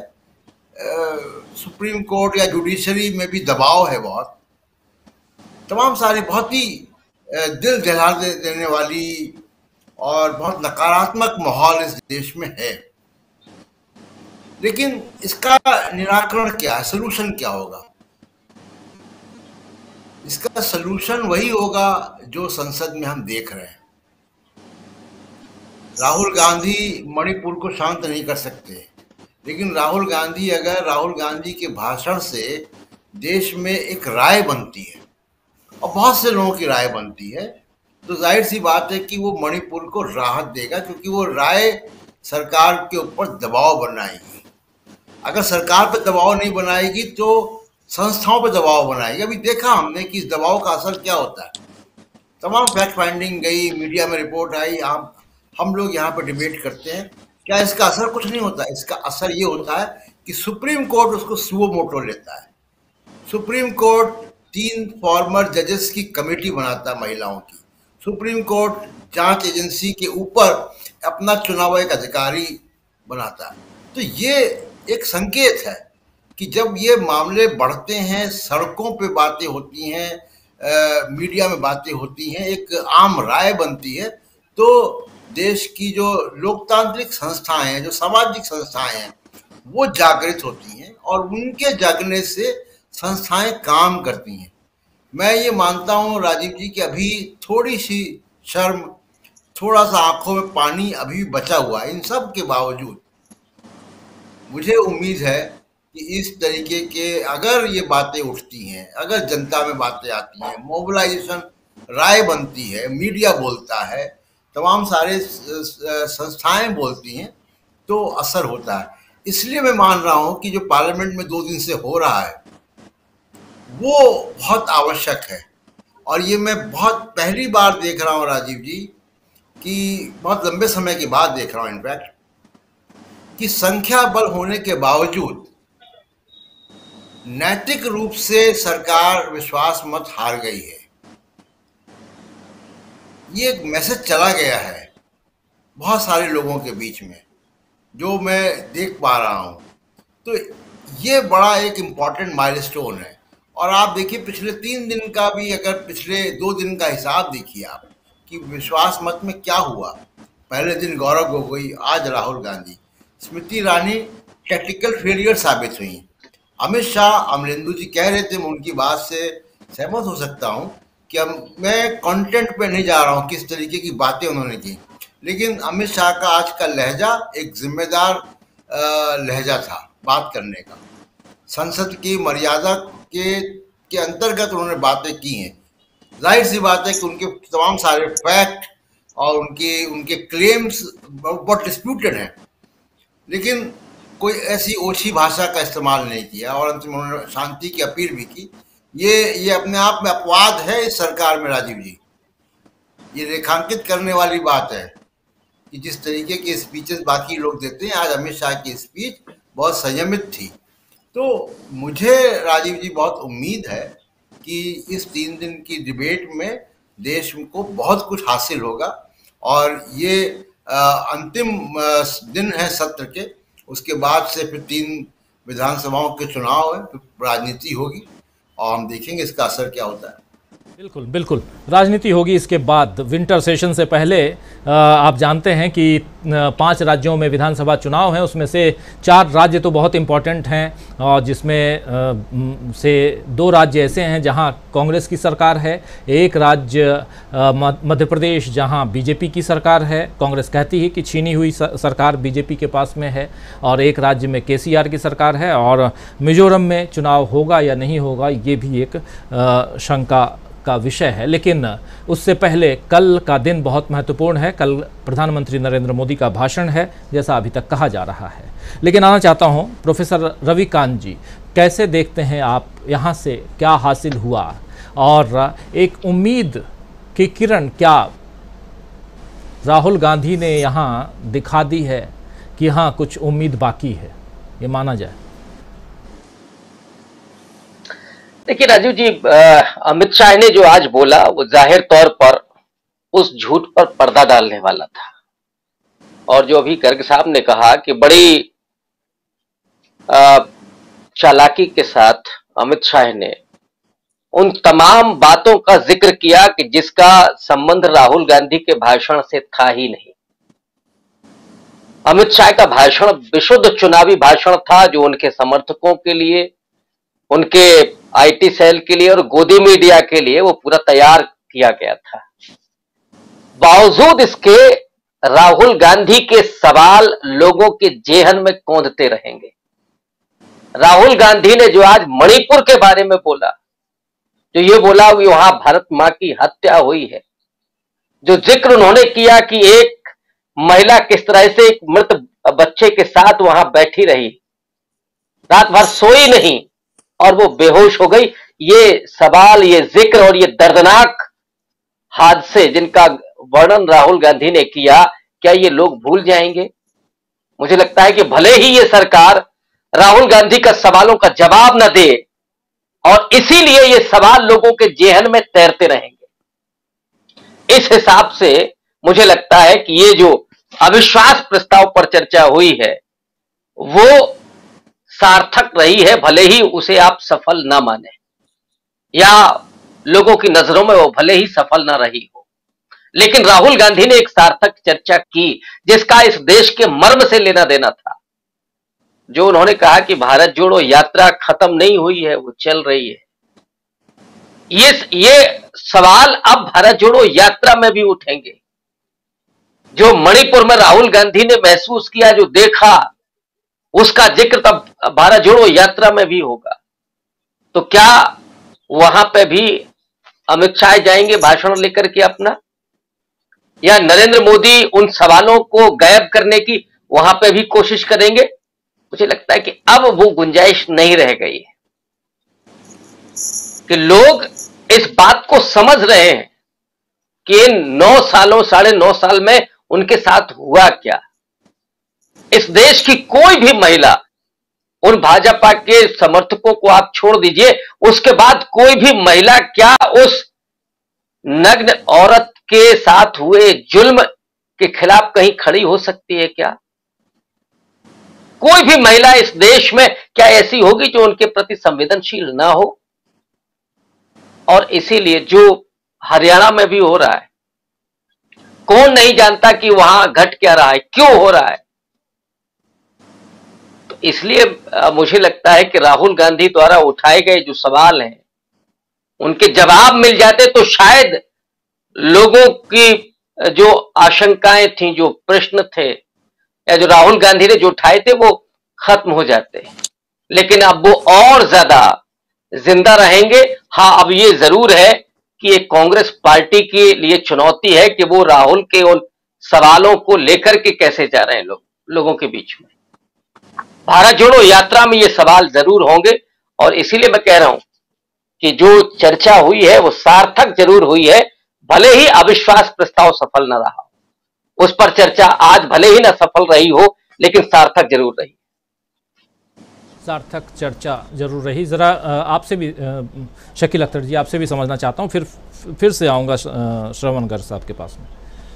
S9: सुप्रीम कोर्ट या जुडिशरी में भी दबाव है बहुत। तमाम सारी बहुत ही दिल जला देने वाली और बहुत नकारात्मक माहौल इस देश में है। लेकिन इसका निराकरण क्या है, सोल्यूशन क्या होगा? इसका सोल्यूशन वही होगा जो संसद में हम देख रहे हैं। राहुल गांधी मणिपुर को शांत नहीं कर सकते, लेकिन राहुल गांधी के भाषण से देश में एक राय बनती है और बहुत से लोगों की राय बनती है, तो जाहिर सी बात है कि वो मणिपुर को राहत देगा, क्योंकि वो राय सरकार के ऊपर दबाव बनाएगी। अगर सरकार पे दबाव नहीं बनाएगी तो संस्थाओं पे दबाव बनाएगी। अभी देखा हमने कि इस दबाव का असर क्या होता है। तमाम फैक्ट फाइंडिंग गई, मीडिया में रिपोर्ट आई, हम लोग यहाँ पे डिबेट करते हैं, क्या इसका असर? कुछ नहीं होता। इसका असर ये होता है कि सुप्रीम कोर्ट उसको सुओ मोटो लेता है। सुप्रीम कोर्ट 3 फॉर्मर जजेस की कमेटी बनाता महिलाओं की। सुप्रीम कोर्ट जांच एजेंसी के ऊपर अपना चुनाव एक अधिकारी बनाता है। तो ये एक संकेत है कि जब ये मामले बढ़ते हैं, सड़कों पे बातें होती हैं, मीडिया में बातें होती हैं, एक आम राय बनती है, तो देश की जो लोकतांत्रिक संस्थाएं हैं, जो सामाजिक संस्थाएं हैं, वो जागृत होती हैं और उनके जागने से संस्थाएं काम करती हैं। मैं ये मानता हूँ राजीव जी कि अभी थोड़ी सी शर्म, थोड़ा सा आंखों में पानी अभी बचा हुआ है। इन सब के बावजूद मुझे उम्मीद है कि इस तरीके के अगर ये बातें उठती हैं, अगर जनता में बातें आती हैं, मोबिलाइजेशन राय बनती है, मीडिया बोलता है, तमाम सारे संस्थाएं बोलती हैं, तो असर होता है। इसलिए मैं मान रहा हूं कि जो पार्लियामेंट में 2 दिन से हो रहा है वो बहुत आवश्यक है। और ये मैं बहुत पहली बार देख रहा हूं राजीव जी, कि बहुत लंबे समय के बाद देख रहा हूं इनफैक्ट, कि संख्या बल होने के बावजूद नैतिक रूप से सरकार विश्वास मत हार गई है। ये एक मैसेज चला गया है बहुत सारे लोगों के बीच में, जो मैं देख पा रहा हूं। तो ये बड़ा एक इम्पॉर्टेंट माइलस्टोन है। और आप देखिए पिछले 3 दिन का भी, अगर पिछले 2 दिन का हिसाब देखिए आप कि विश्वास मत में क्या हुआ। पहले दिन गौरव गोगोई, आज राहुल गांधी, स्मृति ईरानी टेक्निकल फेलियर साबित हुई। अमित शाह, अमरेंदु जी कह रहे थे, मैं उनकी बात से सहमत हो सकता हूं कि मैं कंटेंट पे नहीं जा रहा हूं किस तरीके की बातें उन्होंने की, लेकिन अमित शाह का आज का लहजा एक जिम्मेदार लहजा था बात करने का। संसद की मर्यादा के अंतर्गत उन्होंने बातें की हैं। जाहिर सी बात है कि उनके तमाम सारे फैक्ट और उनके क्लेम्स बहुत डिस्प्यूटेड हैं, लेकिन कोई ऐसी ओछी भाषा का इस्तेमाल नहीं किया और अंत में उन्होंने शांति की अपील भी की। ये अपने आप में अपवाद है इस सरकार में राजीव जी। ये रेखांकित करने वाली बात है कि जिस तरीके के स्पीचेस बाकी लोग देते हैं, आज अमित शाह की स्पीच बहुत संयमित थी। तो मुझे राजीव जी बहुत उम्मीद है कि इस 3 दिन की डिबेट में देश को बहुत कुछ हासिल होगा। और ये अंतिम दिन है सत्र के, उसके बाद से फिर 3 विधानसभाओं के चुनाव है, फिर राजनीति होगी और हम देखेंगे इसका असर क्या होता है।
S1: बिल्कुल बिल्कुल, राजनीति होगी इसके बाद। विंटर सेशन से पहले आप जानते हैं कि 5 राज्यों में विधानसभा चुनाव हैं, उसमें से 4 राज्य तो बहुत इम्पोर्टेंट हैं, और जिसमें से 2 राज्य ऐसे हैं जहां कांग्रेस की सरकार है, एक राज्य मध्य प्रदेश जहां बीजेपी की सरकार है, कांग्रेस कहती है कि छीनी हुई सरकार बीजेपी के पास में है, और एक राज्य में केसीआर की सरकार है। और मिजोरम में चुनाव होगा या नहीं होगा, ये भी एक शंका का विषय है। लेकिन उससे पहले कल का दिन बहुत महत्वपूर्ण है। कल प्रधानमंत्री नरेंद्र मोदी का भाषण है, जैसा अभी तक कहा जा रहा है। लेकिन आना चाहता हूं प्रोफेसर रविकांत जी, कैसे देखते हैं आप, यहाँ से क्या हासिल हुआ और एक उम्मीद की किरण क्या राहुल गांधी ने यहाँ दिखा दी है कि हाँ कुछ उम्मीद बाकी है, ये माना जाए?
S10: देखिए राजीव जी, अमित शाह ने जो आज बोला वो जाहिर तौर पर उस झूठ पर पर्दा डालने वाला था। और जो अभी गर्ग साहब ने कहा कि बड़ी चालाकी के साथ अमित शाह ने उन तमाम बातों का जिक्र किया कि जिसका संबंध राहुल गांधी के भाषण से था ही नहीं। अमित शाह का भाषण विशुद्ध चुनावी भाषण था, जो उनके समर्थकों के लिए, उनके आईटी सेल के लिए और गोदी मीडिया के लिए वो पूरा तैयार किया गया था। बावजूद इसके राहुल गांधी के सवाल लोगों के जेहन में कौंधते रहेंगे। राहुल गांधी ने जो आज मणिपुर के बारे में बोला, जो ये बोला कि वहां भारत मां की हत्या हुई है, जो जिक्र उन्होंने किया कि एक महिला किस तरह से एक मृत बच्चे के साथ वहां बैठी रही, रात भर सोई नहीं और वो बेहोश हो गई, ये सवाल, ये जिक्र और ये दर्दनाक हादसे जिनका वर्णन राहुल गांधी ने किया, क्या ये लोग भूल जाएंगे? मुझे लगता है कि भले ही ये सरकार राहुल गांधी का सवालों का जवाब न दे, और इसीलिए ये सवाल लोगों के जेहन में तैरते रहेंगे। इस हिसाब से मुझे लगता है कि ये जो अविश्वास प्रस्ताव पर चर्चा हुई है वो सार्थक रही है, भले ही उसे आप सफल ना माने या लोगों की नजरों में वो भले ही सफल ना रही हो, लेकिन राहुल गांधी ने एक सार्थक चर्चा की जिसका इस देश के मर्म से लेना देना था। जो उन्होंने कहा कि भारत जोड़ो यात्रा खत्म नहीं हुई है, वो चल रही है। ये सवाल अब भारत जोड़ो यात्रा में भी उठेंगे। जो मणिपुर में राहुल गांधी ने महसूस किया, जो देखा, उसका जिक्र तब भारत जोड़ो यात्रा में भी होगा। तो क्या वहां पे भी अमित शाह जाएंगे भाषण लेकर के अपना, या नरेंद्र मोदी उन सवालों को गायब करने की वहां पे भी कोशिश करेंगे? मुझे लगता है कि अब वो गुंजाइश नहीं रह गई है कि लोग इस बात को समझ रहे हैं कि इन 9 सालों 9.5 साल में उनके साथ हुआ क्या। इस देश की कोई भी महिला, उन भाजपा के समर्थकों को आप छोड़ दीजिए, उसके बाद कोई भी महिला क्या उस नग्न औरत के साथ हुए जुल्म के खिलाफ कहीं खड़ी हो सकती है क्या? कोई भी महिला इस देश में क्या ऐसी होगी जो उनके प्रति संवेदनशील ना हो? और इसीलिए जो हरियाणा में भी हो रहा है, कौन नहीं जानता कि वहां घट क्या रहा है, क्यों हो रहा है। तो इसलिए मुझे लगता है कि राहुल गांधी द्वारा उठाए गए जो सवाल हैं उनके जवाब मिल जाते तो शायद लोगों की जो आशंकाएं थी, जो प्रश्न थे, या जो राहुल गांधी ने जो उठाए थे वो खत्म हो जाते। लेकिन अब वो और ज्यादा जिंदा रहेंगे। हाँ, अब ये जरूर है कि एक कांग्रेस पार्टी के लिए चुनौती है कि वो राहुल के उन सवालों को लेकर के कैसे जा रहे हैं लोगों के बीच में। भारत जोड़ो यात्रा में ये सवाल जरूर होंगे और इसीलिए मैं कह रहा हूं कि जो चर्चा हुई है वो सार्थक जरूर हुई है, भले ही अविश्वास प्रस्ताव सफल न रहा, उस पर चर्चा आज भले ही न सफल रही हो, लेकिन सार्थक जरूर रही।
S1: सार्थक चर्चा जरूर रही। जरा आपसे भी शकील अख्तर जी, आपसे भी समझना चाहता हूँ, फिर से आऊँगा श्रवण गर्ग साहब के पास में।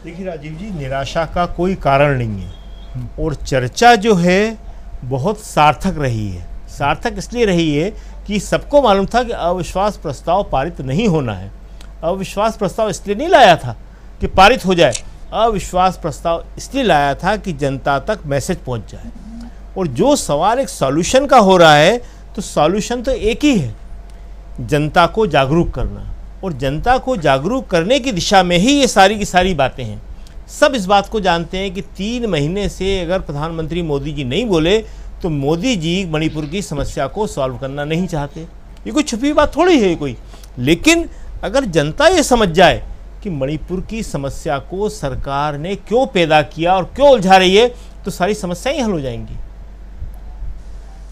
S6: देखिए राजीव जी, निराशा का कोई कारण नहीं है और चर्चा जो है बहुत सार्थक रही है। सार्थक इसलिए रही है कि सबको मालूम था कि अविश्वास प्रस्ताव पारित नहीं होना है। अविश्वास प्रस्ताव इसलिए नहीं लाया था कि पारित हो जाए, अविश्वास प्रस्ताव इसलिए लाया था कि जनता तक मैसेज पहुंच जाए। और जो सवाल एक सॉल्यूशन का हो रहा है, तो सॉल्यूशन तो एक ही है, जनता को जागरूक करना। और जनता को जागरूक करने की दिशा में ही ये सारी की सारी बातें हैं। सब इस बात को जानते हैं कि 3 महीने से अगर प्रधानमंत्री मोदी जी नहीं बोले तो मोदी जी मणिपुर की समस्या को सॉल्व करना नहीं चाहते। ये कोई छुपी बात थोड़ी है कोई। लेकिन अगर जनता ये समझ जाए कि मणिपुर की समस्या को सरकार ने क्यों पैदा किया और क्यों उलझा रही है, तो सारी समस्याएं हल हो जाएंगी।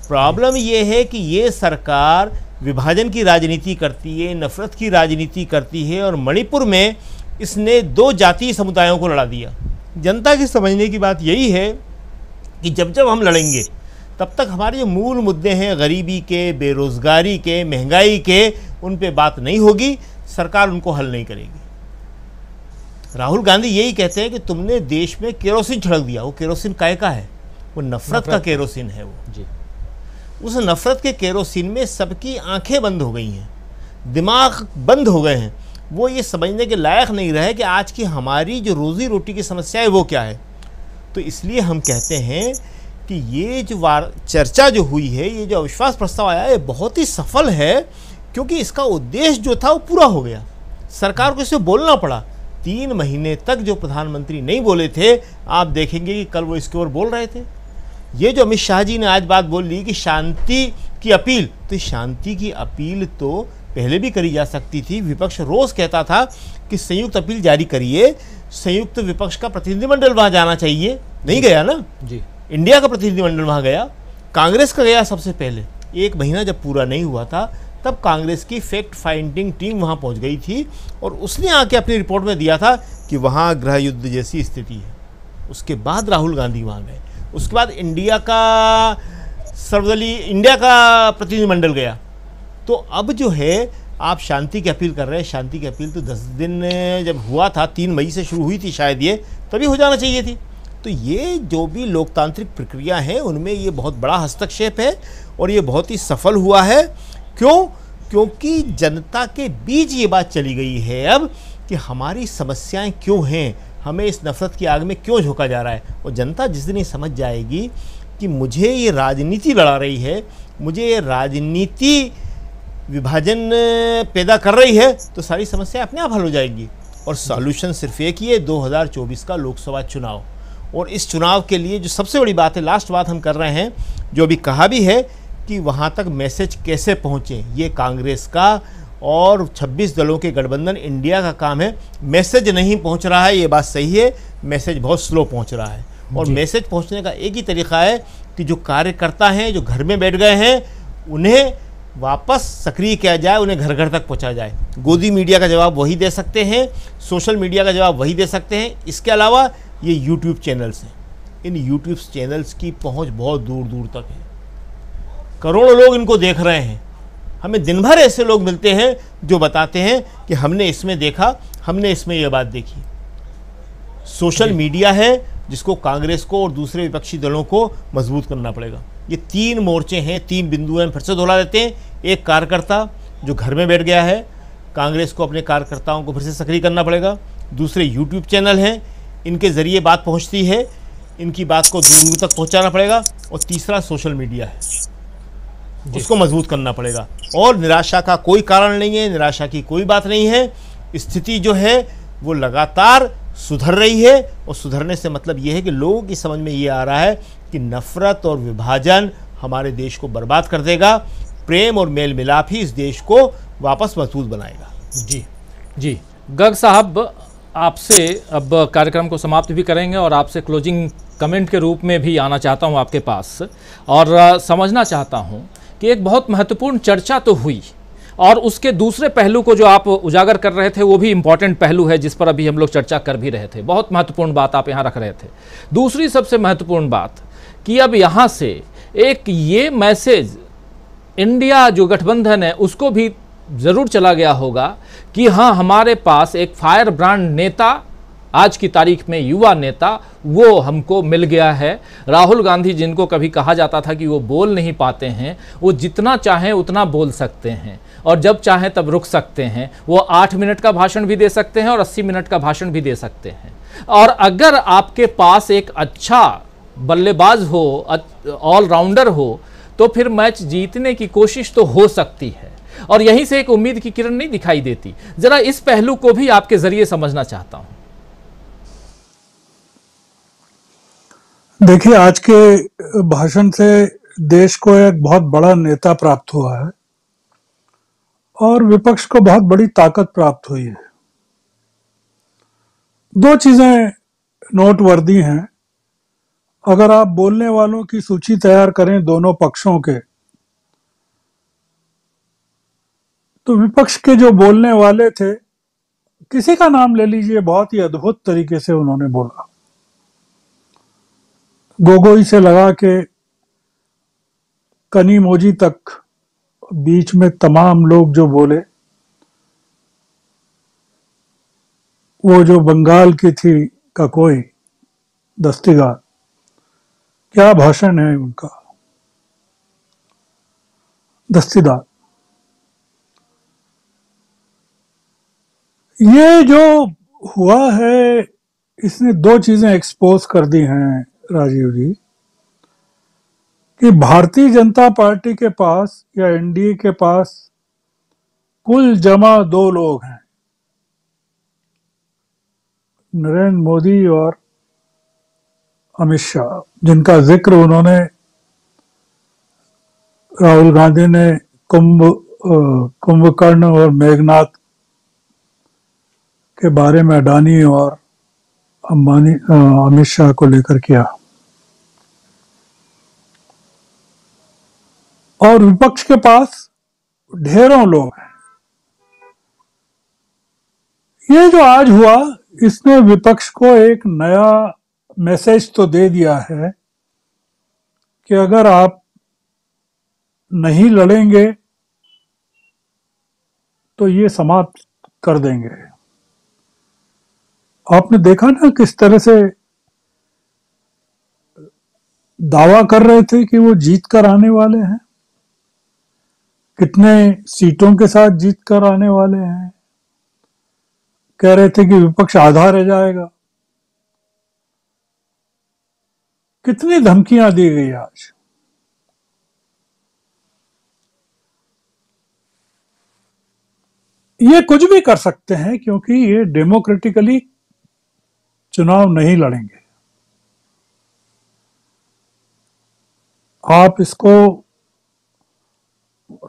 S6: प्रॉब्लम ये है कि ये सरकार विभाजन की राजनीति करती है, नफरत की राजनीति करती है और मणिपुर में इसने 2 जातीय समुदायों को लड़ा दिया। जनता की समझने की बात यही है कि जब जब हम लड़ेंगे तब तक हमारे जो मूल मुद्दे हैं गरीबी के, बेरोजगारी के, महंगाई के, उन पे बात नहीं होगी, सरकार उनको हल नहीं करेगी। राहुल गांधी यही कहते हैं कि तुमने देश में केरोसिन छिड़क दिया। वो केरोसिन काय का है? वो नफरत का केरोसिन है। वो
S1: जी,
S6: उस नफरत के केरोसिन में सबकी आंखें बंद हो गई हैं, दिमाग बंद हो गए हैं। वो ये समझने के लायक नहीं रहे कि आज की हमारी जो रोज़ी रोटी की समस्या है वो क्या है। तो इसलिए हम कहते हैं कि ये जो चर्चा जो हुई है, ये जो अविश्वास प्रस्ताव आया है, बहुत ही सफल है, क्योंकि इसका उद्देश्य जो था वो पूरा हो गया। सरकार को इसे बोलना पड़ा। 3 महीने तक जो प्रधानमंत्री नहीं बोले थे, आप देखेंगे कि कल वो इसके ओर बोल रहे थे। ये जो अमित शाह जी ने आज बात बोल ली कि शांति की अपील, तो शांति की अपील तो पहले भी करी जा सकती थी। विपक्ष रोज कहता था कि संयुक्त अपील जारी करिए, संयुक्त विपक्ष का प्रतिनिधिमंडल वहाँ जाना चाहिए, नहीं गया ना
S1: जी।
S6: इंडिया का प्रतिनिधिमंडल वहाँ गया, कांग्रेस का गया सबसे पहले। 1 महीना जब पूरा नहीं हुआ था तब कांग्रेस की फैक्ट फाइंडिंग टीम वहाँ पहुँच गई थी और उसने आके अपनी रिपोर्ट में दिया था कि वहाँ गृह युद्ध जैसी स्थिति है। उसके बाद राहुल गांधी वहाँ गए। उसके बाद इंडिया का सर्वदलीय इंडिया का प्रतिनिधिमंडल गया तो अब जो है आप शांति की अपील कर रहे हैं। शांति की अपील तो 10 दिन जब हुआ था, 3 मई से शुरू हुई थी शायद, ये तभी हो जाना चाहिए थी। तो ये जो भी लोकतांत्रिक प्रक्रिया है उनमें ये बहुत बड़ा हस्तक्षेप है और ये बहुत ही सफल हुआ है। क्यों? क्योंकि जनता के बीच ये बात चली गई है अब कि हमारी समस्याएं क्यों हैं, हमें इस नफरत की आग में क्यों झोंका जा रहा है। और जनता जिस दिन ये समझ जाएगी कि मुझे ये राजनीति लड़ा रही है, मुझे ये राजनीति विभाजन पैदा कर रही है, तो सारी समस्या अपने आप हल हो जाएंगी। और सॉल्यूशन सिर्फ एक ही है, 2024 का लोकसभा चुनाव। और इस चुनाव के लिए जो सबसे बड़ी बात है, लास्ट बात हम कर रहे हैं, जो अभी कहा भी है कि वहाँ तक मैसेज कैसे पहुँचे, ये कांग्रेस का और 26 दलों के गठबंधन इंडिया का काम है। मैसेज नहीं पहुँच रहा है, ये बात सही है, मैसेज बहुत स्लो पहुँच रहा है। और मैसेज पहुँचने का एक ही तरीका है कि जो कार्यकर्ता हैं, जो घर में बैठ गए हैं, उन्हें वापस सक्रिय किया जाए, उन्हें घर घर तक पहुँचा जाए। गोदी मीडिया का जवाब वही दे सकते हैं, सोशल मीडिया का जवाब वही दे सकते हैं। इसके अलावा ये यूट्यूब चैनल्स हैं, इन यूट्यूब चैनल्स की पहुंच बहुत दूर दूर तक है, करोड़ों लोग इनको देख रहे हैं। हमें दिन भर ऐसे लोग मिलते हैं जो बताते हैं कि हमने इसमें देखा, हमने इसमें यह बात देखी। सोशल मीडिया है जिसको कांग्रेस को और दूसरे विपक्षी दलों को मजबूत करना पड़ेगा। ये 3 मोर्चे हैं, 3 बिंदु हैं, फिर से दोहरा देते हैं। एक कार्यकर्ता जो घर में बैठ गया है, कांग्रेस को अपने कार्यकर्ताओं को फिर से सक्रिय करना पड़ेगा। दूसरे यूट्यूब चैनल हैं, इनके ज़रिए बात पहुंचती है, इनकी बात को दूर दूर तक पहुंचाना पड़ेगा। और तीसरा सोशल मीडिया है, उसको मजबूत करना पड़ेगा। और निराशा का कोई कारण नहीं है, निराशा की कोई बात नहीं है। स्थिति जो है वो लगातार सुधर रही है, और सुधरने से मतलब ये है कि लोगों की समझ में ये आ रहा है कि नफरत और विभाजन हमारे देश को बर्बाद कर देगा, प्रेम और मेल मिलाप ही इस देश को वापस मजबूत बनाएगा।
S1: जी गर्ग साहब, आपसे अब कार्यक्रम को समाप्त भी करेंगे और आपसे क्लोजिंग कमेंट के रूप में भी आना चाहता हूं आपके पास, और समझना चाहता हूं कि एक बहुत महत्वपूर्ण चर्चा तो हुई, और उसके दूसरे पहलू को जो आप उजागर कर रहे थे वो भी इम्पॉर्टेंट पहलू है, जिस पर अभी हम लोग चर्चा कर भी रहे थे। बहुत महत्वपूर्ण बात आप यहाँ रख रहे थे। दूसरी सबसे महत्वपूर्ण बात कि अब यहाँ से एक ये मैसेज इंडिया जो गठबंधन है उसको भी ज़रूर चला गया होगा कि हाँ, हमारे पास एक फायर ब्रांड नेता, आज की तारीख में युवा नेता, वो हमको मिल गया है। राहुल गांधी, जिनको कभी कहा जाता था कि वो बोल नहीं पाते हैं, वो जितना चाहें उतना बोल सकते हैं और जब चाहें तब रुक सकते हैं। वो 8 मिनट का भाषण भी दे सकते हैं और 80 मिनट का भाषण भी दे सकते हैं। और अगर आपके पास एक अच्छा बल्लेबाज हो, ऑलराउंडर हो, तो फिर मैच जीतने की कोशिश तो हो सकती है, और यहीं से एक उम्मीद की किरण नहीं दिखाई देती। जरा इस पहलू को भी आपके जरिए समझना चाहता हूं।
S12: देखिए, आज के भाषण से देश को एक बहुत बड़ा नेता प्राप्त हुआ है और विपक्ष को बहुत बड़ी ताकत प्राप्त हुई है। 2 चीजें नोटवर्दी हैं। अगर आप बोलने वालों की सूची तैयार करें दोनों पक्षों के, तो विपक्ष के जो बोलने वाले थे, किसी का नाम ले लीजिए, बहुत ही अद्भुत तरीके से उन्होंने बोला। गोगोई से लगा के कनीमोजी तक, बीच में तमाम लोग जो बोले, वो जो बंगाल की थी ककोई दस्तीगार, क्या भाषण है उनका, दस्तीदार। ये जो हुआ है, इसने 2 चीजें एक्सपोज कर दी हैं राजीव जी, कि भारतीय जनता पार्टी के पास या एनडीए के पास कुल जमा 2 लोग हैं, नरेंद्र मोदी और अमित शाह, जिनका जिक्र उन्होंने, राहुल गांधी ने कुंभकर्ण और मेघनाथ के बारे में अडानी और अंबानी, अमित शाह को लेकर किया। और विपक्ष के पास ढेरों लोग हैं। ये जो आज हुआ, इसने विपक्ष को एक नया मैसेज तो दे दिया है कि अगर आप नहीं लड़ेंगे तो ये समाप्त कर देंगे। आपने देखा ना किस तरह से दावा कर रहे थे कि वो जीत कर आने वाले हैं, कितने सीटों के साथ जीत कर आने वाले हैं। कह रहे थे कि विपक्ष आधा रह जाएगा। कितनी धमकियां दी गई आज। ये कुछ भी कर सकते हैं क्योंकि ये डेमोक्रेटिकली चुनाव नहीं लड़ेंगे। आप इसको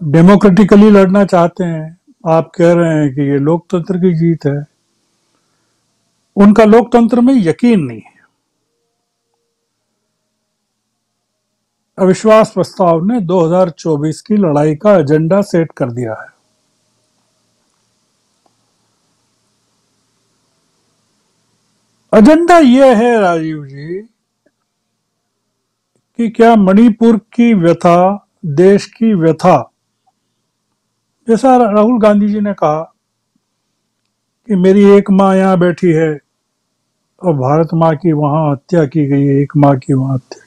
S12: डेमोक्रेटिकली लड़ना चाहते हैं, आप कह रहे हैं कि ये लोकतंत्र की जीत है। उनका लोकतंत्र में यकीन नहीं है। अविश्वास प्रस्ताव ने 2024 की लड़ाई का एजेंडा सेट कर दिया है। एजेंडा यह है राजीव जी कि क्या मणिपुर की व्यथा देश की व्यथा, जैसा राहुल गांधी जी ने कहा कि मेरी एक माँ यहां बैठी है और भारत माँ की वहां हत्या की गई है, एक माँ की वहां हत्या की।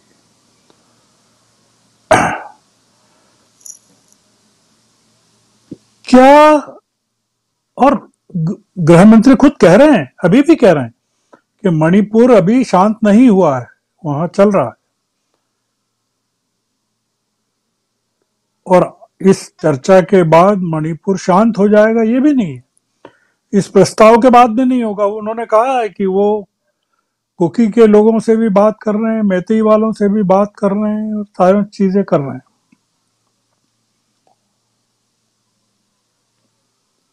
S12: क्या, और गृह मंत्री खुद कह रहे हैं, अभी भी कह रहे हैं कि मणिपुर अभी शांत नहीं हुआ है, वहां चल रहा है। और इस चर्चा के बाद मणिपुर शांत हो जाएगा ये भी नहीं है, इस प्रस्ताव के बाद भी नहीं होगा। उन्होंने कहा है कि वो कुकी के लोगों से भी बात कर रहे हैं, मैतेई वालों से भी बात कर रहे हैं और सारी चीजें कर रहे हैं।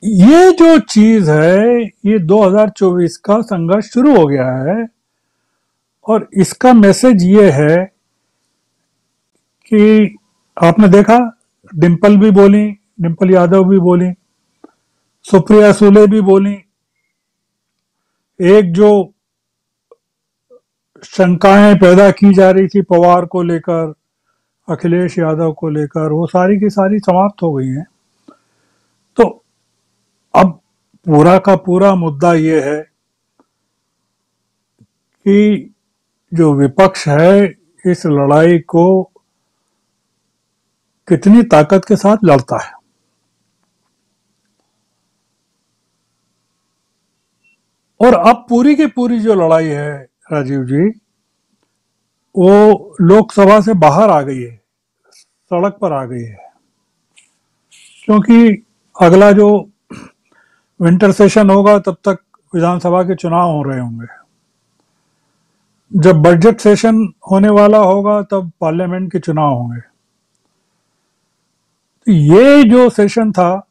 S12: ये जो चीज है, ये 2024 का संघर्ष शुरू हो गया है और इसका मैसेज ये है कि आपने देखा डिंपल भी बोली, डिंपल यादव भी बोली, सुप्रिया सुले भी बोली। एक जो शंकाएं पैदा की जा रही थी पवार को लेकर, अखिलेश यादव को लेकर, वो सारी की सारी समाप्त हो गई हैं। तो अब पूरा का पूरा मुद्दा ये है कि जो विपक्ष है इस लड़ाई को कितनी ताकत के साथ लड़ता है। और अब पूरी की पूरी जो लड़ाई है राजीव जी, वो लोकसभा से बाहर आ गई है, सड़क पर आ गई है। क्योंकि अगला जो विंटर सेशन होगा तब तक विधानसभा के चुनाव हो रहे होंगे। जब बजट सेशन होने वाला होगा तब पार्लियामेंट के चुनाव होंगे। तो ये जो सेशन था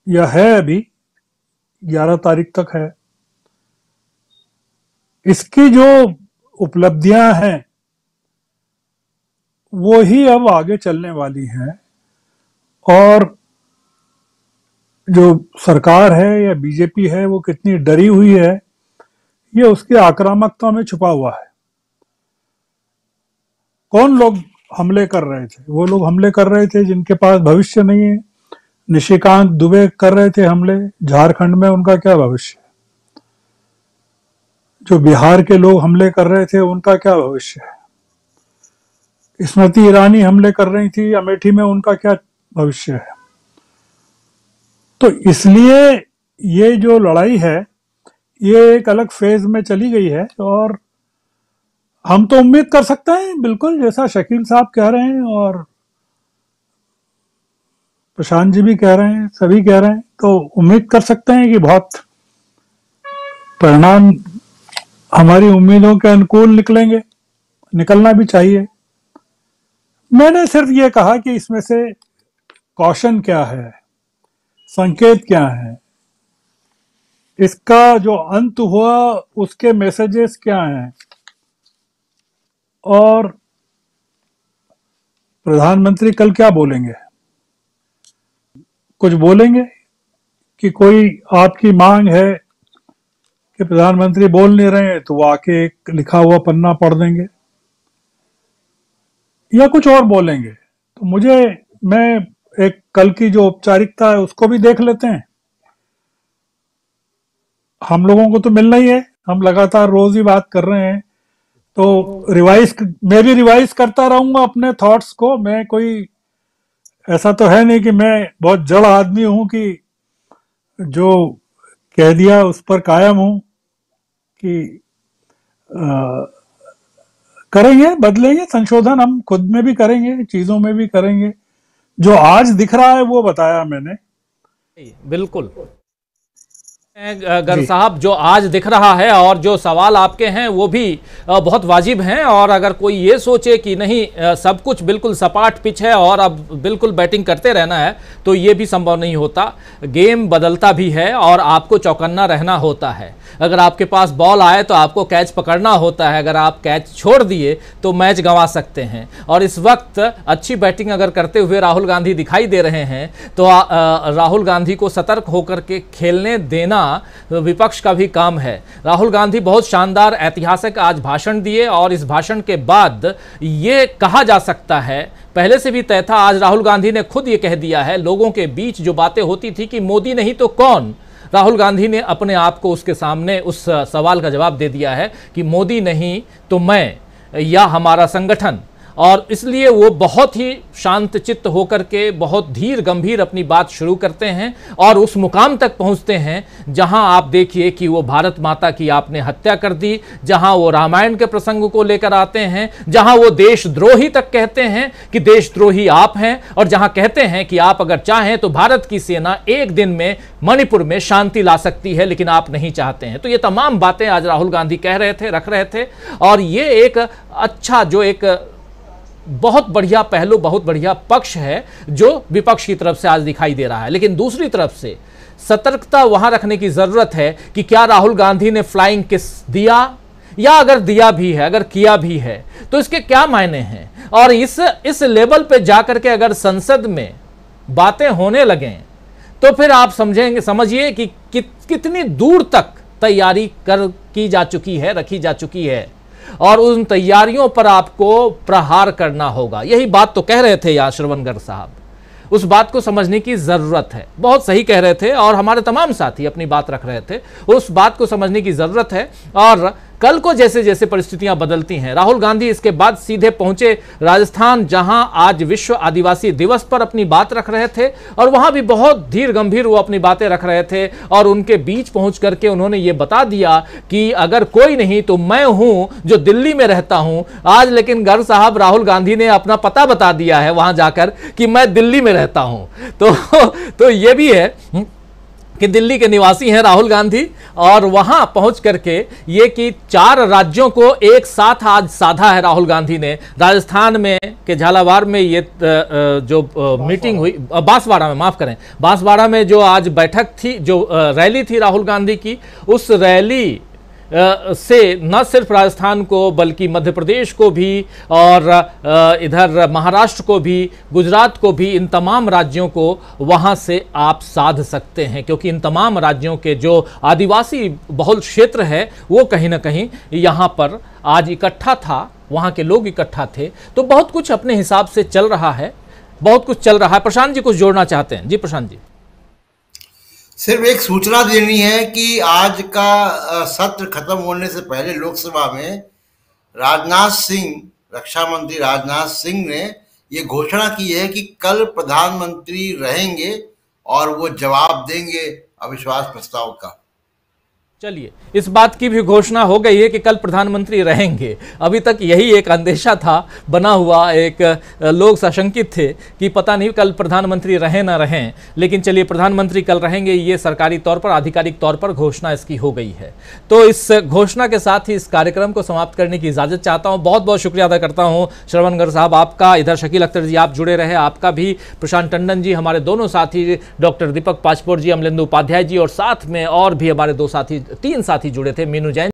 S12: यह है अभी 11 तारीख तक है। इसकी जो उपलब्धियां हैं वो ही अब आगे चलने वाली हैं। और जो सरकार है या बीजेपी है वो कितनी डरी हुई है ये उसकी आक्रामकता में छुपा हुआ है। कौन लोग हमले कर रहे थे? वो लोग हमले कर रहे थे जिनके पास भविष्य नहीं है। निशिकांत दुबे कर रहे थे हमले, झारखंड में उनका क्या भविष्य? जो बिहार के लोग हमले कर रहे थे उनका क्या भविष्य है? स्मृति ईरानी हमले कर रही थी अमेठी में, उनका क्या भविष्य है? तो इसलिए ये जो लड़ाई है ये एक अलग फेज में चली गई है। और हम तो उम्मीद कर सकते हैं, बिल्कुल जैसा शकील साहब कह रहे हैं और प्रशांत जी भी कह रहे हैं, सभी कह रहे हैं, तो उम्मीद कर सकते हैं कि बहुत परिणाम हमारी उम्मीदों के अनुकूल निकलेंगे, निकलना भी चाहिए। मैंने सिर्फ ये कहा कि इसमें से कॉशन क्या है, संकेत क्या है, इसका जो अंत हुआ उसके मैसेजेस क्या हैं, और प्रधानमंत्री कल क्या बोलेंगे। कुछ बोलेंगे कि कोई आपकी मांग है कि प्रधानमंत्री बोल नहीं रहे हैं तो वो आके एक लिखा हुआ पन्ना पढ़ देंगे, या कुछ और बोलेंगे। तो मैं एक कल की जो औपचारिकता है उसको भी देख लेते हैं। हम लोगों को तो मिलना ही है, हम लगातार रोज ही बात कर रहे हैं, तो मैं भी रिवाइज करता रहूंगा अपने थॉट्स को। मैं कोई ऐसा तो है नहीं कि मैं बहुत जड़ आदमी हूं कि जो कह दिया उस पर कायम हूं कि करेंगे, बदलेंगे, संशोधन हम खुद में भी करेंगे, चीजों में भी करेंगे। जो आज दिख रहा है वो बताया मैंने।
S1: बिल्कुल गर साहब, जो आज दिख रहा है और जो सवाल आपके हैं वो भी बहुत वाजिब हैं। और अगर कोई ये सोचे कि नहीं सब कुछ बिल्कुल सपाट पिच है और अब बिल्कुल बैटिंग करते रहना है, तो ये भी संभव नहीं होता। गेम बदलता भी है और आपको चौकन्ना रहना होता है। अगर आपके पास बॉल आए तो आपको कैच पकड़ना होता है, अगर आप कैच छोड़ दिए तो मैच गंवा सकते हैं। और इस वक्त अच्छी बैटिंग अगर करते हुए राहुल गांधी दिखाई दे रहे हैं तो राहुल गांधी को सतर्क होकर के खेलने देना विपक्ष का भी काम है। राहुल गांधी बहुत शानदार ऐतिहासिक आज भाषण दिए और इस भाषण के बाद ये कहा जा सकता है, पहले से भी तय था, आज राहुल गांधी ने खुद ये कह दिया है। लोगों के बीच जो बातें होती थी कि मोदी नहीं तो कौन, राहुल गांधी ने अपने आप को उसके सामने उस सवाल का जवाब दे दिया है कि मोदी नहीं तो मैं या हमारा संगठन। और इसलिए वो बहुत ही शांत चित्त होकर के बहुत धीर गंभीर अपनी बात शुरू करते हैं और उस मुकाम तक पहुंचते हैं जहां आप देखिए कि वो भारत माता की आपने हत्या कर दी, जहां वो रामायण के प्रसंग को लेकर आते हैं, जहां वो देशद्रोही तक कहते हैं कि देशद्रोही आप हैं, और जहां कहते हैं कि आप अगर चाहें तो भारत की सेना एक दिन में मणिपुर में शांति ला सकती है, लेकिन आप नहीं चाहते हैं। तो ये तमाम बातें आज राहुल गांधी कह रहे थे, रख रहे थे। और ये एक अच्छा, जो एक बहुत बढ़िया पहलू, बहुत बढ़िया पक्ष है जो विपक्ष की तरफ से आज दिखाई दे रहा है। लेकिन दूसरी तरफ से सतर्कता वहां रखने की जरूरत है कि क्या राहुल गांधी ने फ्लाइंग किस दिया, या अगर दिया भी है, अगर किया भी है तो इसके क्या मायने हैं। और इस लेवल पे जाकर के अगर संसद में बातें होने लगें तो फिर आप समझिए कि कितनी दूर तक तैयारी की जा चुकी है, रखी जा चुकी है, और उन तैयारियों पर आपको प्रहार करना होगा। यही बात तो कह रहे थे यहाँ श्रवण साहब, उस बात को समझने की जरूरत है। बहुत सही कह रहे थे और हमारे तमाम साथी अपनी बात रख रहे थे, उस बात को समझने की जरूरत है। और कल को जैसे जैसे परिस्थितियां बदलती हैं, राहुल गांधी इसके बाद सीधे पहुंचे राजस्थान, जहां आज विश्व आदिवासी दिवस पर अपनी बात रख रहे थे और वहां भी बहुत धीर गंभीर वो अपनी बातें रख रहे थे। और उनके बीच पहुंच करके उन्होंने ये बता दिया कि अगर कोई नहीं तो मैं हूं जो दिल्ली में रहता हूं आज। लेकिन गर साहब, राहुल गांधी ने अपना पता बता दिया है वहां जाकर कि मैं दिल्ली में रहता हूं। तो ये भी है कि दिल्ली के निवासी हैं राहुल गांधी, और वहां पहुंच करके ये कि 4 राज्यों को एक साथ आज साधा है राहुल गांधी ने। राजस्थान में के झालावाड़ में ये जो मीटिंग हुई, बांसवाड़ा में, माफ करें, बांसवाड़ा में जो आज बैठक थी, जो रैली थी राहुल गांधी की, उस रैली से न सिर्फ राजस्थान को बल्कि मध्य प्रदेश को भी और इधर महाराष्ट्र को भी, गुजरात को भी, इन तमाम राज्यों को वहां से आप साध सकते हैं। क्योंकि इन तमाम राज्यों के जो आदिवासी बहुल क्षेत्र है वो कहीं ना कहीं यहाँ पर आज इकट्ठा था, वहाँ के लोग इकट्ठा थे। तो बहुत कुछ अपने हिसाब से चल रहा है, बहुत कुछ चल रहा है। प्रशांत जी कुछ जोड़ना चाहते हैं? जी प्रशांत जी।
S9: सिर्फ एक सूचना देनी है कि आज का सत्र खत्म होने से पहले लोकसभा में राजनाथ सिंह, रक्षा मंत्री राजनाथ सिंह ने ये घोषणा की है कि कल प्रधानमंत्री रहेंगे और वो जवाब देंगे अविश्वास प्रस्ताव का।
S1: चलिए, इस बात की भी घोषणा हो गई है कि कल प्रधानमंत्री रहेंगे। अभी तक यही एक अंदेशा था बना हुआ, एक लोग सशंकित थे कि पता नहीं कल प्रधानमंत्री रहें ना रहें। लेकिन चलिए, प्रधानमंत्री कल रहेंगे, ये सरकारी तौर पर, आधिकारिक तौर पर घोषणा इसकी हो गई है। तो इस घोषणा के साथ ही इस कार्यक्रम को समाप्त करने की इजाजत चाहता हूँ। बहुत बहुत शुक्रिया अदा करता हूँ श्रवण साहब आपका, इधर शकील अख्तर जी आप जुड़े रहे, आपका भी, प्रशांत टंडन जी, हमारे दोनों साथी डॉक्टर दीपक पाचपोर जी, अमलेंदु उपाध्याय जी, और साथ में और भी हमारे 2 साथी, 3 साथी जुड़े थे, मीनू जैन